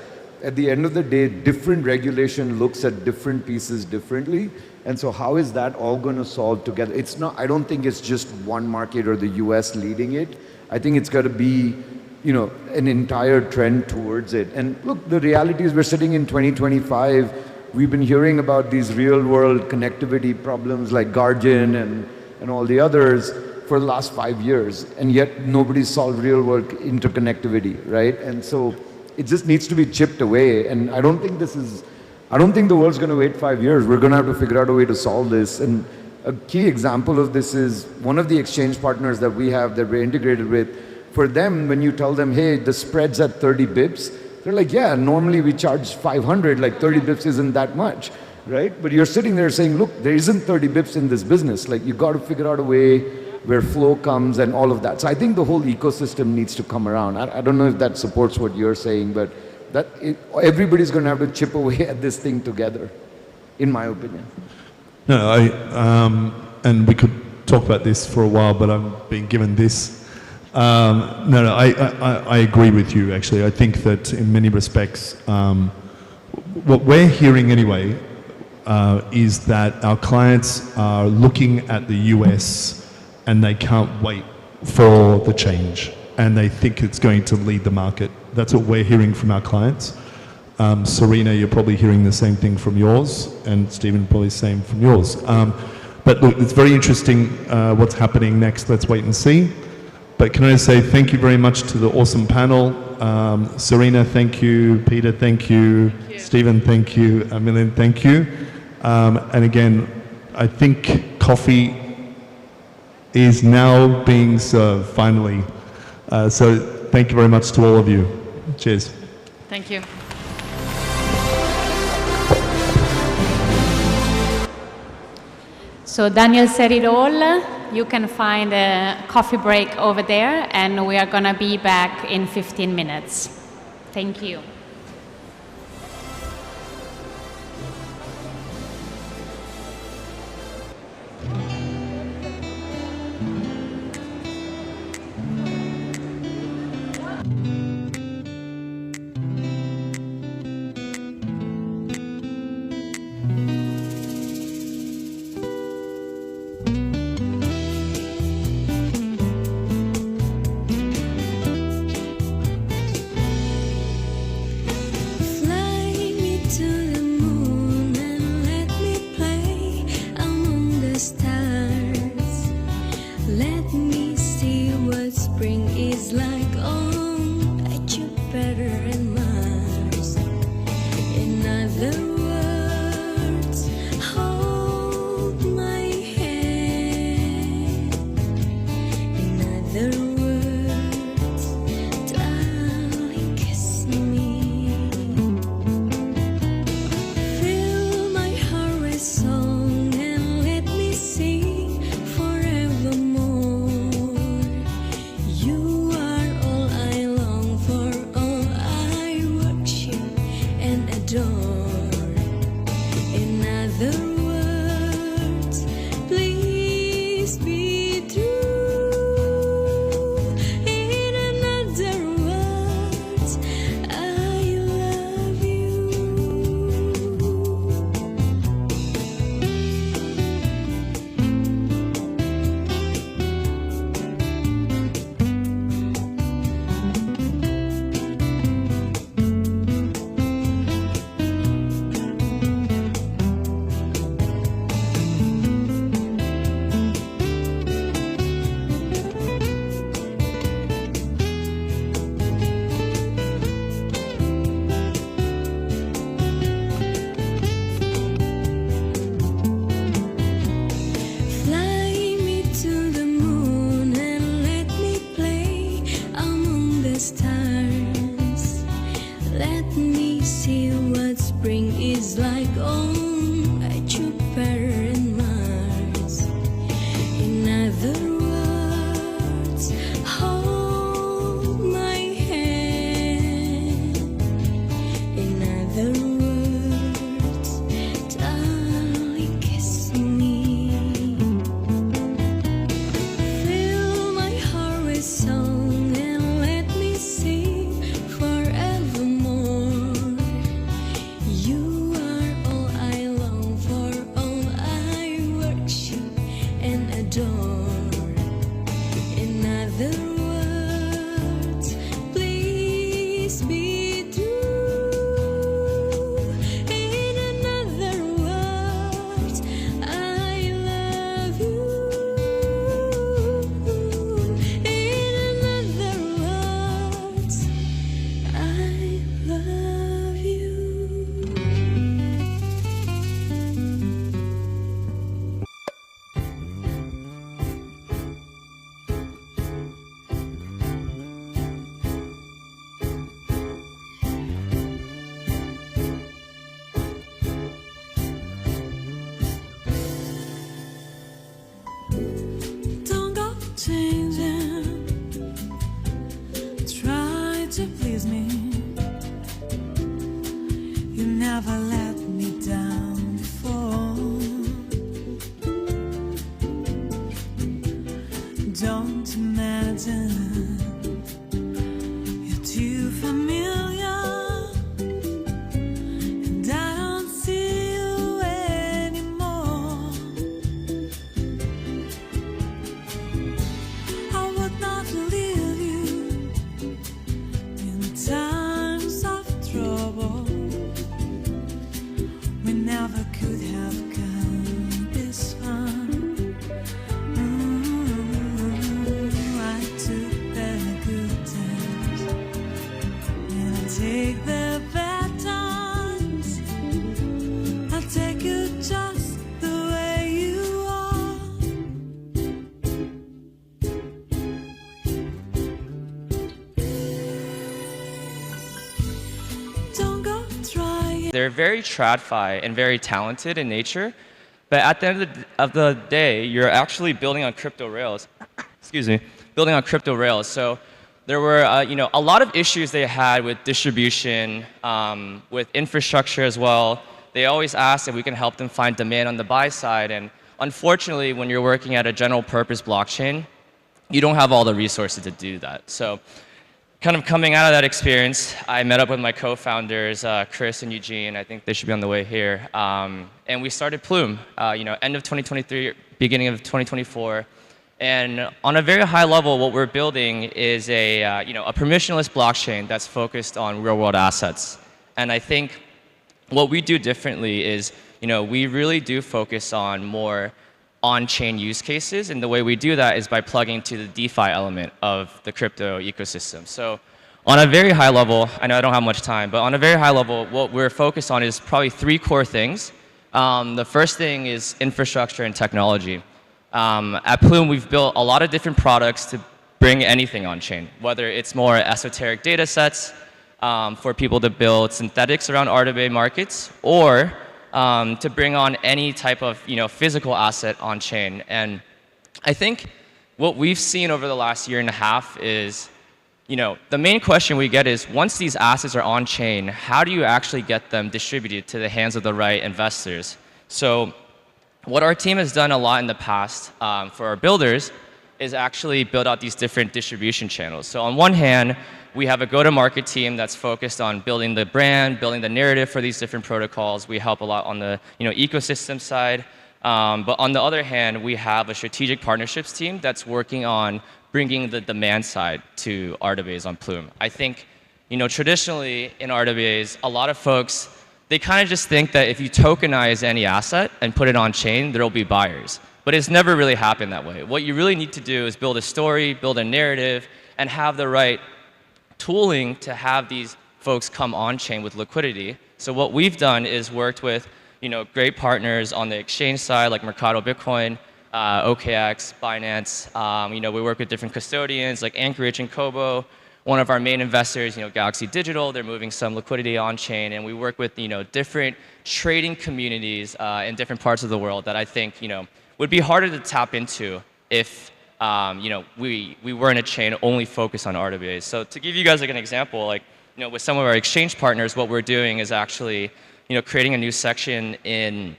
at the end of the day, different regulation looks at different pieces differently. And so how is that all going to solve together? It's not, I don't think it's just one market or the US leading it. I think it's got to be, you know, an entire trend towards it. And look, the reality is we're sitting in 2025. We've been hearing about these real world connectivity problems like Guardian and all the others for the last 5 years. And yet nobody's solved real world interconnectivity, right? And so it just needs to be chipped away. And I don't think the world's going to wait 5 years. We're going to have to figure out a way to solve this. And a key example of this is one of the exchange partners that we have that we're integrated with. For them, when you tell them, hey, the spread's at 30 bips, they're like, yeah, normally we charge 500, like 30 bips isn't that much, right? But you're sitting there saying, look, there isn't 30 bips in this business. Like, you got to figure out a way where flow comes and all of that. So I think the whole ecosystem needs to come around. I don't know if that supports what you're saying, but everybody's going to have to chip away at this thing together, in my opinion. No, and we could talk about this for a while, but I'm being given this. I agree with you, actually. I think that in many respects, what we're hearing anyway, is that our clients are looking at the US and they can't wait for the change, and they think it's going to lead the market. That's what we're hearing from our clients. Serena, you're probably hearing the same thing from yours, and Stephen probably the same from yours. But look, it's very interesting what's happening next. Let's wait and see. But can I say thank you very much to the awesome panel. Serena, thank you. Peter, thank you. Stephen, thank you. Milind, thank you. And again, I think coffee is now being served, finally. So thank you very much to all of you. Cheers. Thank you. So Daniel said it all. You can find a coffee break over there, and we are going to be back in 15 minutes. Thank you. Don't imagine you're too familiar, and I don't see you anymore. I would not leave you in times of trouble. take their batons. I'll take you just the way you are. Don't go trying. They're very TradFi and very talented in nature, but at the end of the day, you're actually building on crypto rails. Excuse me, building on crypto rails. So there were, a lot of issues they had with distribution, with infrastructure as well. They always asked if we can help them find demand on the buy side, and unfortunately, when you're working at a general purpose blockchain, you don't have all the resources to do that. So kind of coming out of that experience, I met up with my co-founders, Chris and Eugene. I think they should be on the way here. And we started Plume, end of 2023, beginning of 2024. And on a very high level, what we're building is a permissionless blockchain that's focused on real-world assets. And I think what we do differently is, we really do focus on more on-chain use cases, and the way we do that is by plugging to the DeFi element of the crypto ecosystem. So on a very high level, I know I don't have much time, but on a very high level, what we're focused on is probably three core things. The first thing is infrastructure and technology. At Plume, we've built a lot of different products to bring anything on-chain, whether it's more esoteric data sets for people to build synthetics around RWA markets, or to bring on any type of physical asset on chain. And I think what we've seen over the last year and a half is, the main question we get is, once these assets are on chain, how do you actually get them distributed to the hands of the right investors? So what our team has done a lot in the past for our builders is actually build out these different distribution channels. So on one hand, we have a go-to-market team that's focused on building the brand, building the narrative for these different protocols. We help a lot on the ecosystem side. But on the other hand, we have a strategic partnerships team that's working on bringing the demand side to RWAs on Plume. I think, traditionally in RWAs, a lot of folks, they kind of just think that if you tokenize any asset and put it on chain, there will be buyers. But it's never really happened that way. What you really need to do is build a story, build a narrative, and have the right tooling to have these folks come on chain with liquidity. So what we've done is worked with great partners on the exchange side like Mercado Bitcoin, OKX, Binance. We work with different custodians like Anchorage and Kobo. One of our main investors, Galaxy Digital, they're moving some liquidity on chain, and we work with different trading communities in different parts of the world that I think would be harder to tap into if we weren't a chain only focused on RWAs. So to give you guys like an example, with some of our exchange partners, what we're doing is actually creating a new section in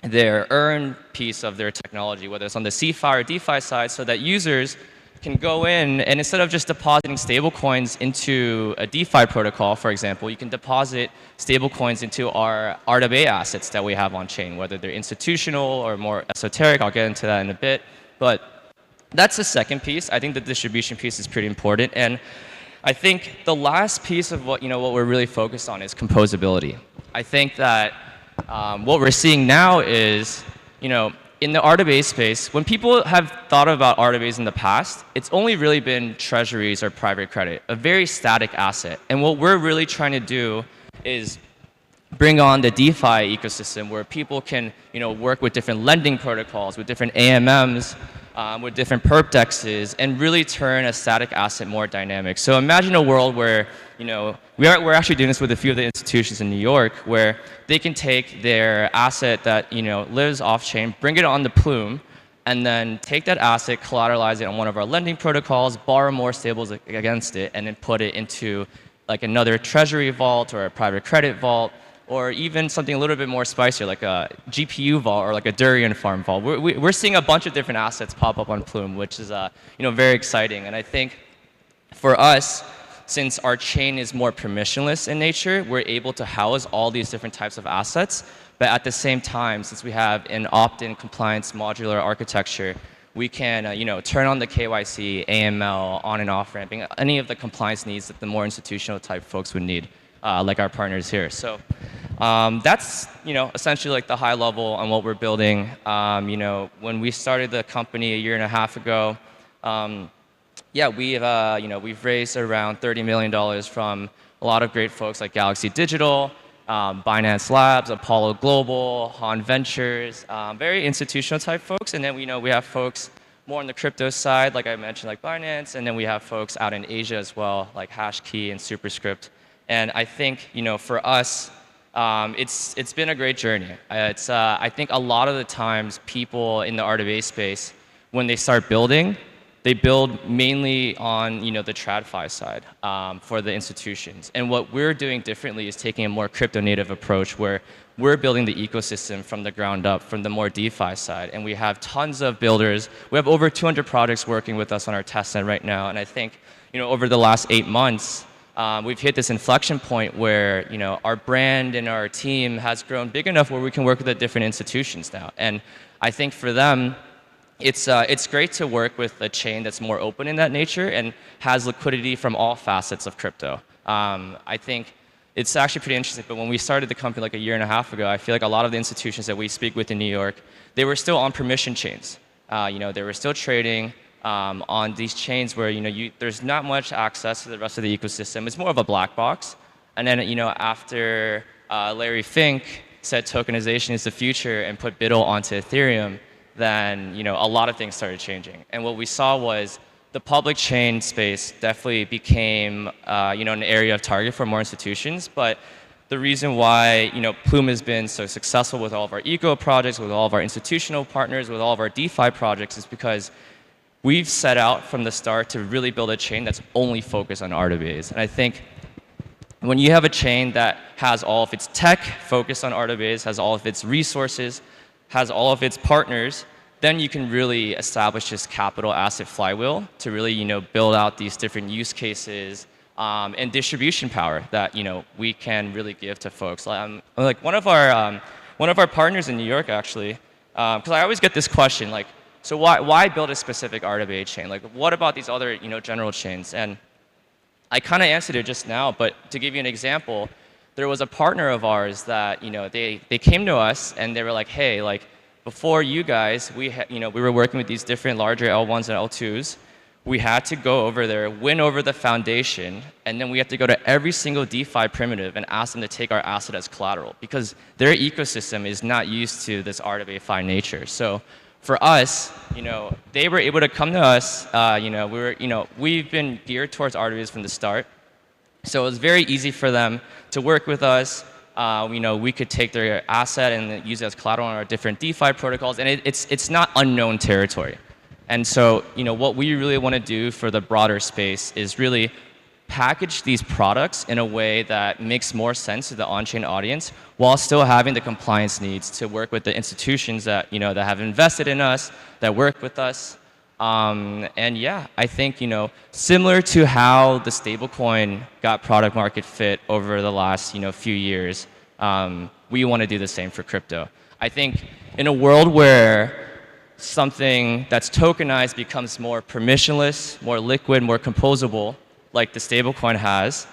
their earn piece of their technology, whether it's on the CFI or DeFi side, so that users can go in and instead of just depositing stablecoins into a DeFi protocol, for example, you can deposit stablecoins into our RWA assets that we have on chain, whether they're institutional or more esoteric. I'll get into that in a bit. But that's the second piece. I think the distribution piece is pretty important. And I think the last piece of what we're really focused on is composability. I think that what we're seeing now is, in the RWA space, when people have thought about RWAs in the past, it's only really been treasuries or private credit, a very static asset. And what we're really trying to do is bring on the DeFi ecosystem where people can work with different lending protocols, with different AMMs, with different perp dexes, and really turn a static asset more dynamic. So imagine a world where we're actually doing this with a few of the institutions in New York, where they can take their asset that lives off-chain, bring it on the Plume, and then take that asset, collateralize it on one of our lending protocols, borrow more stables against it, and then put it into like another treasury vault or a private credit vault, or even something a little bit more spicier, like a GPU vault or like a durian farm vault. We're seeing a bunch of different assets pop up on Plume, which is very exciting. And I think for us, since our chain is more permissionless in nature, we're able to house all these different types of assets. But at the same time, since we have an opt-in compliance modular architecture, we can turn on the KYC, AML, on and off ramping, any of the compliance needs that the more institutional type folks would need, like our partners here. So that's essentially like the high level on what we're building. When we started the company a year and a half ago, yeah, we've raised around $30 million from a lot of great folks like Galaxy Digital, Binance Labs, Apollo Global, Han Ventures, very institutional type folks. And then we have folks more on the crypto side, like I mentioned, like Binance. And then we have folks out in Asia as well, like Hashkey and Superscript. And I think, for us, it's been a great journey. I think a lot of the times people in the RWA space, when they start building, they build mainly on the TradFi side for the institutions. And what we're doing differently is taking a more crypto native approach where we're building the ecosystem from the ground up, from the more DeFi side. And we have tons of builders. We have over 200 projects working with us on our testnet right now. And I think over the last 8 months, we've hit this inflection point where our brand and our team has grown big enough where we can work with the different institutions now. And I think for them, it's great to work with a chain that's more open in that nature and has liquidity from all facets of crypto. I think it's actually pretty interesting, but when we started the company like a year and a half ago, I feel like a lot of the institutions that we speak with in New York, they were still on permission chains. They were still trading on these chains where there's not much access to the rest of the ecosystem. It's more of a black box. And then after Larry Fink said tokenization is the future and put BUIDL onto Ethereum, then a lot of things started changing. And what we saw was the public chain space definitely became an area of target for more institutions. But the reason why Plume has been so successful with all of our eco projects, with all of our institutional partners, with all of our DeFi projects is because we've set out from the start to really build a chain that's only focused on RWAs. And I think when you have a chain that has all of its tech focused on RWAs, has all of its resources, has all of its partners, then you can really establish this capital asset flywheel to really build out these different use cases and distribution power that we can really give to folks. Like one of our partners in New York actually, because I always get this question like, so why build a specific RWA chain? Like what about these other general chains? And I kind of answered it just now, but to give you an example, there was a partner of ours that they came to us and they were like, hey, like before you guys, we were working with these different larger L1s and L2s. We had to go over there, win over the foundation, and then we have to go to every single DeFi primitive and ask them to take our asset as collateral because their ecosystem is not used to this RWA nature. So for us, they were able to come to us. We've been geared towards RWAs from the start. So it was very easy for them to work with us. We could take their asset and use it as collateral on our different DeFi protocols, and it's not unknown territory. And so, what we really want to do for the broader space is really package these products in a way that makes more sense to the on-chain audience while still having the compliance needs to work with the institutions that, that have invested in us, that work with us. And yeah, I think, similar to how the stablecoin got product market fit over the last, few years, we want to do the same for crypto. I think in a world where something that's tokenized becomes more permissionless, more liquid, more composable, like the stablecoin has,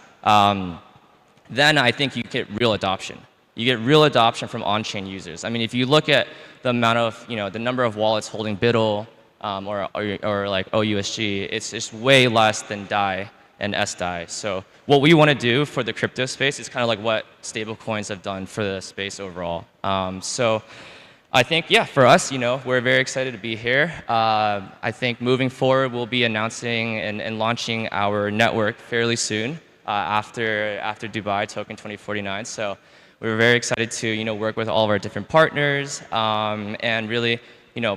then I think you get real adoption. You get real adoption from on-chain users. I mean, if you look at the amount of, the number of wallets holding BUIDL, or like OUSG, it's just way less than DAI and SDAI. So what we want to do for the crypto space is kind of like what stablecoins have done for the space overall. So I think, yeah, for us, we're very excited to be here. I think moving forward, we'll be announcing and launching our network fairly soon after Dubai Token 2049. So we're very excited to work with all of our different partners and really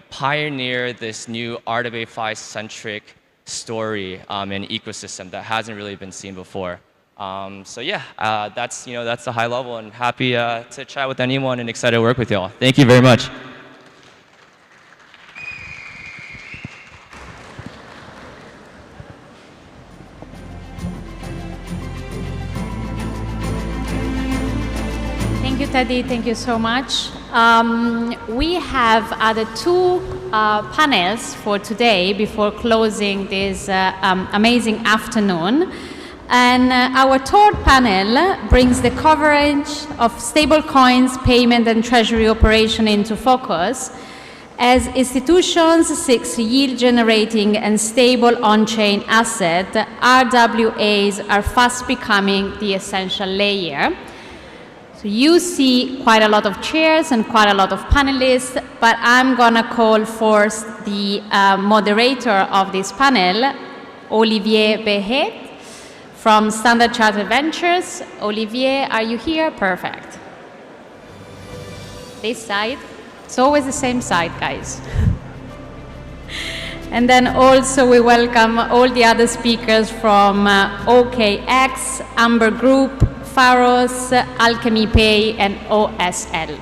pioneer this new RWA-centric story and ecosystem that hasn't really been seen before. So yeah, that's the high level, and happy to chat with anyone and excited to work with y'all. Thank you very much. Thank you, Teddy. Thank you so much. We have added two panels for today before closing this amazing afternoon. And our third panel brings the coverage of stablecoins, payment, and treasury operation into focus. As institutions seek yield-generating and stable on-chain assets, RWAs are fast becoming the essential layer. So you see quite a lot of chairs and quite a lot of panelists, but I'm gonna call first the moderator of this panel, Olivier Behet from Standard Chartered Ventures. Olivier, are you here? Perfect. This side. It's always the same side, guys. And then also we welcome all the other speakers from OKX, Amber Group, Pharos, Alchemy Pay, and OSL.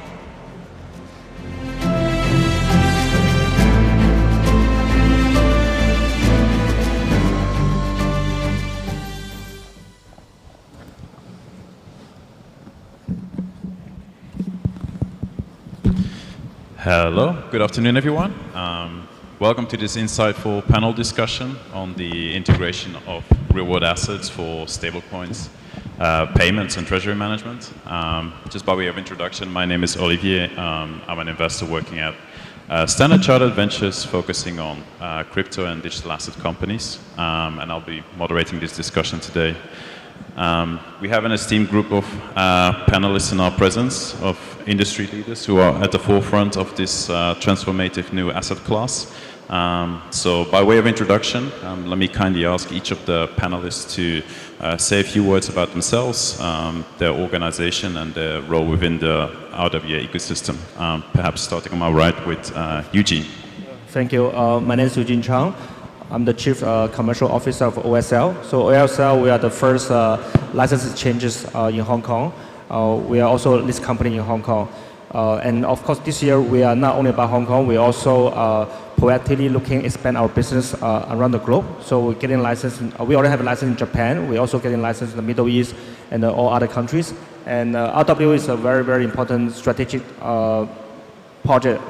Hello, good afternoon everyone. Welcome to this insightful panel discussion on the integration of real-world assets for stablecoins, payments and treasury management. Just by way of introduction, my name is Olivier. I'm an investor working at Standard Chartered Ventures focusing on crypto and digital asset companies, and I'll be moderating this discussion today. We have an esteemed group of panelists in our presence of industry leaders who are at the forefront of this transformative new asset class. So by way of introduction, let me kindly ask each of the panelists to say a few words about themselves, their organization and their role within the RWA ecosystem. Perhaps starting on my right with Eugene. Thank you. My name is Eugene Chang. I'm the Chief Commercial Officer of OSL. So OSL, we are the first license exchanges in Hong Kong. We are also a listed company in Hong Kong. And of course, this year, we are not only about Hong Kong, we also proactively looking to expand our business around the globe. So we're getting licensed, we already have a license in Japan. We're also getting licensed in the Middle East and all other countries. And RWA is a very, very important strategic project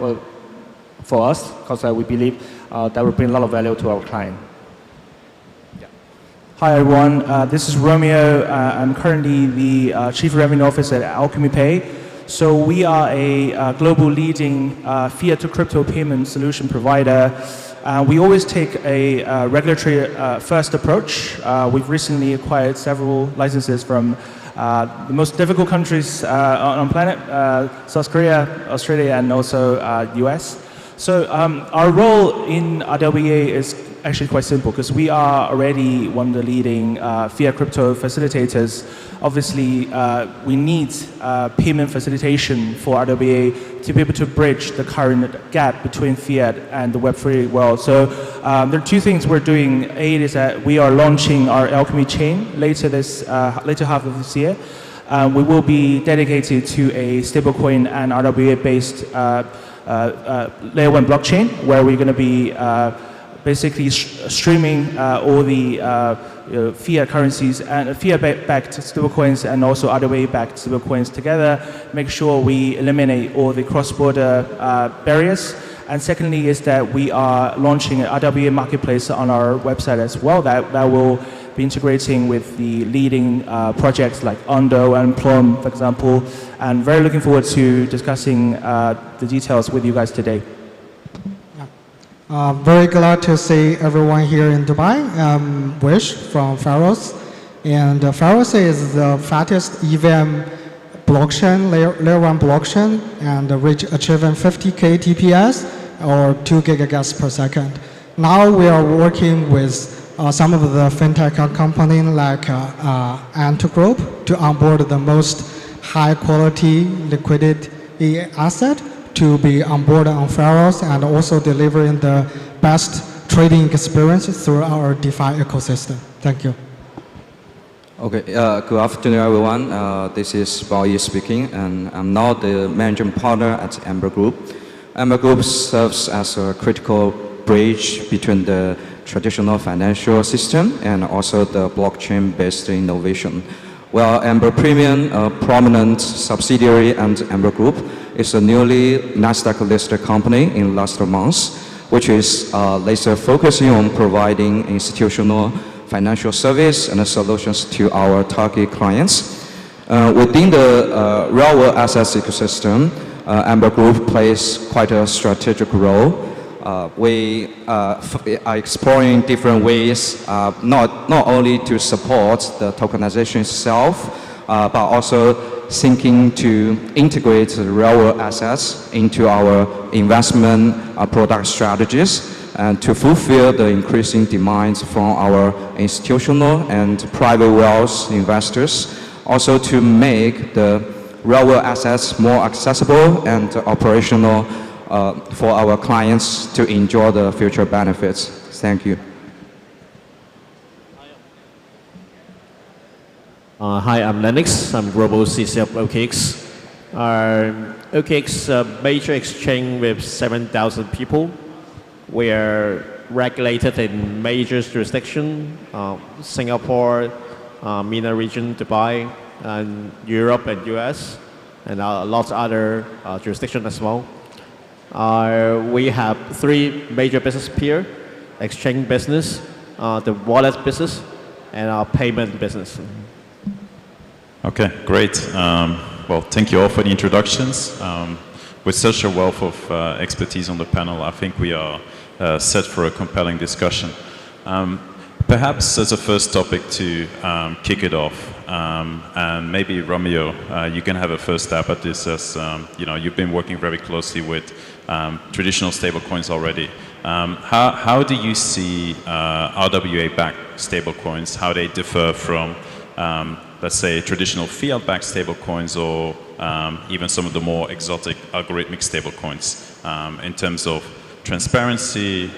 for us because we believe that will bring a lot of value to our client. Yeah. Hi everyone, this is Romeo. I'm currently the Chief Revenue Officer at Alchemy Pay. So we are a global leading fiat to crypto payment solution provider. We always take a regulatory first approach. We've recently acquired several licenses from the most difficult countries on the planet, South Korea, Australia, and also US. So our role in RWA is actually quite simple because we are already one of the leading fiat crypto facilitators. Obviously, we need payment facilitation for RWA to be able to bridge the current gap between fiat and the Web3 world. So there are two things we're doing. A is that we are launching our Alchemy chain later half of this year. We will be dedicated to a stablecoin and RWA-based layer 1 blockchain where we're going to be basically streaming all the fiat currencies and fiat-backed stablecoins and also RWA-backed stablecoins together, make sure we eliminate all the cross-border barriers. And secondly is that we are launching an RWA marketplace on our website as well that will be integrating with the leading projects like Ondo and Plum, for example, and very looking forward to discussing the details with you guys today. Very glad to see everyone here in Dubai. I'm Wish from Pharos. And Pharos is the fastest EVM blockchain, layer 1 blockchain, and achieving 50K TPS or 2 gigagas per second. Now we are working with some of the fintech companies like Ant Group to onboard the most high quality liquidity asset to be onboarded on Pharos and also delivering the best trading experience through our DeFi ecosystem. Thank you. Okay, good afternoon everyone. This is Bao Yi speaking, and I'm now the managing partner at Amber Group. Amber Group serves as a critical bridge between the traditional financial system and also the blockchain-based innovation. Well, Amber Premium, a prominent subsidiary and Amber Group, is a newly Nasdaq-listed company in last month, which is laser focusing on providing institutional financial service and solutions to our target clients. Within the real-world assets ecosystem, Amber Group plays quite a strategic role. We are exploring different ways, not only to support the tokenization itself, but also thinking to integrate the real-world assets into our investment product strategies and to fulfill the increasing demands from our institutional and private wealth investors, also to make the real-world assets more accessible and operational for our clients to enjoy the future benefits. Thank you. Hi, I'm Lennox. I'm Global CC of OKX. OKX is a major exchange with 7,000 people. We are regulated in major jurisdictions, Singapore, MENA region, Dubai, and Europe and US, and lots of other jurisdictions as well. We have 3 major business here: exchange business, the wallet business, and our payment business. Okay, great. Well, thank you all for the introductions. With such a wealth of expertise on the panel, I think we are set for a compelling discussion. Perhaps as a first topic to kick it off, and maybe Romeo, you can have a first stab at this, as you know, you've been working very closely with traditional stablecoins already. How do you see RWA-backed stablecoins? How they differ from, let's say, traditional fiat-backed stablecoins, or even some of the more exotic algorithmic stablecoins, in terms of transparency,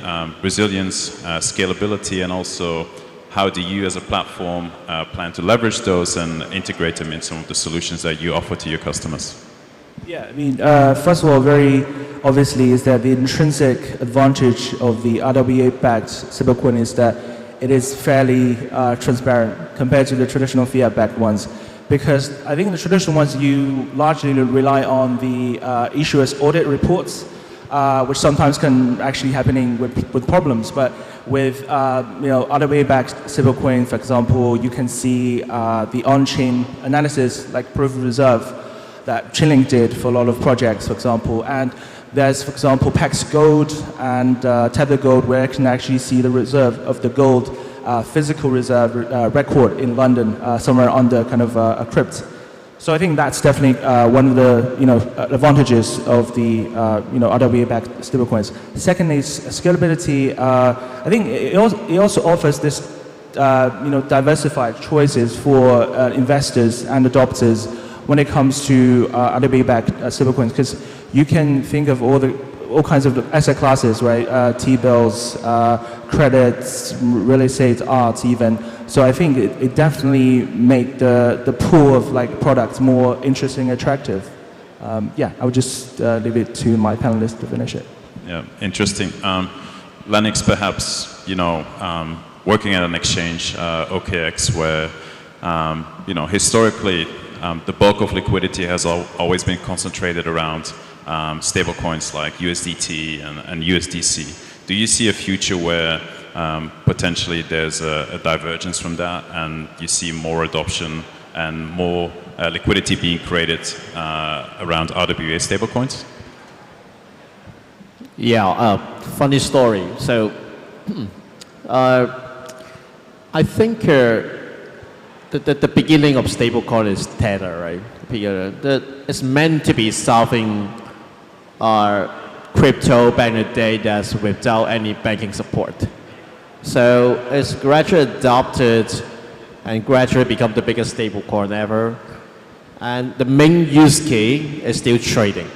resilience, scalability, and also how do you as a platform plan to leverage those and integrate them in some of the solutions that you offer to your customers? Yeah, I mean, first of all, very obviously is that the intrinsic advantage of the RWA-backed stablecoin is that it is fairly transparent compared to the traditional fiat-backed ones. Because I think the traditional ones, you largely rely on the issuer's audit reports, which sometimes can actually happening with problems. But with RWA-backed stablecoin, for example, you can see the on-chain analysis, like proof of reserve, that Chainlink did for a lot of projects, for example. And there's, for example, Pax Gold and Tether Gold, where you can actually see the reserve of the gold physical reserve record in London, somewhere under kind of a crypt. So I think that's definitely one of the advantages of the RWA-backed stablecoins. Second is scalability. I think it also offers this diversified choices for investors and adopters when it comes to RWA-backed stablecoins, because you can think of all kinds of asset classes, right? T-bills, credits, real estate, art, even. So I think it definitely make the pool of like products more interesting, attractive. Yeah, I would just leave it to my panelists to finish it. Yeah, interesting. Lennox, perhaps, working at an exchange, OKX, where, historically, the bulk of liquidity has always been concentrated around stablecoins like USDT and USDC. Do you see a future where potentially there's a divergence from that and you see more adoption and more liquidity being created around RWA stablecoins? Yeah, funny story. So I think the beginning of stablecoin is Tether, right? It's meant to be solving crypto back in the day that's without any banking support. So it's gradually adopted and gradually become the biggest stablecoin ever. And the main use case is still trading.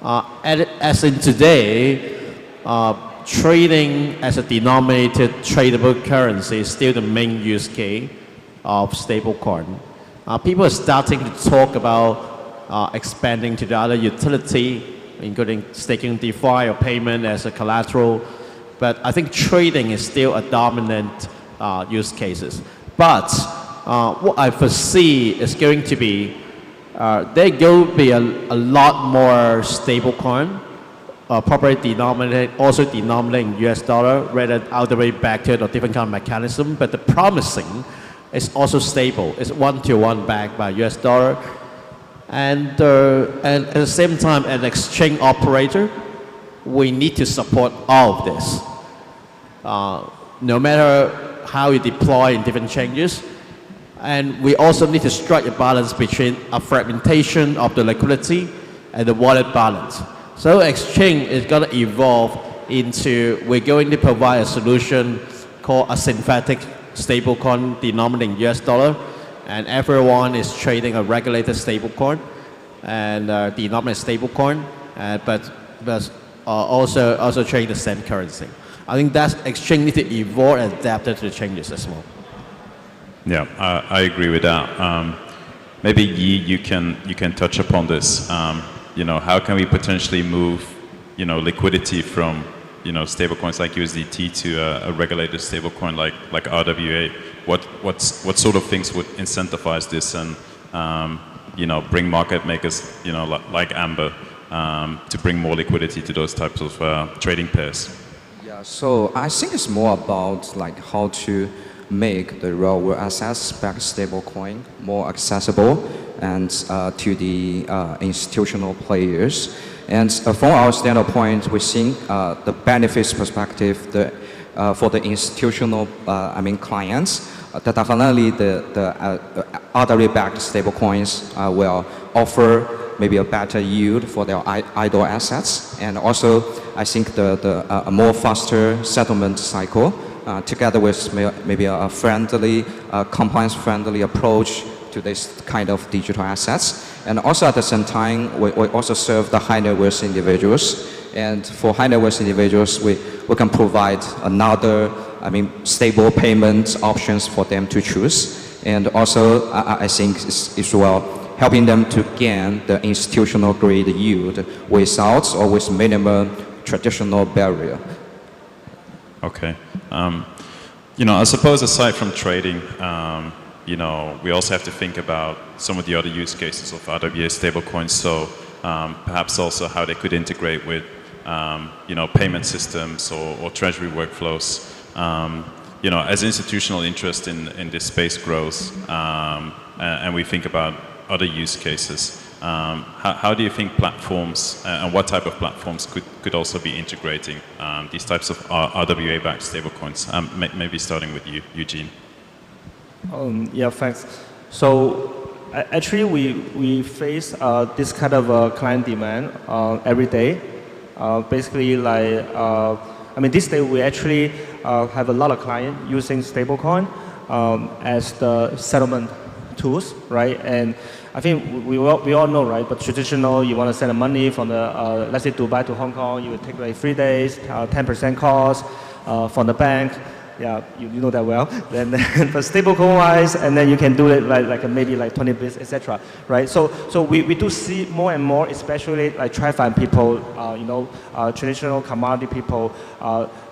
As in today, trading as a denominated tradable currency is still the main use case of stablecoin. People are starting to talk about expanding to the other utility, including staking DeFi or payment as a collateral. But I think trading is still a dominant use cases. But what I foresee is going to be, there will be a lot more stablecoin, probably also denominated in US dollar, rather all the way back to a different kind of mechanism. But the promising is also stable. It's one-to-one backed by US dollar. And at the same time, an exchange operator, we need to support all of this. No matter how you deploy in different changes, and we also need to strike a balance between a fragmentation of the liquidity and the wallet balance. So exchange is going to evolve into, we're going to provide a solution called a synthetic stablecoin denominated in US dollar, and everyone is trading a regulated stablecoin and denominated stablecoin, but also trading the same currency. I think that exchange needs to evolve and adapt to the changes as well. Yeah, I agree with that. Maybe Yi, you can touch upon this. How can we potentially move, liquidity from, stablecoins like USDT to a regulated stablecoin like RWA? What sort of things would incentivize this and, bring market makers, like Amber, to bring more liquidity to those types of trading pairs? Yeah, so I think it's more about like how to make the real world assets backed stablecoin more accessible and to the institutional players. And from our standpoint, we think the benefits perspective for the institutional clients, that definitely the RWA-backed stablecoins will offer maybe a better yield for their idle assets, and also I think a more faster settlement cycle together with maybe a friendly, compliance-friendly approach to this kind of digital assets. And also at the same time, we also serve the high net worth individuals. And for high net worth individuals, we can provide another, stable payment options for them to choose. And also, I think it's well helping them to gain the institutional grade yield without or with minimum traditional barrier. Okay. I suppose aside from trading, we also have to think about some of the other use cases of RWA stablecoins. So perhaps also how they could integrate with, payment systems or treasury workflows. As institutional interest in this space grows, and we think about other use cases, how do you think platforms and what type of platforms could also be integrating these types of RWA-backed stablecoins? Maybe starting with you, Eugene. Yeah, thanks. So actually, we face this kind of client demand every day. Basically, this day we actually have a lot of clients using stablecoin as the settlement tools, right? And I think we all know, right? But traditional, you want to send money from the, let's say Dubai to Hong Kong, you would take like 3 days, 10% cost from the bank. Yeah, you know that well. Then for stablecoin wise, and then you can do it like maybe like 20 bits, etc. Right? So we do see more and more, especially like TradFi people, traditional commodity people,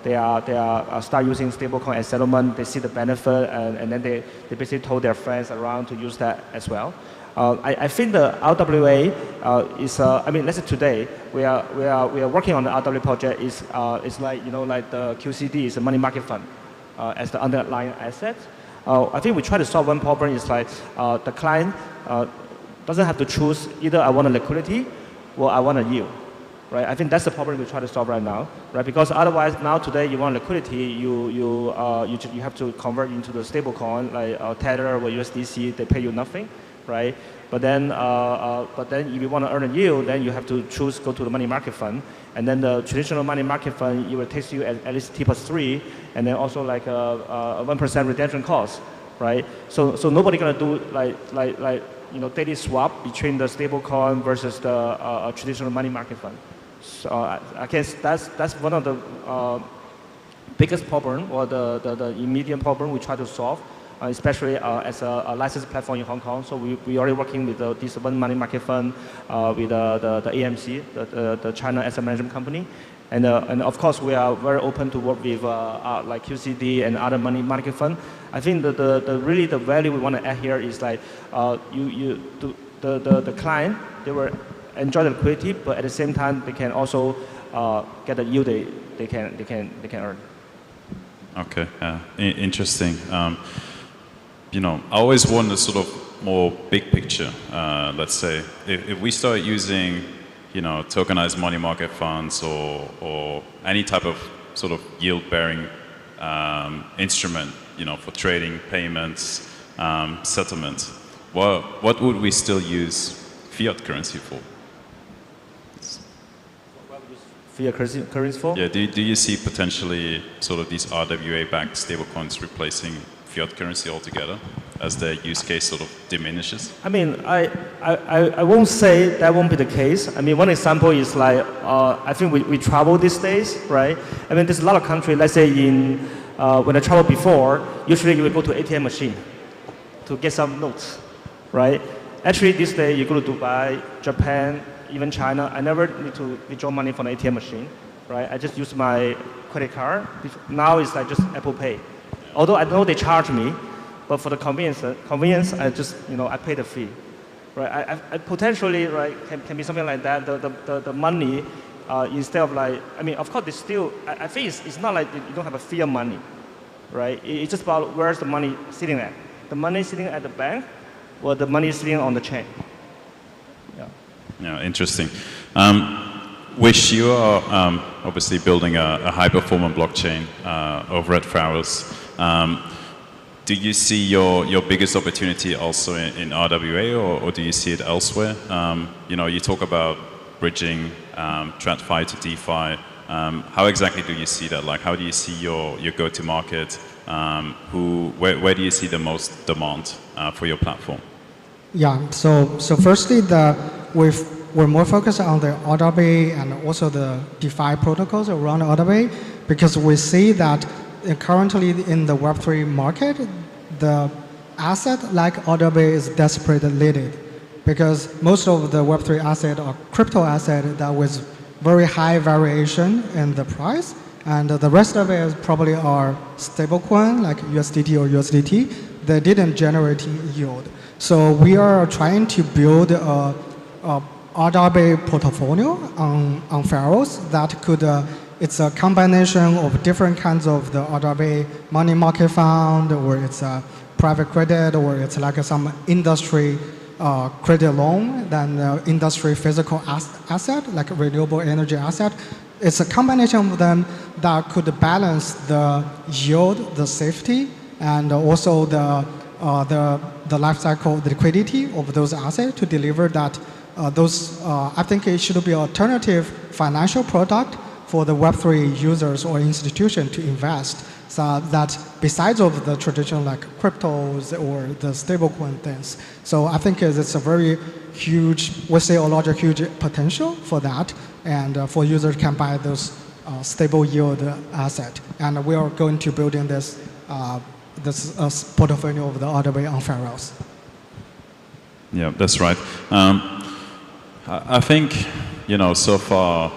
they are start using stablecoin as settlement. They see the benefit, and then they basically told their friends around to use that as well. I think the RWA is, let's say today we are working on the RWA project. Is like like the QCD is a money market fund as the underlying asset. I think we try to solve one problem. Is like the client doesn't have to choose either I want a liquidity or I want a yield. Right? I think that's the problem we try to solve right now, right? Because otherwise, now today you want liquidity, you have to convert into the stable coin like Tether or USDC. They pay you nothing, right? But then if you want to earn a yield, then you have to go to the money market fund, and then the traditional money market fund, it will take you at least T+3, and then also like a 1% redemption cost, right? So nobody gonna do like daily swap between the stable coin versus the traditional money market fund. So I guess that's one of the biggest problem or the immediate problem we try to solve. Especially as a licensed platform in Hong Kong. So we already working with this one money market fund, with the AMC, the China Asset Management Company. And of course, we are very open to work with like QCD and other money market fund. I think really the value we want to add here is like the client, they will enjoy the liquidity, but at the same time, they can also get the yield they can earn. Okay, interesting. I always wonder sort of more big picture. Let's say if we start using, tokenized money market funds or any type of sort of yield-bearing instrument, for trading, payments, settlement, what would we still use fiat currency for? Fiat currency for? Yeah, do you see potentially sort of these RWA-backed stablecoins replacing fiat currency altogether as their use case sort of diminishes? I mean, I won't say that won't be the case. I mean, one example is like, I think we travel these days, right? I mean, there's a lot of countries, let's say when I traveled before, usually you will go to ATM machine to get some notes, right? Actually, this day you go to Dubai, Japan, even China, I never need to withdraw money from the ATM machine, right? I just use my credit card. Now it's like just Apple Pay. Although I know they charge me, but for the convenience, I just, I pay the fee, right? I potentially, right, can be something like that. The money, instead of like, I mean, of course, it's still, I think it's not like you don't have a fiat money, right? It's just about where's the money sitting at. The money sitting at the bank, or the money sitting on the chain. Yeah, interesting. Wish, you are obviously building a high-performance blockchain over at Pharos. Do you see your biggest opportunity also in RWA, or do you see it elsewhere? You talk about bridging TradFi to DeFi. How exactly do you see that? Like, how do you see your go-to-market? Where do you see the most demand for your platform? Yeah, so firstly, we're more focused on the RWA and also the DeFi protocols around RWA because we see that currently in the Web3 market, the asset like RWA is desperately needed because most of the Web3 asset are crypto asset that with very high variation in the price, and the rest of it is probably are stablecoin like USDT or USDT. They didn't generate yield. So we are trying to build a RWA portfolio on Pharos that could, it's a combination of different kinds of the RWA money market fund, or it's a private credit, or it's like some industry credit loan, then industry physical asset, like renewable energy asset. It's a combination of them that could balance the yield, the safety, and also the life cycle, the liquidity of those assets to deliver that. I think it should be an alternative financial product for the Web3 users or institution to invest. So that besides of the traditional like cryptos or the stablecoin things. So I think it's a very huge, we see a larger huge potential for that, and for users can buy those stable yield asset. And we are going to build in this portfolio of the RWA on Pharos. Yeah, that's right. I think, so far,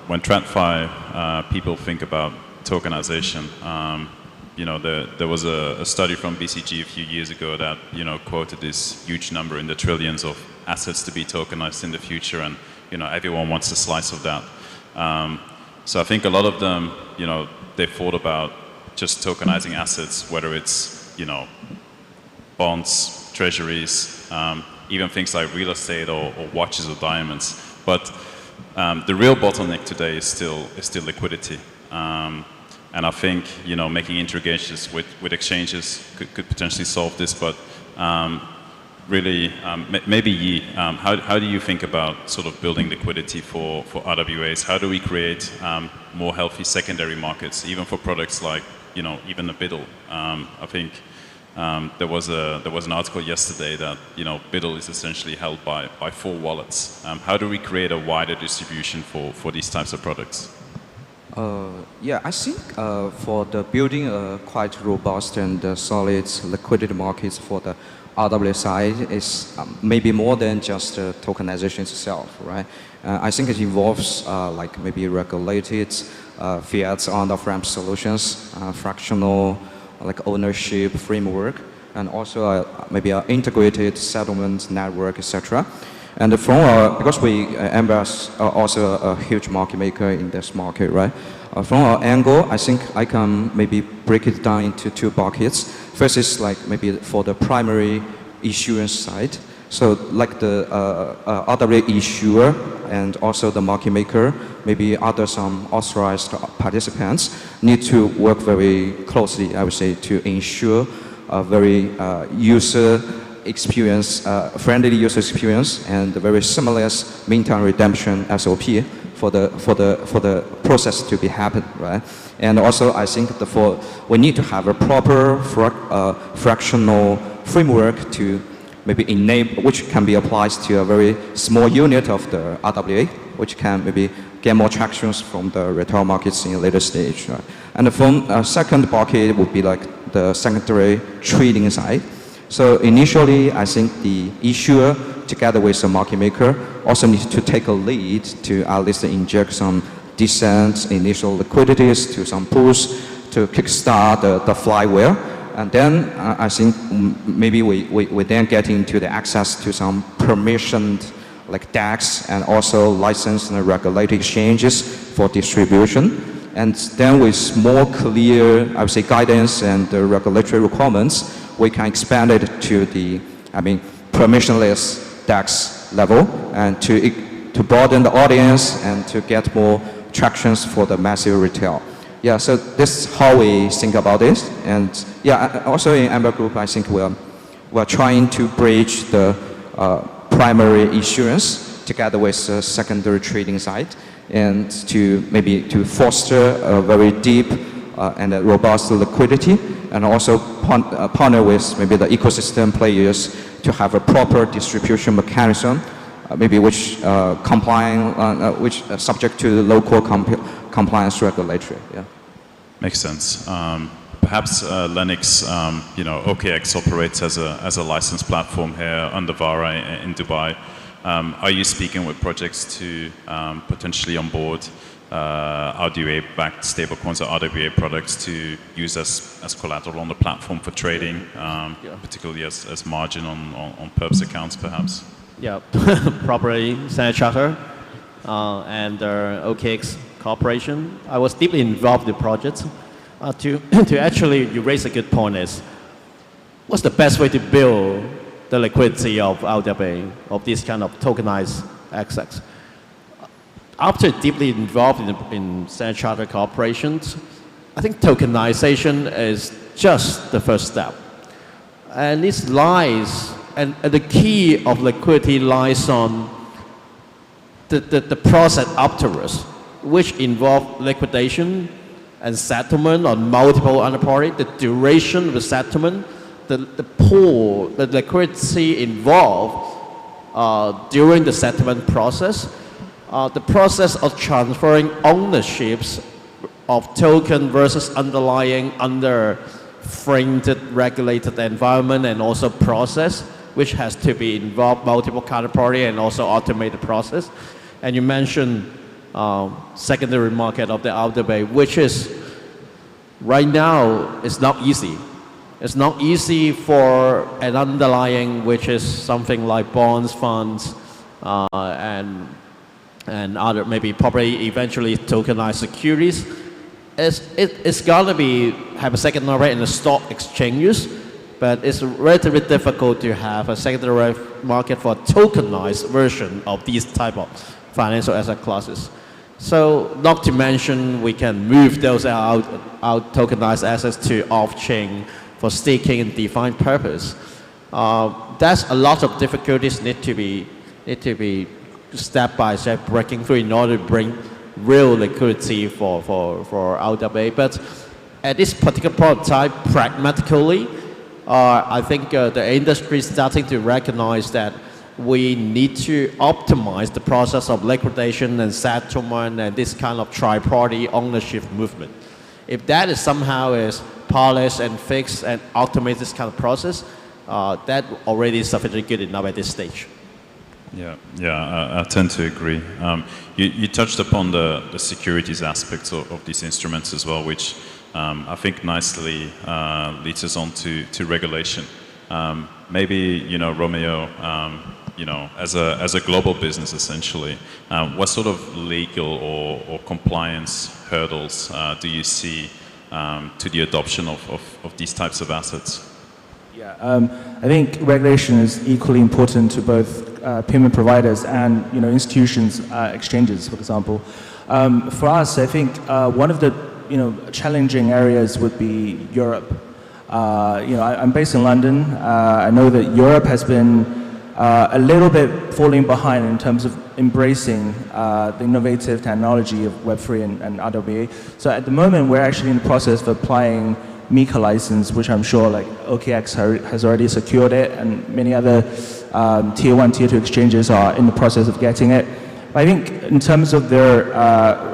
when TradFi people think about tokenization, there was a study from BCG a few years ago that, quoted this huge number in the trillions of assets to be tokenized in the future, and, everyone wants a slice of that. So I think a lot of them, they thought about just tokenizing assets, whether it's, bonds, treasuries, even things like real estate or watches or diamonds. But the real bottleneck today is still liquidity. And I think, making integrations with exchanges could potentially solve this. But really, maybe Yi, how do you think about sort of building liquidity for RWAs? How do we create more healthy secondary markets, even for products like, even the BUIDL? I think there was an article yesterday that BUIDL is essentially held by 4 wallets. How do we create a wider distribution for these types of products? Yeah, I think for the building a quite robust and solid liquidity markets for the RWA side is maybe more than just tokenization itself, right? I think it involves like maybe regulated fiat on the ramp solutions, fractional like ownership framework, and also maybe an integrated settlement network, etc. And from because Embrace are also a huge market maker in this market, right? From our angle, I think I can maybe break it down into 2 buckets. First is like maybe for the primary issuance side. So like the RWA issuer and also the market maker, maybe other some authorized participants need to work very closely, I would say, to ensure a very user experience, friendly user experience, and a very seamless meantime redemption SOP for the process to be happen, right? And also, I think we need to have a proper fractional framework to maybe enable, which can be applied to a very small unit of the RWA, which can maybe get more traction from the retail markets in a later stage. Right? And the second bucket would be like the secondary trading side. So initially, I think the issuer, together with the market maker, also needs to take a lead to at least inject some decent initial liquidities to some pools to kickstart the flywheel. And then I think maybe we then get into the access to some permissioned like DEX and also licensed and regulated exchanges for distribution. And then with more clear, I would say, guidance and the regulatory requirements, we can expand it to the, permissionless DEX level and to broaden the audience and to get more tractions for the massive retail. Yeah, so this is how we think about this. And yeah, also in Amber Group, I think we're trying to bridge the primary issuance together with the secondary trading side and to foster a very deep and a robust liquidity and also partner with maybe the ecosystem players to have a proper distribution mechanism, which subject to the local compliance regulatory. Yeah. Makes sense. Perhaps Lennox, OKX operates as a licensed platform here under VARA in Dubai. Are you speaking with projects to potentially onboard RWA-backed stablecoins or RWA products to use as collateral on the platform for trading, particularly as margin on perps accounts, perhaps? Yeah, properly Standard Chartered and OKX Corporation. I was deeply involved in the project. To actually, you raise a good point is, what's the best way to build the liquidity of RWA, of this kind of tokenized assets? After deeply involved in Standard Chartered corporations, I think tokenization is just the first step. And this lies, and the key of liquidity lies on the process afterwards, which involve liquidation and settlement on multiple underparty, the duration of the settlement, the pool, the liquidity involved during the settlement process, the process of transferring ownerships of token versus underlying under framed regulated environment and also process, which has to be involved multiple counterparty and also automated process. And you mentioned secondary market of the RWA, which is right now it's not easy. It's not easy for an underlying, which is something like bonds, funds, and other maybe probably eventually tokenized securities. It's gonna have a secondary in the stock exchanges, but it's relatively difficult to have a secondary market for a tokenized version of these type of financial asset classes. So not to mention we can move those out tokenized assets to off-chain for staking and defined purpose. That's a lot of difficulties need to be step by step breaking through in order to bring real liquidity for RWA. But at this particular point in time, pragmatically, I think the industry is starting to recognize that we need to optimize the process of liquidation and settlement and this kind of tri-party ownership movement. If that is somehow polished and fixed and automate this kind of process, that already is sufficiently good enough at this stage. Yeah, I tend to agree. You touched upon the securities aspects of these instruments as well, which I think nicely leads us on to regulation. Maybe, Romeo, as a global business essentially, what sort of legal or compliance hurdles do you see to the adoption of these types of assets? I think regulation is equally important to both payment providers and institutions, exchanges, for example. For us, I think one of the challenging areas would be Europe. I'm based in London. I know that Europe has been a little bit falling behind in terms of embracing the innovative technology of Web3 and RWA. So at the moment, we're actually in the process of applying MiCA license, which I'm sure like OKX has already secured it, and many other tier 1, tier 2 exchanges are in the process of getting it. But I think in terms of their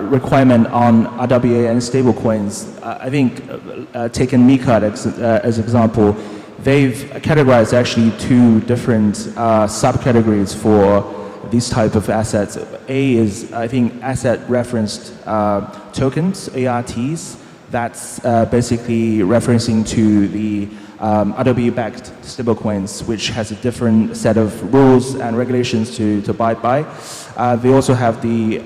requirement on RWA and stablecoins, I think taking MiCA as example, they've categorized actually 2 different subcategories for these type of assets. A is, I think, asset referenced tokens, ARTs. That's basically referencing to the RWA-backed stablecoins, which has a different set of rules and regulations to abide by. They also have the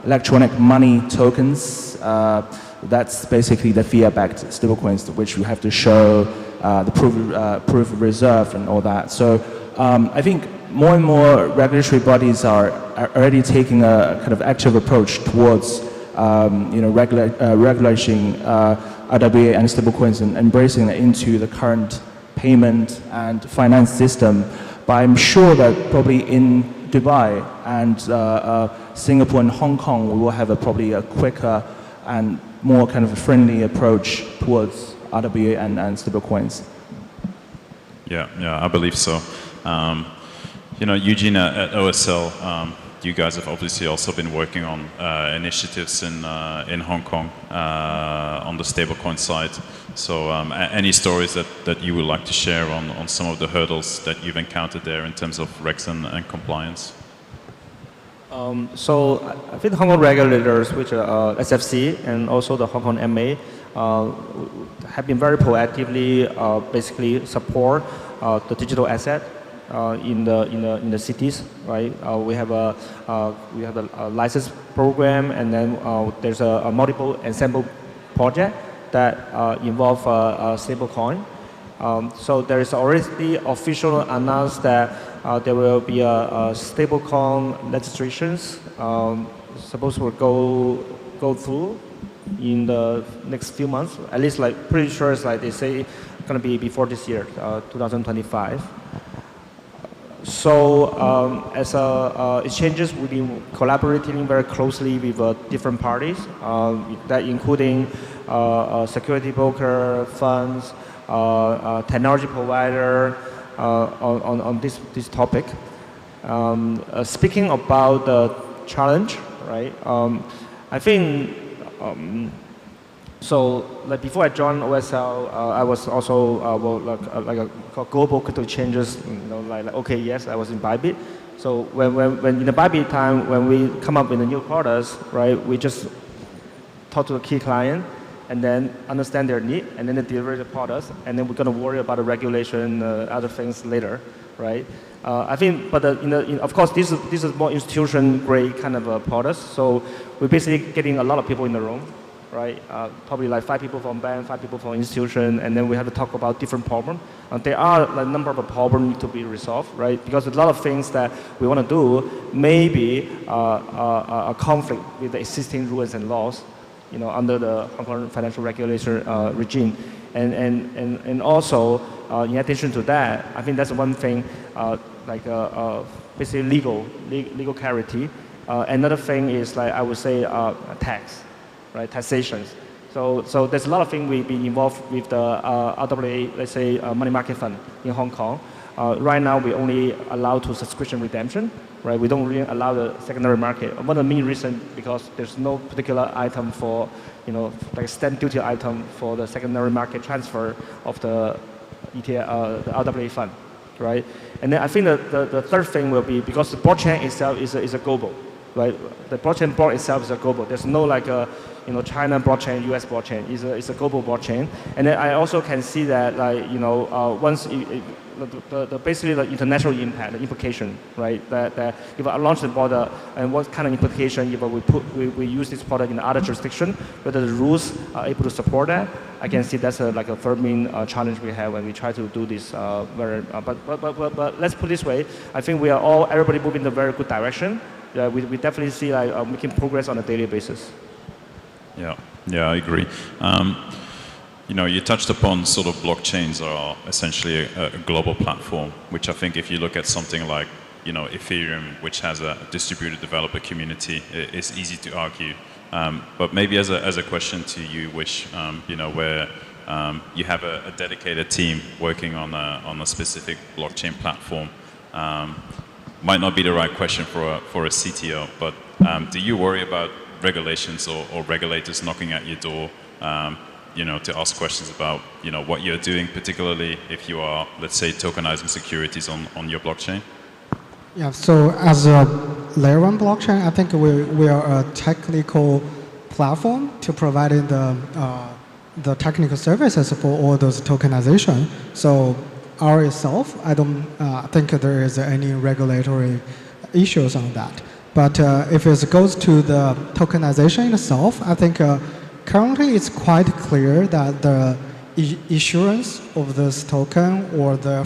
electronic money tokens. That's basically the fiat-backed stablecoins, which you have to show the proof of reserve and all that. So I think more and more regulatory bodies are already taking a kind of active approach towards regulating RWA and stablecoins and embracing it into the current payment and finance system. But I'm sure that probably in Dubai and Singapore and Hong Kong, we will have probably a quicker and more kind of a friendly approach towards RWA and stablecoins. Yeah, I believe so. Eugene, at OSL, you guys have obviously also been working on initiatives in Hong Kong on the stablecoin side. So any stories that you would like to share on some of the hurdles that you've encountered there in terms of regs and compliance? So I think the Hong Kong regulators, which are SFC and also the Hong Kong MA, have been very proactively basically support the digital asset in the cities, right? We have a license program, and then there's a multiple ensemble project that involve stablecoin. So there is already official announced that there will be a stablecoin legislations supposed to go through in the next few months. At least, like pretty sure it's like they say it's going to be before this year, 2025. So as exchanges, we've been collaborating very closely with different parties, that including security broker, funds, technology provider on this topic. Speaking about the challenge, right? I think so. Like before I joined OSL, I was also like a global crypto exchanges. Like okay, yes, I was in Bybit. So when in the Bybit time, when we come up with the new products, right, we just talk to the key client and then understand their need, and then they deliver the products, and then we're gonna worry about the regulation, other things later, right? I think, but of course, this is more institution-grade kind of products. So we're basically getting a lot of people in the room, right? Probably like 5 people from bank, 5 people from institution, and then we have to talk about different problems. There are a number of problems to be resolved, right? Because a lot of things that we want to do may be a conflict with the existing rules and laws, under the Hong Kong financial regulation regime. And also, in addition to that, I think that's one thing, basically legal clarity. Another thing is, like I would say, tax, right? Taxations. So there's a lot of things we've been involved with the RWA, let's say, money market fund in Hong Kong. Right now, we only allow to subscription redemption, right? We don't really allow the secondary market. One of the main reasons because there's no particular item for, like stamp duty item for the secondary market transfer of the ETF, the RWA fund, right? And then I think the third thing will be because the blockchain itself is a global, right? The blockchain block itself is a global. There's no like a, China blockchain, US blockchain. It's a global blockchain. And then I also can see that like, once basically the international impact, the implication, right? That if I launch the product and what kind of implication if we use this product in other jurisdiction, whether the rules are able to support that, I can see that's like a third main challenge we have when we try to do this. But let's put it this way, I think everybody moving in a very good direction. We definitely see like making progress on a daily basis. Yeah, I agree. You touched upon sort of blockchains are essentially a global platform, which I think if you look at something like, Ethereum, which has a distributed developer community, it's easy to argue. But maybe as a question to you, which, where you have a dedicated team working on a specific blockchain platform, might not be the right question for a CTO, but do you worry about regulations or regulators knocking at your door, to ask questions about, what you're doing, particularly if you are, let's say, tokenizing securities on your blockchain? Yeah, so as a layer one blockchain, I think we are a technical platform to providing the technical services for all those tokenization. So our itself, I don't think there is any regulatory issues on that. But if it goes to the tokenization itself, I think currently it's quite clear that the issuance of this token or the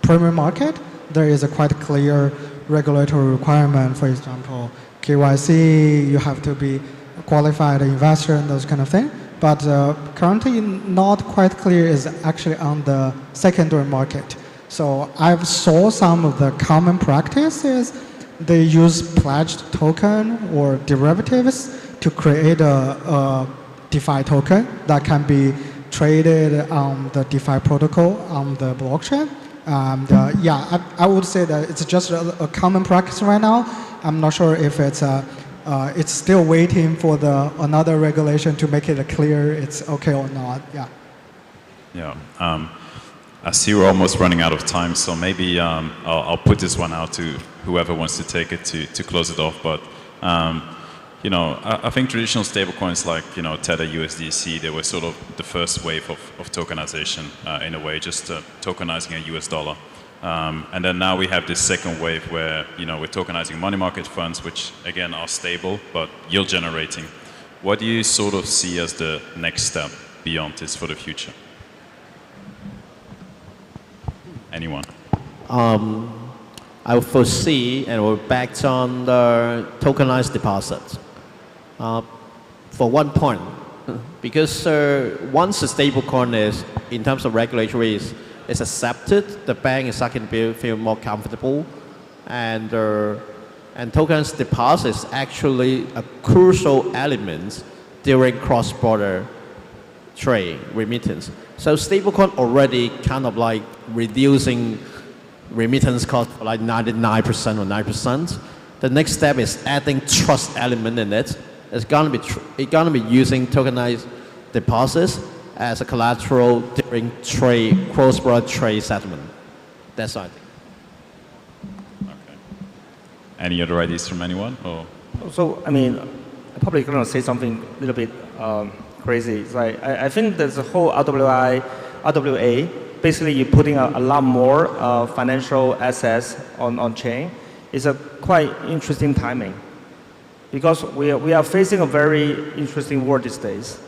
premium market, there is a quite clear regulatory requirement. For example, KYC, you have to be a qualified investor and those kind of things. But currently not quite clear is actually on the secondary market. So I've saw some of the common practices. They use pledged token or derivatives to create a DeFi token that can be traded on the DeFi protocol on the blockchain. And I would say that it's just a common practice right now. I'm not sure if it's still waiting for another regulation to make it clear it's okay or not. Yeah. I see we're almost running out of time, so maybe I'll put this one out to whoever wants to take it to close it off. But I think traditional stablecoins like Tether, USDC, they were sort of the first wave of tokenization in a way, just tokenizing a US dollar. And then now we have this second wave where we're tokenizing money market funds, which again are stable but yield generating. What do you sort of see as the next step beyond this for the future? Anyone? I foresee, and we're backed on the tokenized deposits. For one point, because once a stablecoin is, in terms of regulatory, is accepted, the bank is starting to feel more comfortable, and tokenized deposits actually a crucial element during cross-border trade remittance. So stablecoin already kind of like reducing remittance cost for like 99% or 9%. The next step is adding trust element in it. It's gonna be using tokenized deposits as a collateral during trade, cross-border trade settlement. That's what I think. Okay. Any other ideas from anyone? Or? So, I'm probably going to say something a little bit crazy. It's like, I think there's a whole RWA, basically you're putting a lot more financial assets on chain. It's a quite interesting timing because we are facing a very interesting world these days,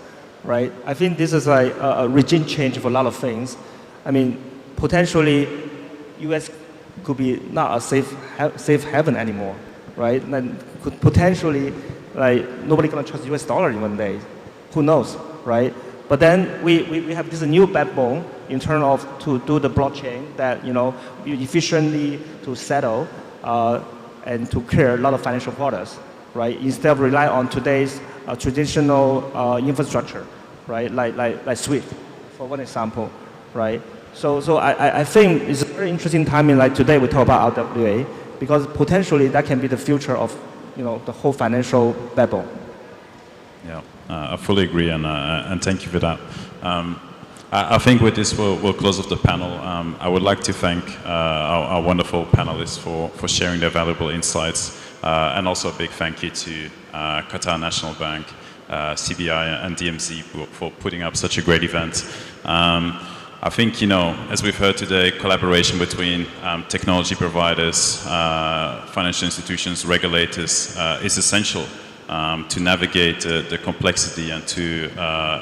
right? I think this is like a regime change for a lot of things. Potentially, US could be not a safe haven anymore, right? And could potentially, like, nobody gonna trust US dollar in one day. Who knows, right? But then we have this new backbone in terms of to do the blockchain that efficiently to settle and to clear a lot of financial products, right? Instead of rely on today's traditional infrastructure, right? Like SWIFT, for one example, right? So I think it's a very interesting timing. Like today we talk about RWA because potentially that can be the future of the whole financial backbone. Yeah, I fully agree, and thank you for that. I think with this we'll close off the panel. I would like to thank our wonderful panelists for sharing their valuable insights. And also a big thank you to Qatar National Bank, CBI and DMZ for putting up such a great event. I think, as we've heard today, collaboration between technology providers, financial institutions, regulators is essential to navigate the complexity and to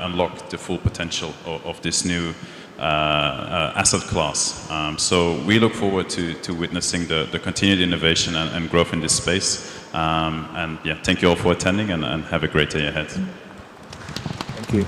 unlock the full potential of this new asset class. So we look forward to witnessing the continued innovation and growth in this space. And yeah, thank you all for attending and have a great day ahead. Thank you.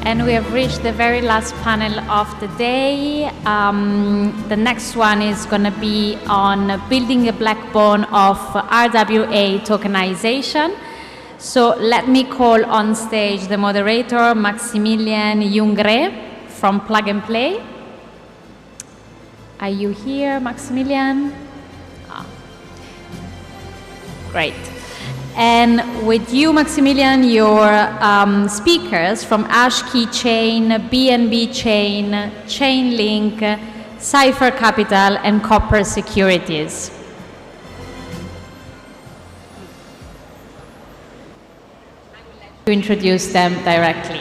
And we have reached the very last panel of the day. The next one is going to be on building a backbone of RWA tokenization. So let me call on stage the moderator, Maximilian Jungre from Plug and Play. Are you here, Maximilian? Great. And with you, Maximilian, your speakers from AshKey Chain, BNB Chain, Chainlink, Cypher Capital, and Copper Securities. To introduce them directly.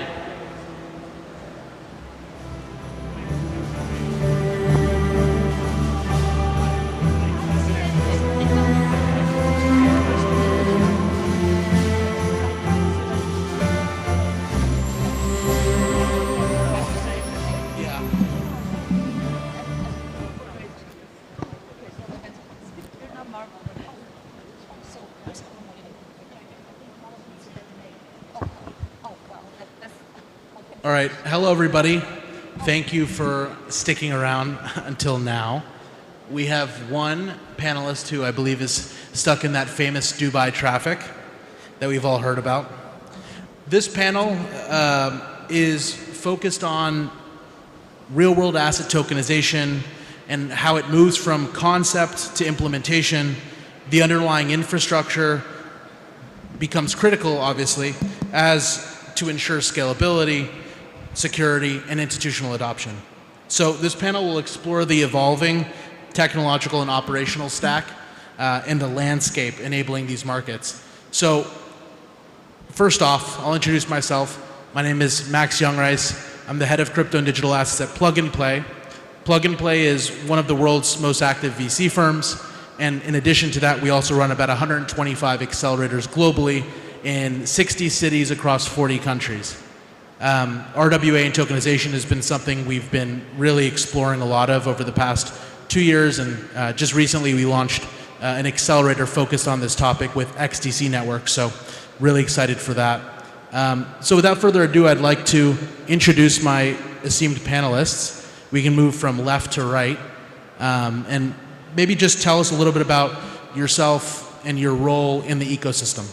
All right, hello everybody. Thank you for sticking around until now. We have one panelist who I believe is stuck in that famous Dubai traffic that we've all heard about. This panel is focused on real-world asset tokenization and how it moves from concept to implementation. The underlying infrastructure becomes critical, obviously, as to ensure scalability, security, and institutional adoption. So this panel will explore the evolving technological and operational stack and the landscape enabling these markets. So first off, I'll introduce myself. My name is Max Youngrice. I'm the head of crypto and digital assets at Plug and Play. Plug and Play is one of the world's most active VC firms. And in addition to that, we also run about 125 accelerators globally in 60 cities across 40 countries. RWA and tokenization has been something we've been really exploring a lot of over the past 2 years, and just recently we launched an accelerator focused on this topic with XDC Network, so really excited for that. So without further ado, I'd like to introduce my esteemed panelists. We can move from left to right, and maybe just tell us a little bit about yourself and your role in the ecosystem.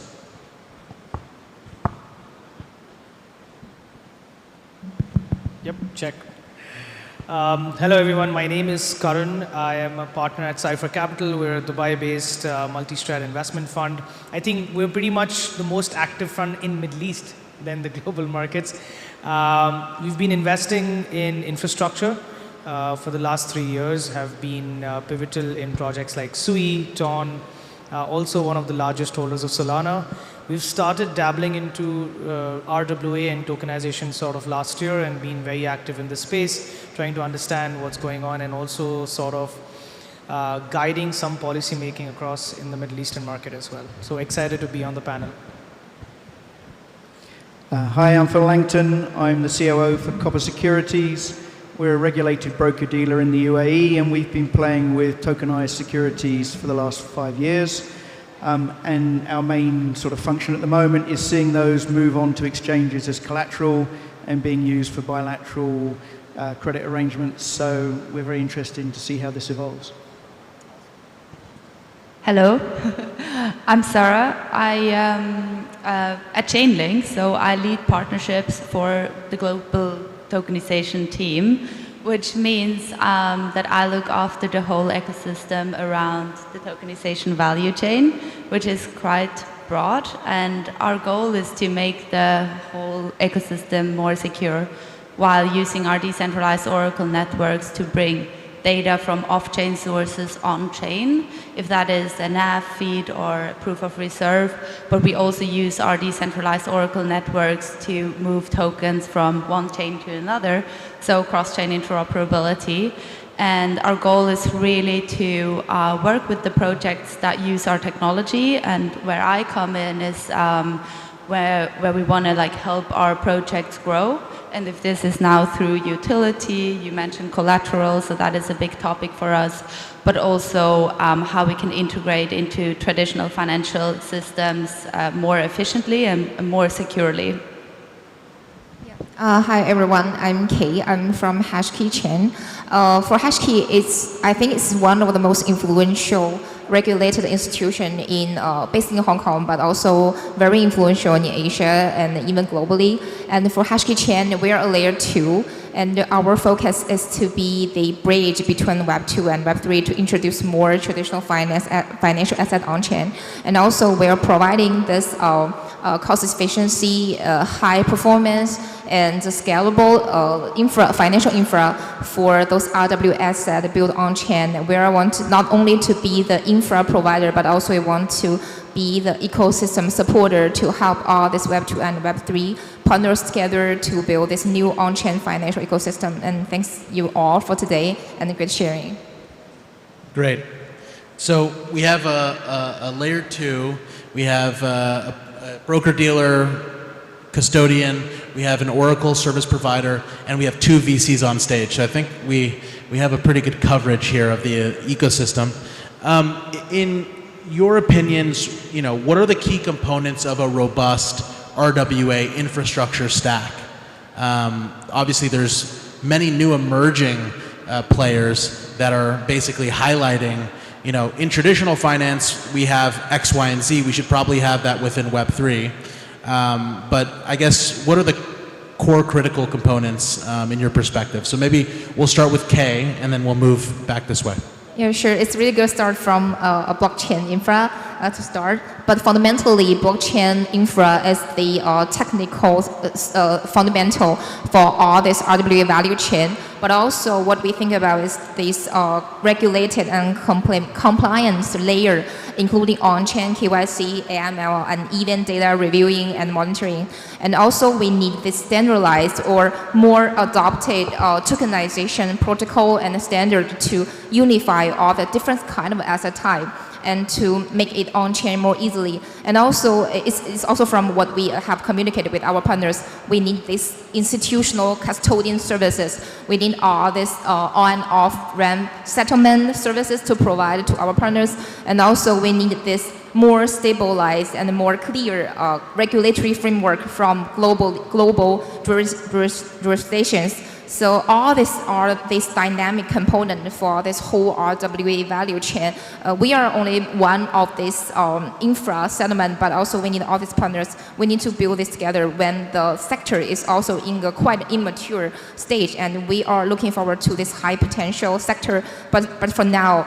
Yep, check. Hello everyone, my name is Karun. I am a partner at Cypher Capital. We're a Dubai-based multi-strat investment fund. I think we're pretty much the most active fund in Middle East than the global markets. We've been investing in infrastructure for the last 3 years, have been pivotal in projects like Sui, Ton, also one of the largest holders of Solana. We've started dabbling into RWA and tokenization sort of last year and been very active in the space, trying to understand what's going on and also sort of guiding some policy making across in the Middle Eastern market as well. So excited to be on the panel. Hi, I'm Phil Langton. I'm the COO for Copper Securities. We're a regulated broker-dealer in the UAE, and we've been playing with tokenized securities for the last 5 years. And our main sort of function at the moment is seeing those move on to exchanges as collateral and being used for bilateral credit arrangements. So we're very interested to see how this evolves. Hello, I'm Sarah. I am at Chainlink, so I lead partnerships for the global tokenization team, which means that I look after the whole ecosystem around the tokenization value chain, which is quite broad, and our goal is to make the whole ecosystem more secure while using our decentralized Oracle networks to bring data from off-chain sources on-chain, if that is a NAV feed or proof of reserve, but we also use our decentralized Oracle networks to move tokens from one chain to another, so cross-chain interoperability. And our goal is really to work with the projects that use our technology, and where I come in is where we want to help our projects grow. And if this is now through utility, you mentioned collateral, so that is a big topic for us, but also how we can integrate into traditional financial systems more efficiently and more securely. Hi everyone, I'm Kay. I'm from Hashkey Chain. For Hashkey, I think it's one of the most influential regulated institution based in Hong Kong, but also very influential in Asia and even globally. And for Hashkey Chain, we are a layer 2, and our focus is to be the bridge between Web 2 and Web 3 to introduce more traditional financial asset on-chain. And also we are providing this cost efficiency, high performance, and scalable financial infra for those RWS that build on-chain. We want not only to be the infra provider, but also we want to be the ecosystem supporter to help all this Web 2 and Web 3 partners together to build this new on-chain financial ecosystem. And thanks you all for today and great sharing. Great. So we have a layer 2, we have a broker-dealer, custodian, we have an Oracle service provider, and we have 2 VCs on stage. So I think we have a pretty good coverage here of the ecosystem. In your opinions, what are the key components of a robust RWA infrastructure stack? Obviously, there's many new emerging players that are basically highlighting, in traditional finance, we have X, Y, and Z. We should probably have that within Web 3. But I guess, what are the core critical components in your perspective? So maybe we'll start with Kay, and then we'll move back this way. Yeah, sure. It's really good to start from a blockchain infra to start. But fundamentally, blockchain infra is the technical fundamental for all this RWA value chain. But also what we think about is this regulated and compliance layer, including on-chain KYC, AML, and even data reviewing and monitoring. And also we need this standardized or more adopted tokenization protocol and standard to unify all the different kind of asset type and to make it on-chain more easily. And also, it's also from what we have communicated with our partners, we need this institutional custodian services. We need all this on and off-ramp settlement services to provide to our partners. And also, we need this more stabilized and more clear regulatory framework from global jurisdictions. So all these are this dynamic component for this whole RWA value chain. We are only one of this infra settlement, but also we need all these partners. We need to build this together when the sector is also in a quite immature stage, and we are looking forward to this high potential sector. But for now,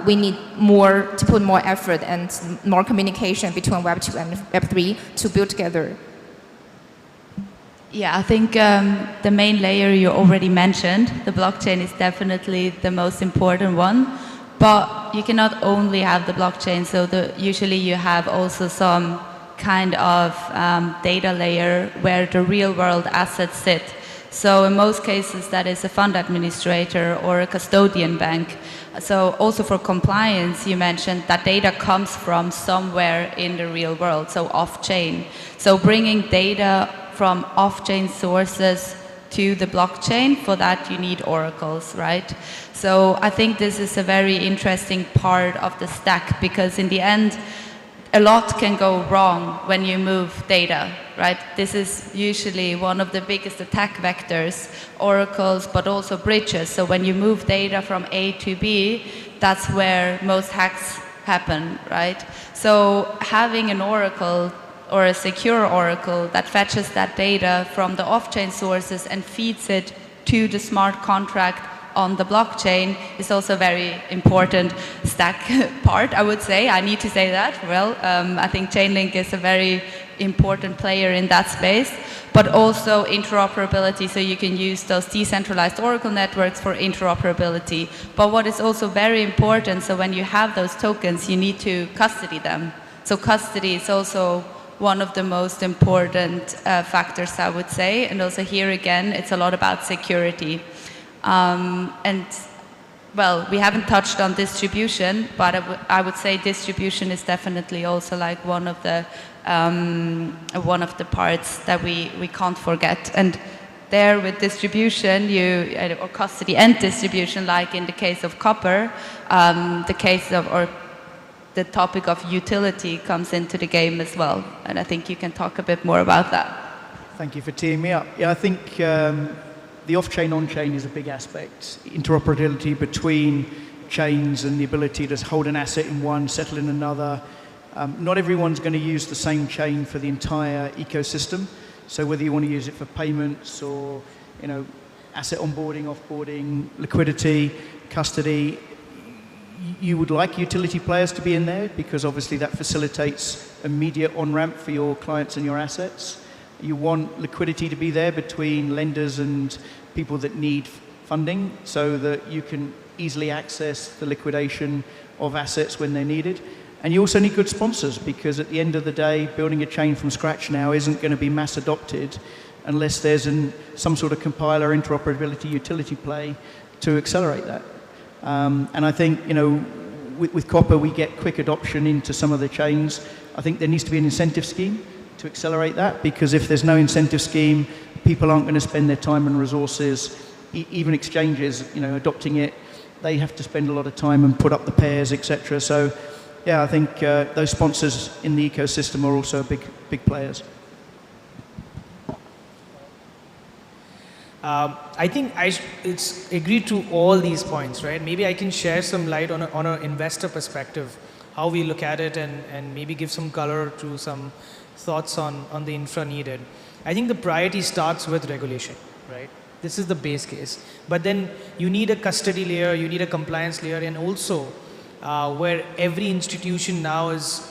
we need to put more effort and more communication between Web 2 and Web 3 to build together. Yeah, I think the main layer you already mentioned, the blockchain, is definitely the most important one. But you cannot only have the blockchain, so usually you have also some kind of data layer where the real world assets sit. So in most cases that is a fund administrator or a custodian bank. So also for compliance, you mentioned that data comes from somewhere in the real world, so off-chain. So bringing data from off-chain sources to the blockchain, for that you need oracles, right? So I think this is a very interesting part of the stack, because in the end, a lot can go wrong when you move data, right? This is usually one of the biggest attack vectors, oracles, but also bridges. So when you move data from A to B, that's where most hacks happen, right? So having an oracle or a secure oracle that fetches that data from the off-chain sources and feeds it to the smart contract on the blockchain is also a very important stack part, I would say. I need to say that. Well, I think Chainlink is a very important player in that space, but also interoperability, so you can use those decentralized Oracle networks for interoperability. But what is also very important, so when you have those tokens, you need to custody them. So custody is also one of the most important factors, I would say. And also here again, it's a lot about security. And well, we haven't touched on distribution, but I would say distribution is definitely also like one of the parts that we can't forget. And there with distribution, or custody and distribution, like in the case of copper, the topic of utility comes into the game as well. And I think you can talk a bit more about that. Thank you for teeing me up. Yeah, I think the off-chain, on-chain is a big aspect. Interoperability between chains and the ability to hold an asset in one, settle in another. Not everyone's going to use the same chain for the entire ecosystem. So whether you want to use it for payments or, asset onboarding, offboarding, liquidity, custody, you would like utility players to be in there because obviously that facilitates immediate on-ramp for your clients and your assets. You want liquidity to be there between lenders and people that need funding so that you can easily access the liquidation of assets when they're needed. And you also need good sponsors because at the end of the day, building a chain from scratch now isn't going to be mass adopted unless there's some sort of compiler interoperability utility play to accelerate that. And I think, with Copper, we get quick adoption into some of the chains. I think there needs to be an incentive scheme to accelerate that because if there's no incentive scheme, people aren't going to spend their time and resources, even exchanges, adopting it. They have to spend a lot of time and put up the pairs, etc. So, yeah, I think those sponsors in the ecosystem are also big players. I think it's agreed to all these points, right? Maybe I can share some light on an investor perspective, how we look at it, and maybe give some color to some thoughts on the infra needed. I think the priority starts with regulation, right? This is the base case. But then you need a custody layer, you need a compliance layer, and also where every institution now is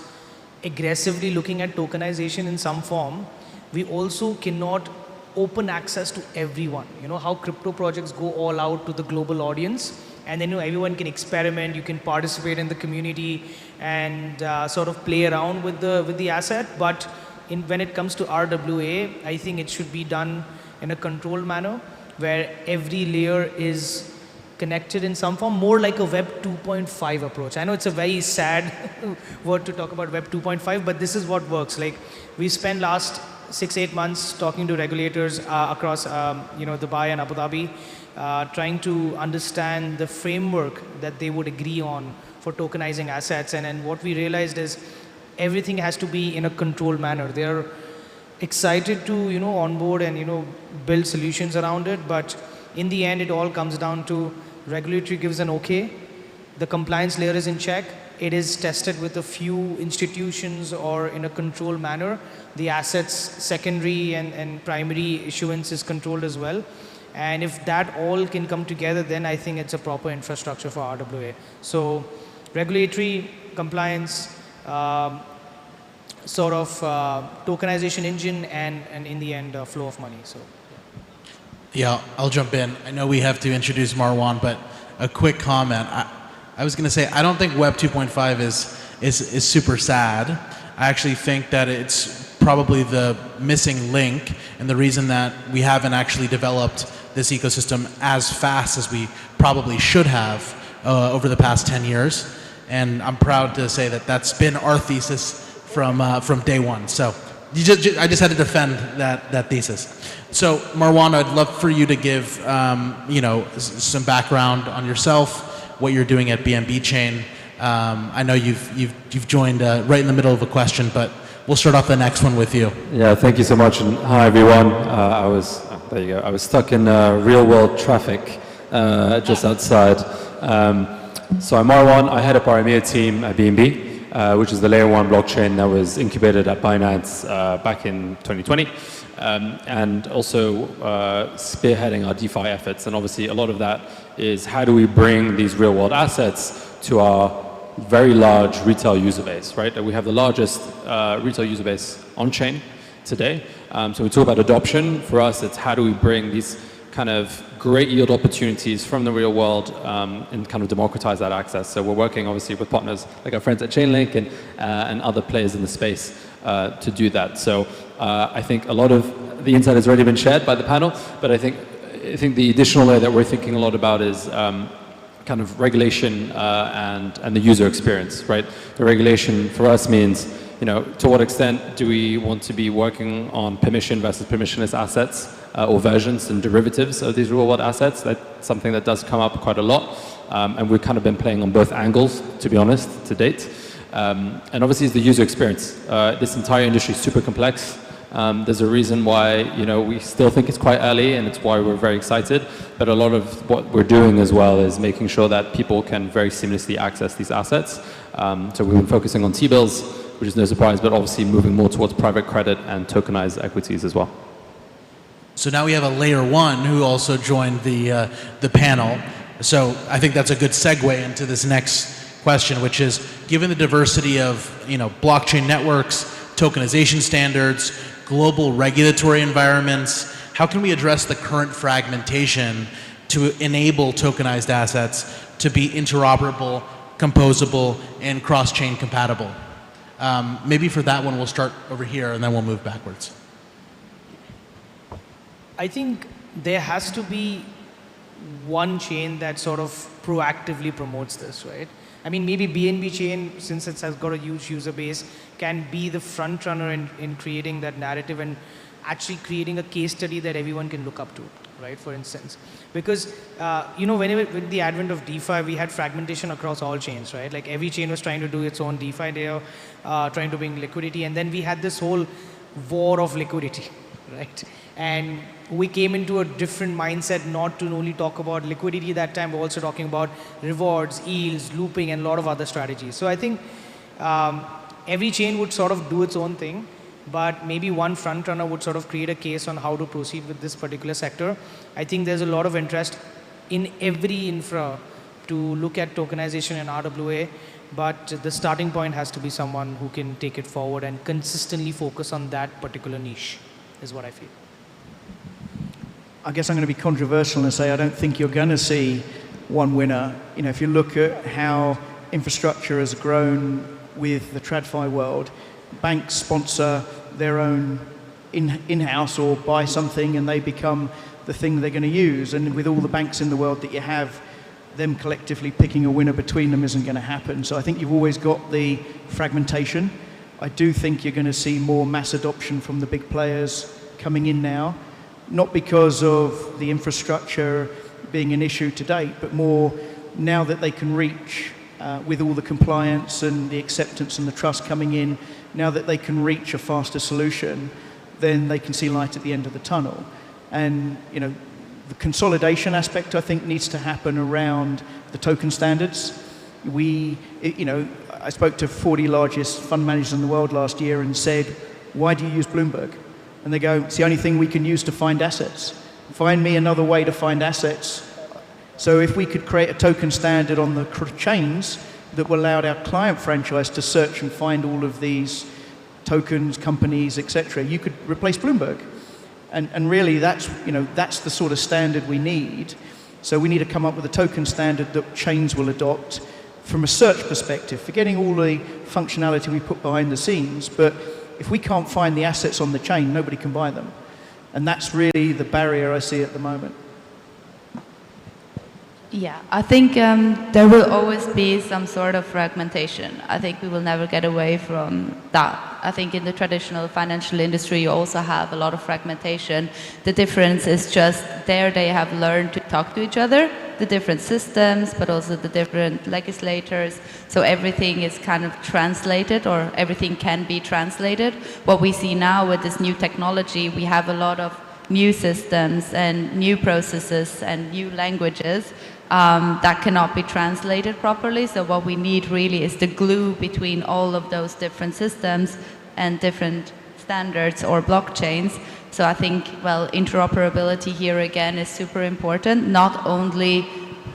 aggressively looking at tokenization in some form, we also cannot open access to everyone. How crypto projects go all out to the global audience, and then everyone can experiment, you can participate in the community and sort of play around with the asset. But when it comes to RWA, I think it should be done in a controlled manner where every layer is connected in some form, more like a Web 2.5 approach. I know it's a very sad word to talk about Web 2.5, but this is what works. Like, we spent last 6-8 months talking to regulators across Dubai and Abu Dhabi, trying to understand the framework that they would agree on for tokenizing assets. And what we realized is everything has to be in a controlled manner. They're excited to onboard and build solutions around it, but in the end it all comes down to regulatory gives an okay, the compliance layer is in check, it is tested with a few institutions or in a controlled manner. The assets, secondary and primary issuance is controlled as well. And if that all can come together, then I think it's a proper infrastructure for RWA. So regulatory, compliance, tokenization engine, and in the end, flow of money. So. Yeah, I'll jump in. I know we have to introduce Marwan, but a quick comment. I was going to say, I don't think Web 2.5 is super sad. I actually think that it's probably the missing link and the reason that we haven't actually developed this ecosystem as fast as we probably should have over the past 10 years. And I'm proud to say that that's been our thesis from day one. So I just had to defend that thesis. So Marwan, I'd love for you to give some background on yourself, what you're doing at BNB Chain. I know you've joined right in the middle of a question, but we'll start off the next one with you. Yeah, thank you so much, and hi everyone. There you go. I was stuck in real-world traffic just outside. So I'm Marwan. I head up our EMEA team at BNB, which is the layer 1 blockchain that was incubated at Binance back in 2020. and also spearheading our DeFi efforts. And obviously a lot of that is how do we bring these real world assets to our very large retail user base, right? We have the largest retail user base on chain today. So we talk about adoption. For us, it's how do we bring these kind of great yield opportunities from the real world and kind of democratize that access. So we're working obviously with partners like our friends at Chainlink and other players in the space to do that. So I think a lot of the insight has already been shared by the panel, but I think the additional layer that we're thinking a lot about is kind of regulation and the user experience, right? The regulation for us means, you know, to what extent do we want to be working on permission versus permissionless assets or versions and derivatives of these real-world assets? That's something that does come up quite a lot, and we've kind of been playing on both angles, to be honest, to date. And obviously, it's the user experience. This entire industry is super complex. There's a reason why, you know, we still think it's quite early, and it's why we're very excited. But a lot of what we're doing as well is making sure that people can very seamlessly access these assets. So we've been focusing on T-bills, which is no surprise, but obviously moving more towards private credit and tokenized equities as well. So now we have a layer one who also joined the panel. So I think that's a good segue into this next question, which is, given the diversity of, you know, blockchain networks, tokenization standards, global regulatory environments, how can we address the current fragmentation to enable tokenized assets to be interoperable, composable, and cross-chain compatible? Maybe for that one, we'll start over here and then we'll move backwards. I think there has to be one chain that sort of proactively promotes this, right? I mean, maybe BNB chain, since it has got a huge user base, can be the front runner in creating that narrative and actually creating a case study that everyone can look up to, right? For instance, because you know, with the advent of DeFi, we had fragmentation across all chains, right? Like every chain was trying to do its own DeFi layer, trying to bring liquidity, and then we had this whole war of liquidity, right? And we came into a different mindset, not to only talk about liquidity that time, but also talking about rewards, yields, looping, and a lot of other strategies. So I think every chain would sort of do its own thing, but maybe one front runner would sort of create a case on how to proceed with this particular sector. I think there's a lot of interest in every infra to look at tokenization and RWA, but the starting point has to be someone who can take it forward and consistently focus on that particular niche, is what I feel. I guess I'm going to be controversial and say I don't think you're going to see one winner. You know, if you look at how infrastructure has grown with the TradFi world, banks sponsor their own in-house or buy something and they become the thing they're going to use. And with all the banks in the world that you have, them collectively picking a winner between them isn't going to happen. So I think you've always got the fragmentation. I do think you're going to see more mass adoption from the big players coming in now. Not because of the infrastructure being an issue to date, but more now that they can reach, with all the compliance and the acceptance and the trust coming in, now that they can reach a faster solution, then they can see light at the end of the tunnel. And, you know, the consolidation aspect, I think, needs to happen around the token standards. I spoke to 40 largest fund managers in the world last year and said, why do you use Bloomberg? And they go, it's the only thing we can use to find assets. Find me another way to find assets. So if we could create a token standard on the chains that will allow our client franchise to search and find all of these tokens, companies, etc., you could replace Bloomberg. And really that's the sort of standard we need. So we need to come up with a token standard that chains will adopt from a search perspective, forgetting all the functionality we put behind the scenes, but if we can't find the assets on the chain, nobody can buy them. And that's really the barrier I see at the moment. Yeah, I think there will always be some sort of fragmentation. I think we will never get away from that. I think in the traditional financial industry, you also have a lot of fragmentation. The difference is just there they have learned to talk to each other, the different systems, but also the different legislators. So everything is kind of translated, or everything can be translated. What we see now with this new technology, we have a lot of new systems and new processes and new languages that cannot be translated properly. So what we need really is the glue between all of those different systems and different standards or blockchains. So I think, well, interoperability here again is super important, not only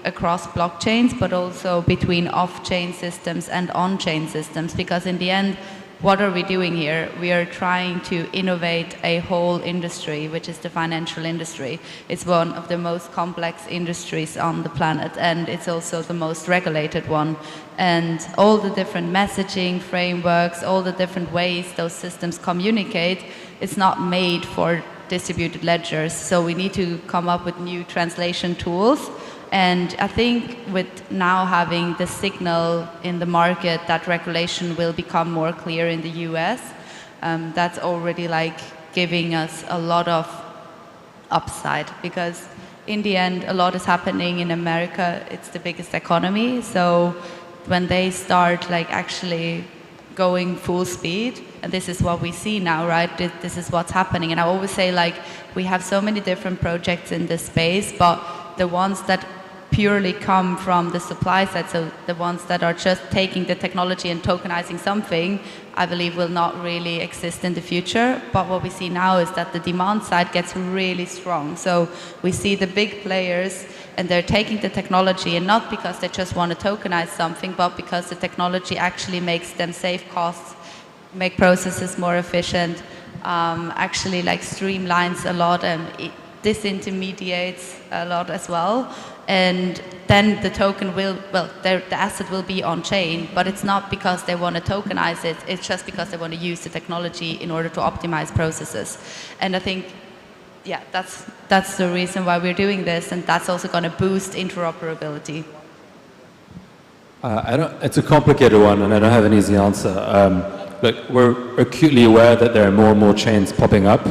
across blockchains, but also between off-chain systems and on-chain systems, because in the end, what are we doing here? We are trying to innovate a whole industry, which is the financial industry. It's one of the most complex industries on the planet, and it's also the most regulated one. And all the different messaging frameworks, all the different ways those systems communicate, it's not made for distributed ledgers. So we need to come up with new translation tools. And I think with now having the signal in the market that regulation will become more clear in the US, that's already like giving us a lot of upside, because in the end, a lot is happening in America. It's the biggest economy. So when they start like actually going full speed, and this is what we see now, right? This is what's happening. And I always say, like, we have so many different projects in this space, but the ones that purely come from the supply side, so the ones that are just taking the technology and tokenizing something, I believe will not really exist in the future. But what we see now is that the demand side gets really strong. So we see the big players, and they're taking the technology, and not because they just want to tokenize something, but because the technology actually makes them save costs, make processes more efficient, actually like streamlines a lot, and it disintermediates a lot as well. And then the token will, well, the asset will be on chain, but it's not because they want to tokenize it, it's just because they want to use the technology in order to optimize processes. And I think, yeah, that's the reason why we're doing this, and that's also going to boost interoperability. It's a complicated one, and I don't have an easy answer. Look, we're acutely aware that there are more and more chains popping up.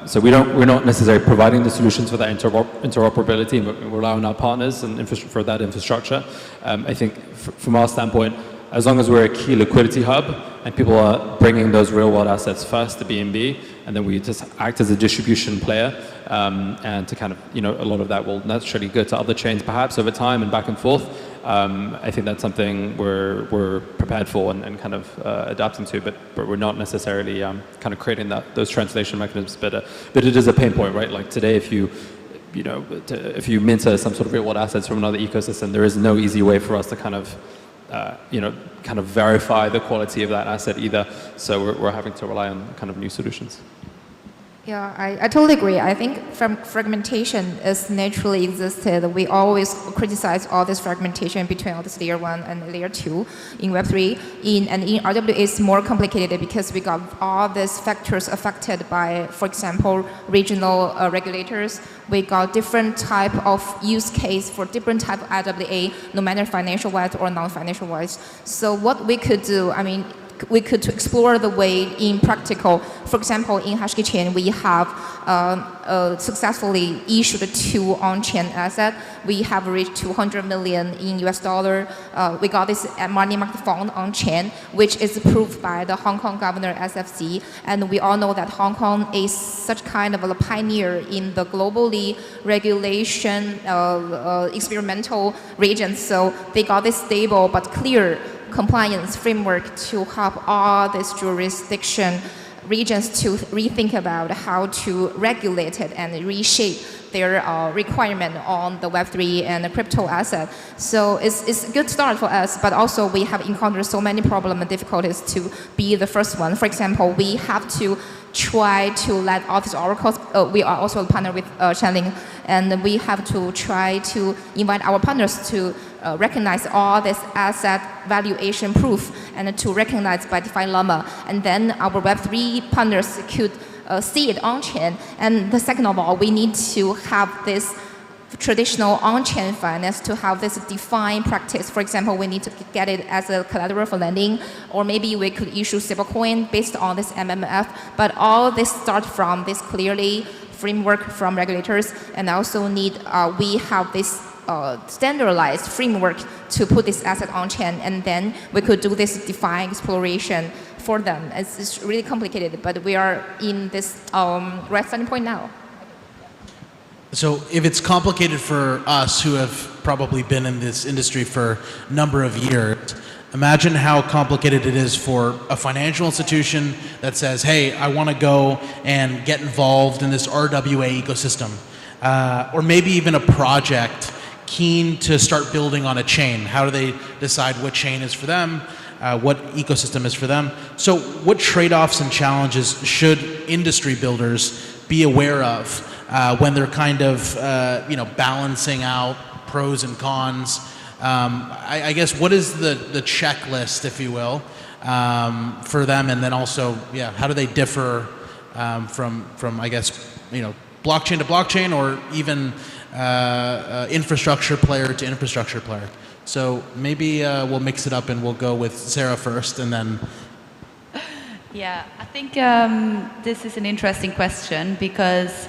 So we're not necessarily providing the solutions for that interoperability, and we rely on our partners and for that infrastructure. I think from our standpoint, as long as we're a key liquidity hub and people are bringing those real world assets first to BNB, and then we just act as a distribution player, and to kind of, a lot of that will naturally go to other chains perhaps over time and back and forth. I think that's something we're prepared for and kind of adapting to, but we're not necessarily kind of creating those translation mechanisms. But it is a pain point, right? Like today, if you mint some sort of real world assets from another ecosystem, there is no easy way for us to kind of verify the quality of that asset either. So we're having to rely on kind of new solutions. Yeah, I totally agree. I think fragmentation is naturally existed. We always criticize all this fragmentation between all this layer 1 and layer 2 in Web3. In RWA, it's more complicated because we got all these factors affected by, for example, regional regulators. We got different type of use case for different type of RWA, no matter financial-wise or non-financial wise. So what we could do, we could explore the way in practical. For example, in Hashkey chain, we have successfully issued 2 on-chain assets. We have reached $200 million in US dollar. We got this money market fund on-chain, which is approved by the Hong Kong governor SFC. And we all know that Hong Kong is such kind of a pioneer in the globally regulation experimental region. So they got this stable but clear compliance framework to help all these jurisdiction regions to rethink about how to regulate it and reshape their requirement on the Web3 and the crypto asset. So it's a good start for us, but also we have encountered so many problems and difficulties to be the first one. For example, we have to try to let all these oracles, we are also a partner with Chainlink, and we have to try to invite our partners to recognize all this asset valuation proof and to recognize by DeFi Llama. And then our Web3 partners could see it on-chain. And the second of all, we need to have this traditional on-chain finance to have this defined practice. For example, we need to get it as a collateral for lending, or maybe we could issue stablecoin based on this MMF. But all this starts from this clearly framework from regulators, and also we have this standardized framework to put this asset on chain, and then we could do this defined exploration for them. It's really complicated, but we are in this right starting point now. So if it's complicated for us who have probably been in this industry for a number of years, Imagine how complicated it is for a financial institution that says, hey, I want to go and get involved in this RWA ecosystem. Or maybe even a project keen to start building on a chain. How do they decide what chain is for them? What ecosystem is for them? So what trade-offs and challenges should industry builders be aware of when they're kind of balancing out pros and cons? I guess what is the checklist, if you will, for them, and then also, how do they differ from I guess blockchain to blockchain, or even infrastructure player to infrastructure player? So maybe we'll mix it up and we'll go with Sarah first, and then. Yeah, I think this is an interesting question because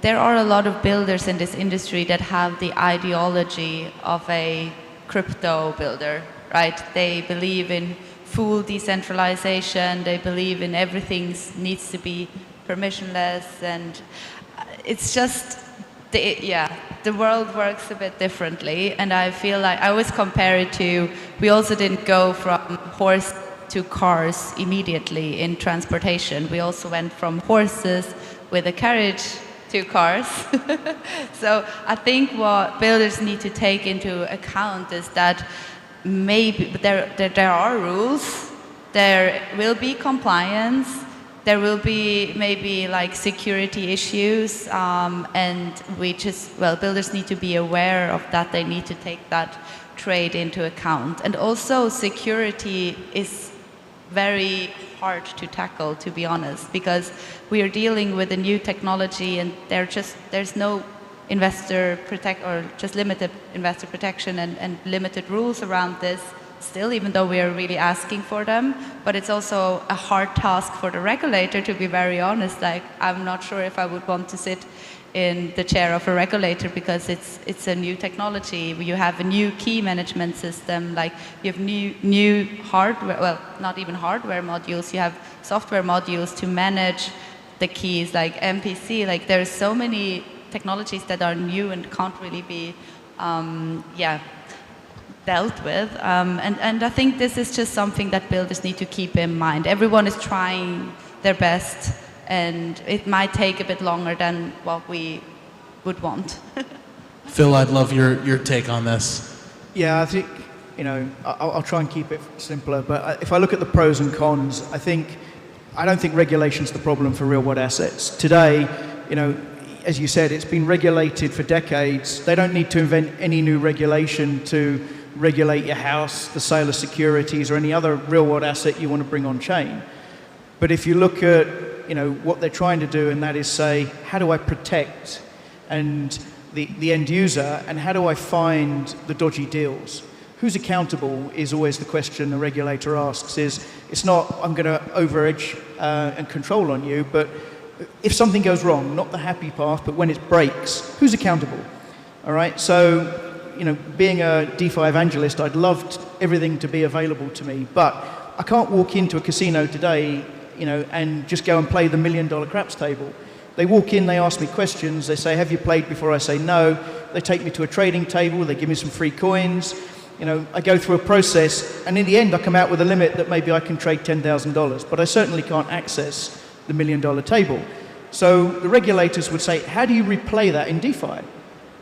there are a lot of builders in this industry that have the ideology of a crypto builder, right? They believe in full decentralization, they believe in everything needs to be permissionless, and it's just, the world works a bit differently, and I feel like I always compare it to, we also didn't go from horse to cars immediately in transportation. We also went from horses with a carriage to cars. So I think what builders need to take into account is that maybe there are rules, there will be compliance, there will be maybe like security issues, and builders need to be aware of that. They need to take that trade into account. And also security is very hard to tackle, to be honest, because we are dealing with a new technology and there's no investor protect, or just limited investor protection and limited rules around this still, even though we are really asking for them. But it's also a hard task for the regulator, to be very honest. Like, I'm not sure if I would want to sit in the chair of a regulator because it's a new technology. You have a new key management system, like you have new hardware, well, not even hardware modules, you have software modules to manage the keys, like MPC. Like, there's so many technologies that are new and can't really be dealt with. And I think this is just something that builders need to keep in mind. Everyone is trying their best, and it might take a bit longer than what we would want. Phil, I'd love your take on this. Yeah, I think, I'll try and keep it simpler, but if I look at the pros and cons, I don't think regulation's the problem for real-world assets. Today, as you said, it's been regulated for decades. They don't need to invent any new regulation to regulate your house, the sale of securities, or any other real-world asset you want to bring on chain. But if you look at what they're trying to do, and that is say, how do I protect the end user, and how do I find the dodgy deals? Who's accountable is always the question the regulator asks. It's not, I'm going to overedge and control on you, but if something goes wrong, not the happy path, but when it breaks, who's accountable? All right, so being a DeFi evangelist, I'd love everything to be available to me, but I can't walk into a casino today and just go and play the $1 million craps table. They walk in, they ask me questions, they say, have you played before? I say no. They take me to a trading table, they give me some free coins. I go through a process, and in the end I come out with a limit that maybe I can trade $10,000, but I certainly can't access the $1 million table. So the regulators would say, how do you replay that in DeFi?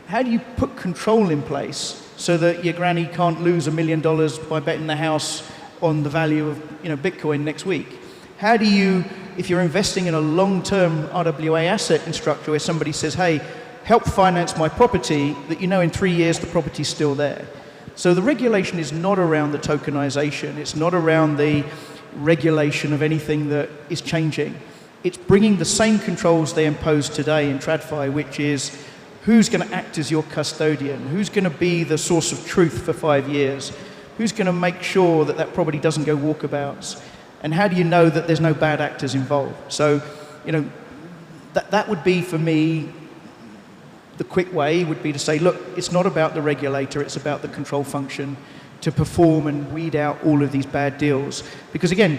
How do you put control in place so that your granny can't lose $1 million by betting the house on the value of Bitcoin next week? How do you, if you're investing in a long-term RWA asset in structure where somebody says, hey, help finance my property, that in 3 years the property's still there? So the regulation is not around the tokenization. It's not around the regulation of anything that is changing. It's bringing the same controls they impose today in TradFi, which is who's going to act as your custodian? Who's going to be the source of truth for 5 years? Who's going to make sure that that property doesn't go walkabouts? And how do you know that there's no bad actors involved? So, that would be, for me, the quick way would be to say, look, it's not about the regulator, it's about the control function to perform and weed out all of these bad deals. Because again,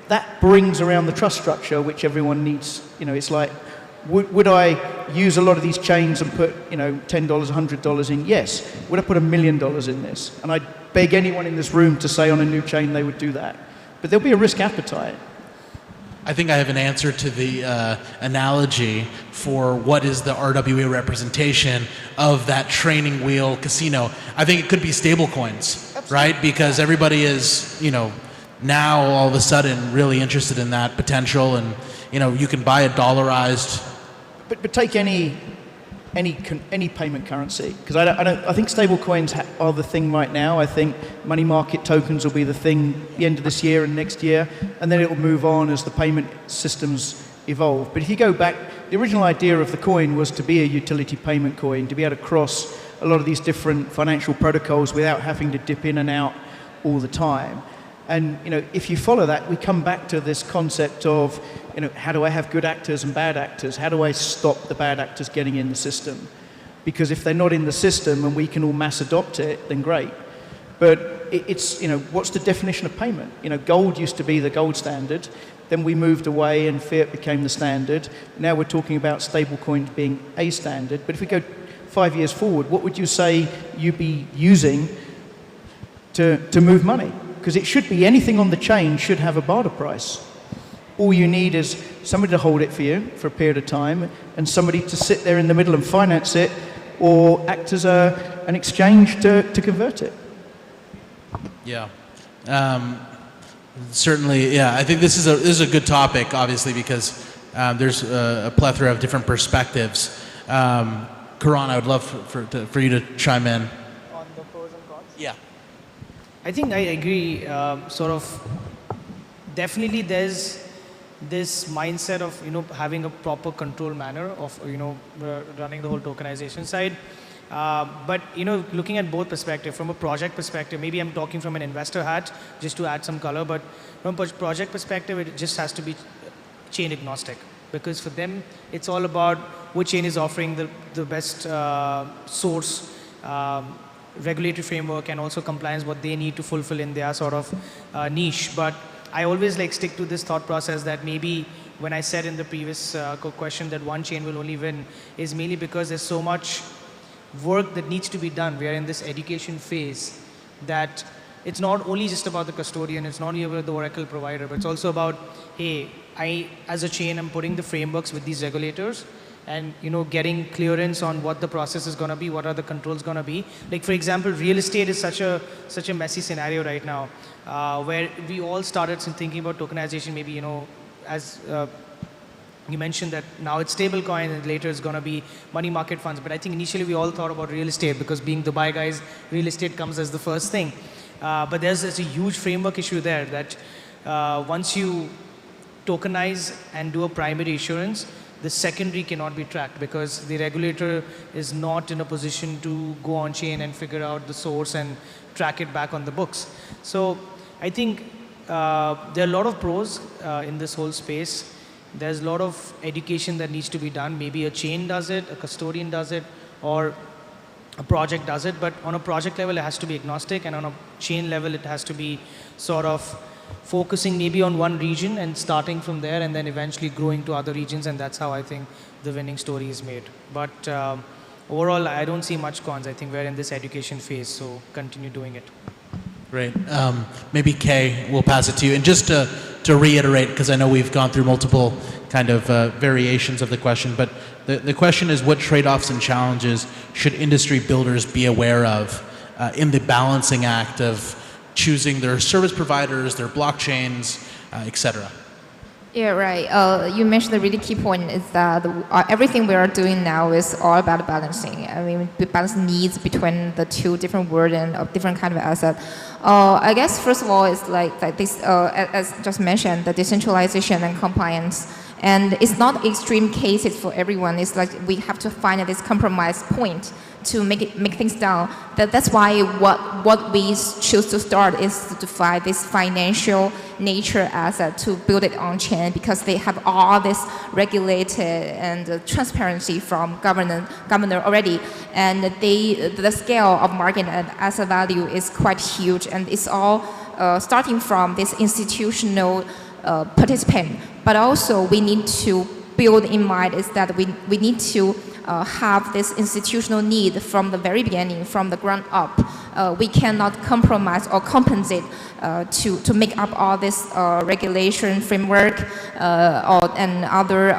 that brings around the trust structure, which everyone needs. It's like, would I use a lot of these chains and put, $10, $100 in? Yes. Would I put $1 million in this? And I'd beg anyone in this room to say on a new chain they would do that. But there'll be a risk appetite. I think I have an answer to the analogy for what is the RWA representation of that training wheel casino. I think it could be stable coins, right? Because everybody is, now all of a sudden really interested in that potential, and you can buy a dollarized. But take any payment currency, because I think stable coins are the thing right now. I think money market tokens will be the thing the end of this year and next year, and then it will move on as the payment systems evolve. But if you go back, the original idea of the coin was to be a utility payment coin, to be able to cross a lot of these different financial protocols without having to dip in and out all the time. And if you follow that, we come back to this concept of, how do I have good actors and bad actors? How do I stop the bad actors getting in the system? Because if they're not in the system and we can all mass adopt it, then great. But it's, what's the definition of payment? Gold used to be the gold standard. Then we moved away and fiat became the standard. Now we're talking about stable coins being a standard. But if we go 5 years forward, what would you say you'd be using to move money? Because it should be anything on the chain should have a barter price. All you need is somebody to hold it for you for a period of time and somebody to sit there in the middle and finance it or act as an exchange to convert it. Yeah. Certainly, yeah. I think this is a good topic, obviously, because there's a plethora of different perspectives. Karan, I would love for you to chime in. On the pros and cons? Yeah. I think I agree. Definitely there's this mindset of having a proper control manner of running the whole tokenization side. But looking at both perspectives, from a project perspective, maybe I'm talking from an investor hat just to add some color, but from a project perspective, it just has to be chain agnostic, because for them it's all about which chain is offering the best source, regulatory framework, and also compliance what they need to fulfill in their sort of niche. But I always stick to this thought process that maybe when I said in the previous question that one chain will only win is mainly because there's so much work that needs to be done. We are in this education phase that it's not only just about the custodian, it's not only about the Oracle provider, but it's also about, hey, I as a chain am putting the frameworks with these regulators and getting clearance on what the process is going to be, what are the controls going to be. Like for example, real estate is such a messy scenario right now, where we all started thinking about tokenization, maybe as you mentioned that now it's stable coin and later it's going to be money market funds. But I think initially we all thought about real estate because being Dubai guys, real estate comes as the first thing. But there's a huge framework issue there that once you tokenize and do a primary issuance, the secondary cannot be tracked because the regulator is not in a position to go on chain and figure out the source and track it back on the books. So I think there are a lot of pros in this whole space. There's a lot of education that needs to be done. Maybe a chain does it, a custodian does it, or a project does it. But on a project level, it has to be agnostic, and on a chain level, it has to be sort of focusing maybe on one region and starting from there and then eventually growing to other regions, and that's how I think the winning story is made. But overall, I don't see much cons. I think we're in this education phase, so continue doing it. Great. Maybe Kay, we'll pass it to you. And just to reiterate, because I know we've gone through multiple kind of variations of the question, but the question is, what trade-offs and challenges should industry builders be aware of in the balancing act of choosing their service providers, their blockchains, et cetera? Yeah, right. You mentioned a really key point is that everything we are doing now is all about balancing. I mean, we balance needs between the two different worlds and different kind of asset. I guess first of all, it's like this, as just mentioned, the decentralization and compliance. And it's not extreme cases for everyone. It's like we have to find this compromise point to make things down. That's why what we choose to start is to define this financial nature asset to build it on chain, because they have all this regulated and transparency from governor already, and the scale of market and asset value is quite huge, and it's all starting from this institutional participant. But also we need to build in mind is that we need to have this institutional need from the very beginning, from the ground up. We cannot compromise or compensate to make up all this regulation framework and other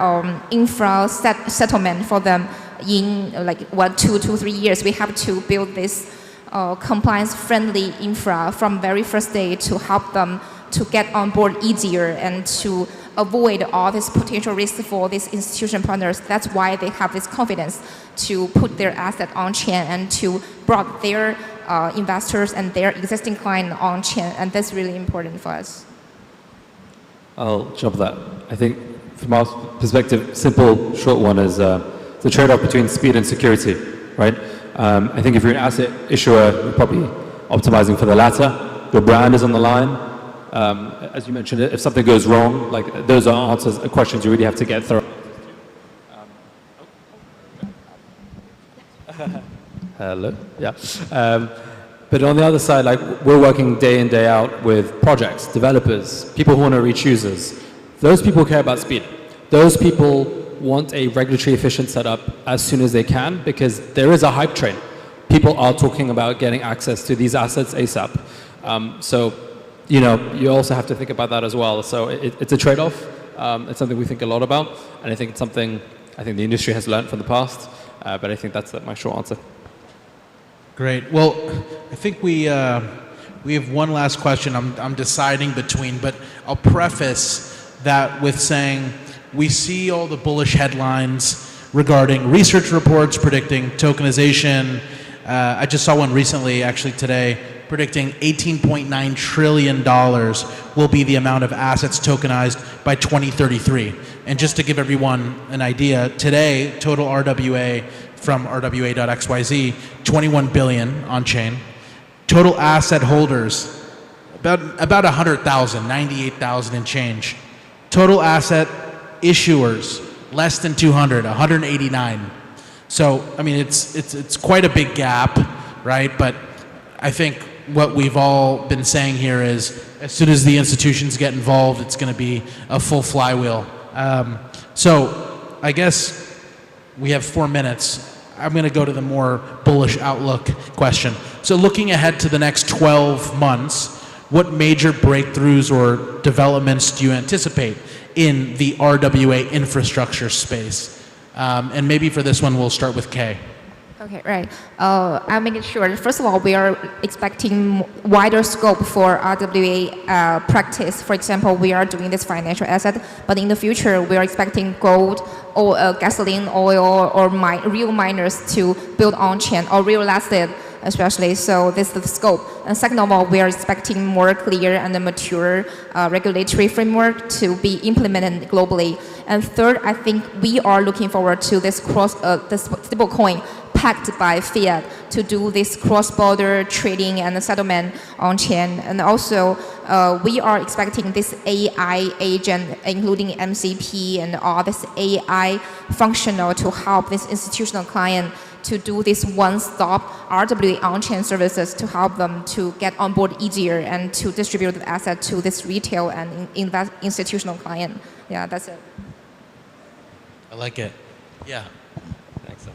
infra settlement for them in like 1, 2, 3 years. We have to build this compliance-friendly infra from very first day to help them to get on board easier and to avoid all this potential risk for these institution partners. That's why they have this confidence to put their asset on chain and to brought their investors and their existing client on chain, and that's really important for us. I'll jump that. I think from our perspective, simple, short one is the trade-off between speed and security, right? I think if you're an asset issuer, you're probably optimizing for the latter. Your brand is on the line. As you mentioned, if something goes wrong, like those are answers, questions you really have to get through. Hello, yeah. But on the other side, like we're working day in, day out with projects, developers, people who want to reach users. Those people care about speed. Those people want a regulatory efficient setup as soon as they can because there is a hype train. People are talking about getting access to these assets ASAP. So, you know, you also have to think about that as well. So it's a trade-off. It's something we think a lot about, and I think it's something I think the industry has learned from the past. But I think that's my short answer. Great. Well, I think we have one last question I'm deciding between, but I'll preface that with saying we see all the bullish headlines regarding research reports predicting tokenization. I just saw one recently, actually today, predicting $18.9 trillion will be the amount of assets tokenized by 2033. And just to give everyone an idea, today, total RWA from rwa.xyz, 21 billion on chain. Total asset holders, about 100,000, 98,000 and change. Total asset issuers, less than 200, 189. So, I mean, it's quite a big gap, right? But I think what we've all been saying here is as soon as the institutions get involved, it's going to be a full flywheel. So I guess we have 4 minutes. I'm going to go to the more bullish outlook question. So looking ahead to the next 12 months, what major breakthroughs or developments do you anticipate in the RWA infrastructure space? And maybe for this one, we'll start with Kay. Okay, right. I'll make it short. First of all, we are expecting wider scope for RWA practice. For example, we are doing this financial asset, but in the future, we are expecting gold, or gasoline, oil, or real miners to build on-chain, or real asset especially. So this is the scope. And second of all, we are expecting more clear and mature regulatory framework to be implemented globally. And third, I think we are looking forward to this this stablecoin backed by fiat to do this cross-border trading and settlement on chain. And also, we are expecting this AI agent, including MCP and all this AI functional to help this institutional client to do this one-stop RWA on-chain services to help them to get on board easier and to distribute the asset to this retail and institutional client. Yeah, that's it. I like it. Yeah. Thanks.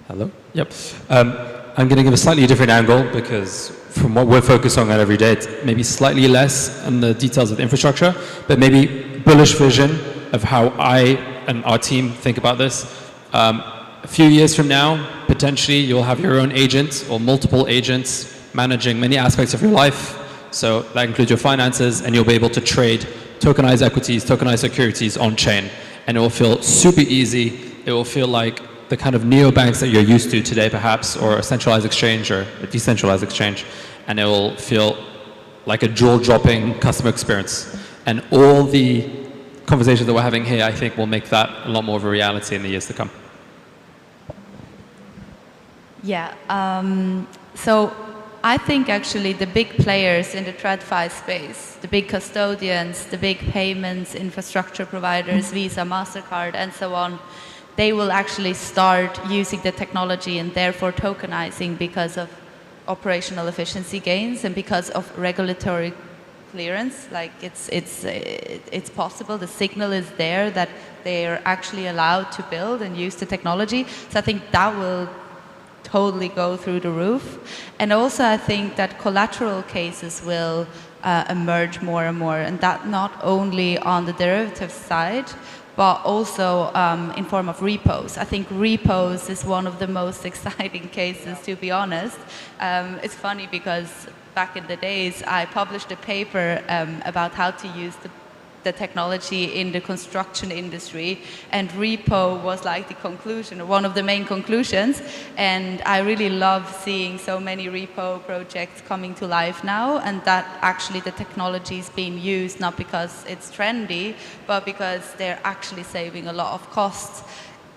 Hello? Yep. I'm going to give a slightly different angle because from what we're focused on every day, it's maybe slightly less on the details of the infrastructure, but maybe bullish vision of how I and our team think about this. A few years from now, potentially you'll have your own agent or multiple agents managing many aspects of your life. So that includes your finances, and you'll be able to trade tokenized equities, tokenized securities on chain. And it will feel super easy. It will feel like the kind of neobanks that you're used to today, perhaps, or a centralized exchange or a decentralized exchange. And it will feel like a jaw-dropping customer experience. And all the conversations that we're having here, I think, will make that a lot more of a reality in the years to come. Yeah, so I think actually the big players in the TradFi space, the big custodians, the big payments, infrastructure providers, Visa, MasterCard, and so on, they will actually start using the technology and therefore tokenizing because of operational efficiency gains and because of regulatory clearance. Like it's possible. The signal is there that they are actually allowed to build and use the technology. So I think that will totally go through the roof. And also I think that collateral cases will emerge more and more, and that not only on the derivative side, but also in form of repos. I think repos is one of the most exciting cases, to be honest. It's funny because back in the days, I published a paper about how to use the technology in the construction industry, and repo was like the conclusion, one of the main conclusions. And I really love seeing so many repo projects coming to life now, and that actually the technology is being used not because it's trendy, but because they're actually saving a lot of costs.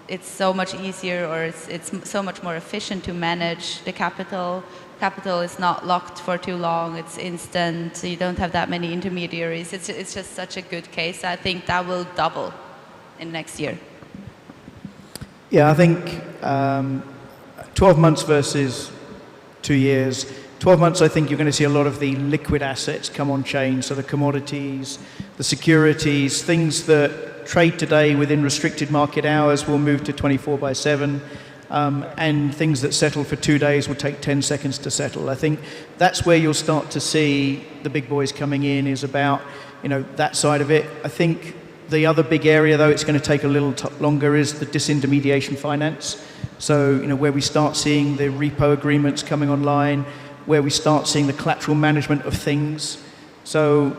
It's so much easier, or it's so much more efficient to manage the capital. Capital is not locked for too long, it's instant, so you don't have that many intermediaries. It's just such a good case. I think that will double in next year. Yeah, I think 12 months versus 2 years. 12 months, I think you're going to see a lot of the liquid assets come on chain, so the commodities, the securities, things that trade today within restricted market hours will move to 24/7. And things that settle for 2 days will take 10 seconds to settle. I think that's where you'll start to see the big boys coming in, is about, that side of it. I think the other big area, though, it's going to take a little longer, is the disintermediation finance. So, where we start seeing the repo agreements coming online, where we start seeing the collateral management of things. So,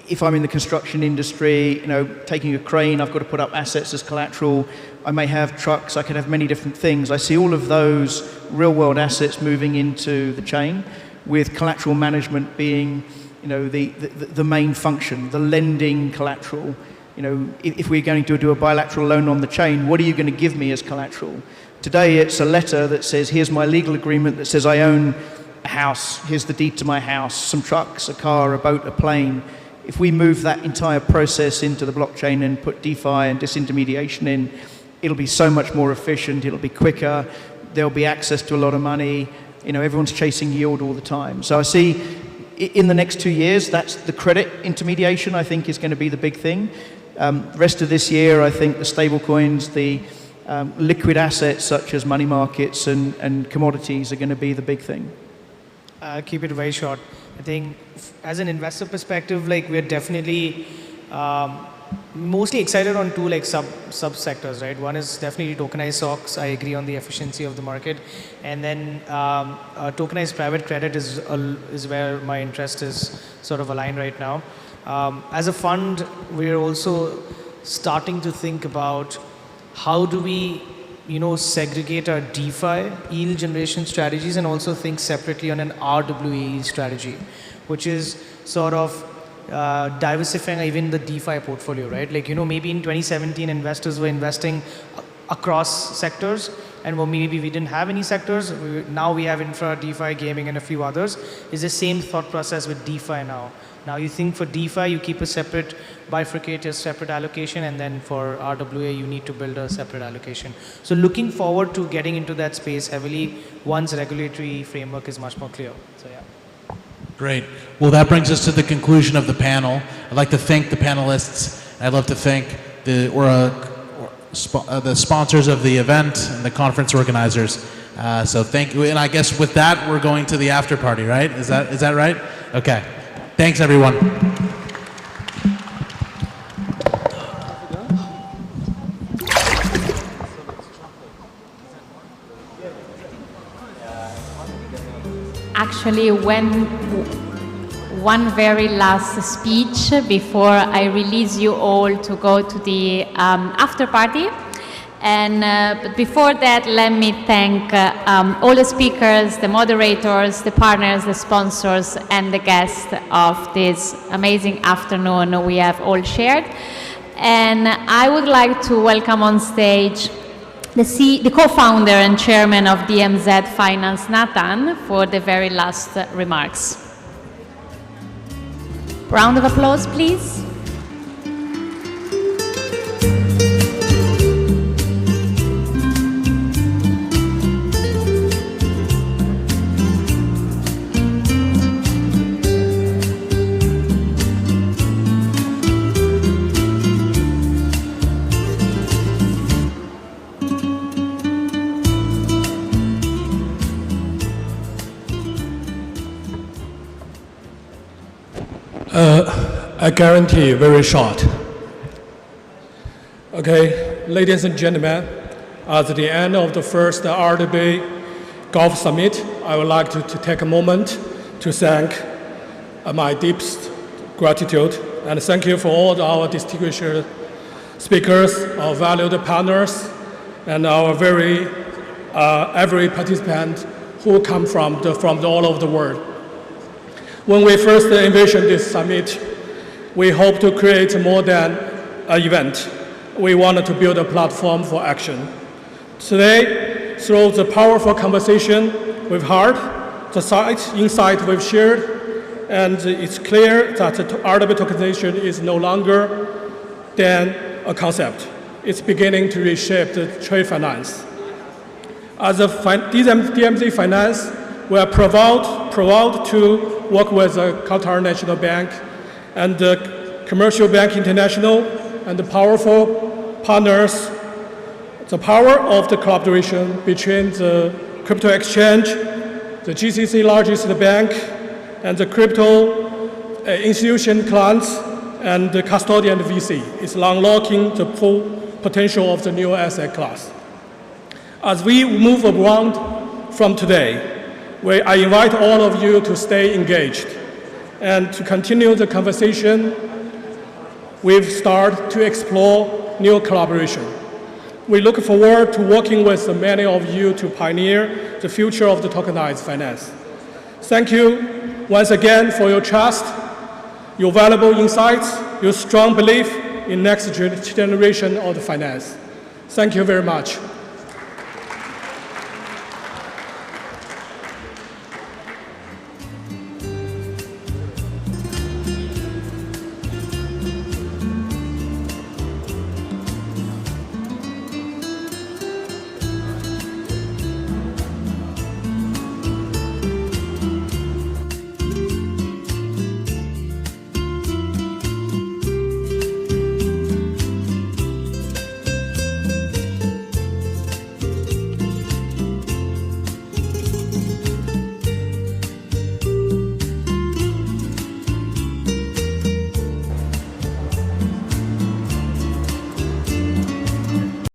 if I'm in the construction industry, taking a crane, I've got to put up assets as collateral. I may have trucks, I could have many different things. I see all of those real-world assets moving into the chain, with collateral management being, the main function, the lending collateral. If we're going to do a bilateral loan on the chain, what are you going to give me as collateral? Today, it's a letter that says, here's my legal agreement that says I own a house, here's the deed to my house, some trucks, a car, a boat, a plane. If we move that entire process into the blockchain and put DeFi and disintermediation in, it'll be so much more efficient, it'll be quicker, there'll be access to a lot of money, everyone's chasing yield all the time. So I see in the next 2 years, that's the credit intermediation, I think, is going to be the big thing. Rest of this year, I think the stable coins, the liquid assets such as money markets and commodities are going to be the big thing. I'll keep it very short. I think as an investor perspective, we're definitely mostly excited on two sub-sectors, right? One is definitely tokenized stocks. I agree on the efficiency of the market. And then tokenized private credit is where my interest is sort of aligned right now. As a fund, we're also starting to think about how do we segregate our DeFi yield generation strategies, and also think separately on an RWA strategy, which is sort of diversifying even the DeFi portfolio, right? Maybe in 2017, investors were investing across sectors, and maybe we didn't have any sectors. Now we have infra, DeFi, gaming, and a few others. It's the same thought process with DeFi now. Now you think for DeFi, you keep a separate bifurcated, separate allocation, and then for RWA, you need to build a separate allocation. So looking forward to getting into that space heavily once regulatory framework is much more clear. So yeah. Great. Well, that brings us to the conclusion of the panel. I'd like to thank the panelists. I'd love to thank the sponsors of the event and the conference organizers. So thank you. And I guess with that, we're going to the after party, right? Is that right? Okay. Thanks, everyone. Actually, one very last speech before I release you all to go to the after party. But before that, let me thank all the speakers, the moderators, the partners, the sponsors, and the guests of this amazing afternoon we have all shared. And I would like to welcome on stage the co-founder and chairman of DMZ Finance, Nathan, for the very last remarks. Round of applause, please. I guarantee very short. Okay, ladies and gentlemen, at the end of the first RWA Gulf Summit, I would like to take a moment to thank my deepest gratitude and thank you for all our distinguished speakers, our valued partners, and our every participant who come from all over the world. When we first envisioned this summit, we hope to create more than an event. We wanted to build a platform for action. Today, through the powerful conversation we've had, the insight we've shared, and it's clear that RWA tokenization is no longer than a concept. It's beginning to reshape the trade finance. As a DMZ Finance, we are proud to work with the Qatar National Bank and the Commercial Bank International and the powerful partners. The power of the collaboration between the crypto exchange, the GCC largest bank, and the crypto institution clients and the custodian VC is unlocking the full potential of the new asset class. As we move around from today, I invite all of you to stay engaged and to continue the conversation we've started to explore new collaboration. We look forward to working with many of you to pioneer the future of the tokenized finance. Thank you once again for your trust, your valuable insights, your strong belief in next generation of the finance. Thank you very much.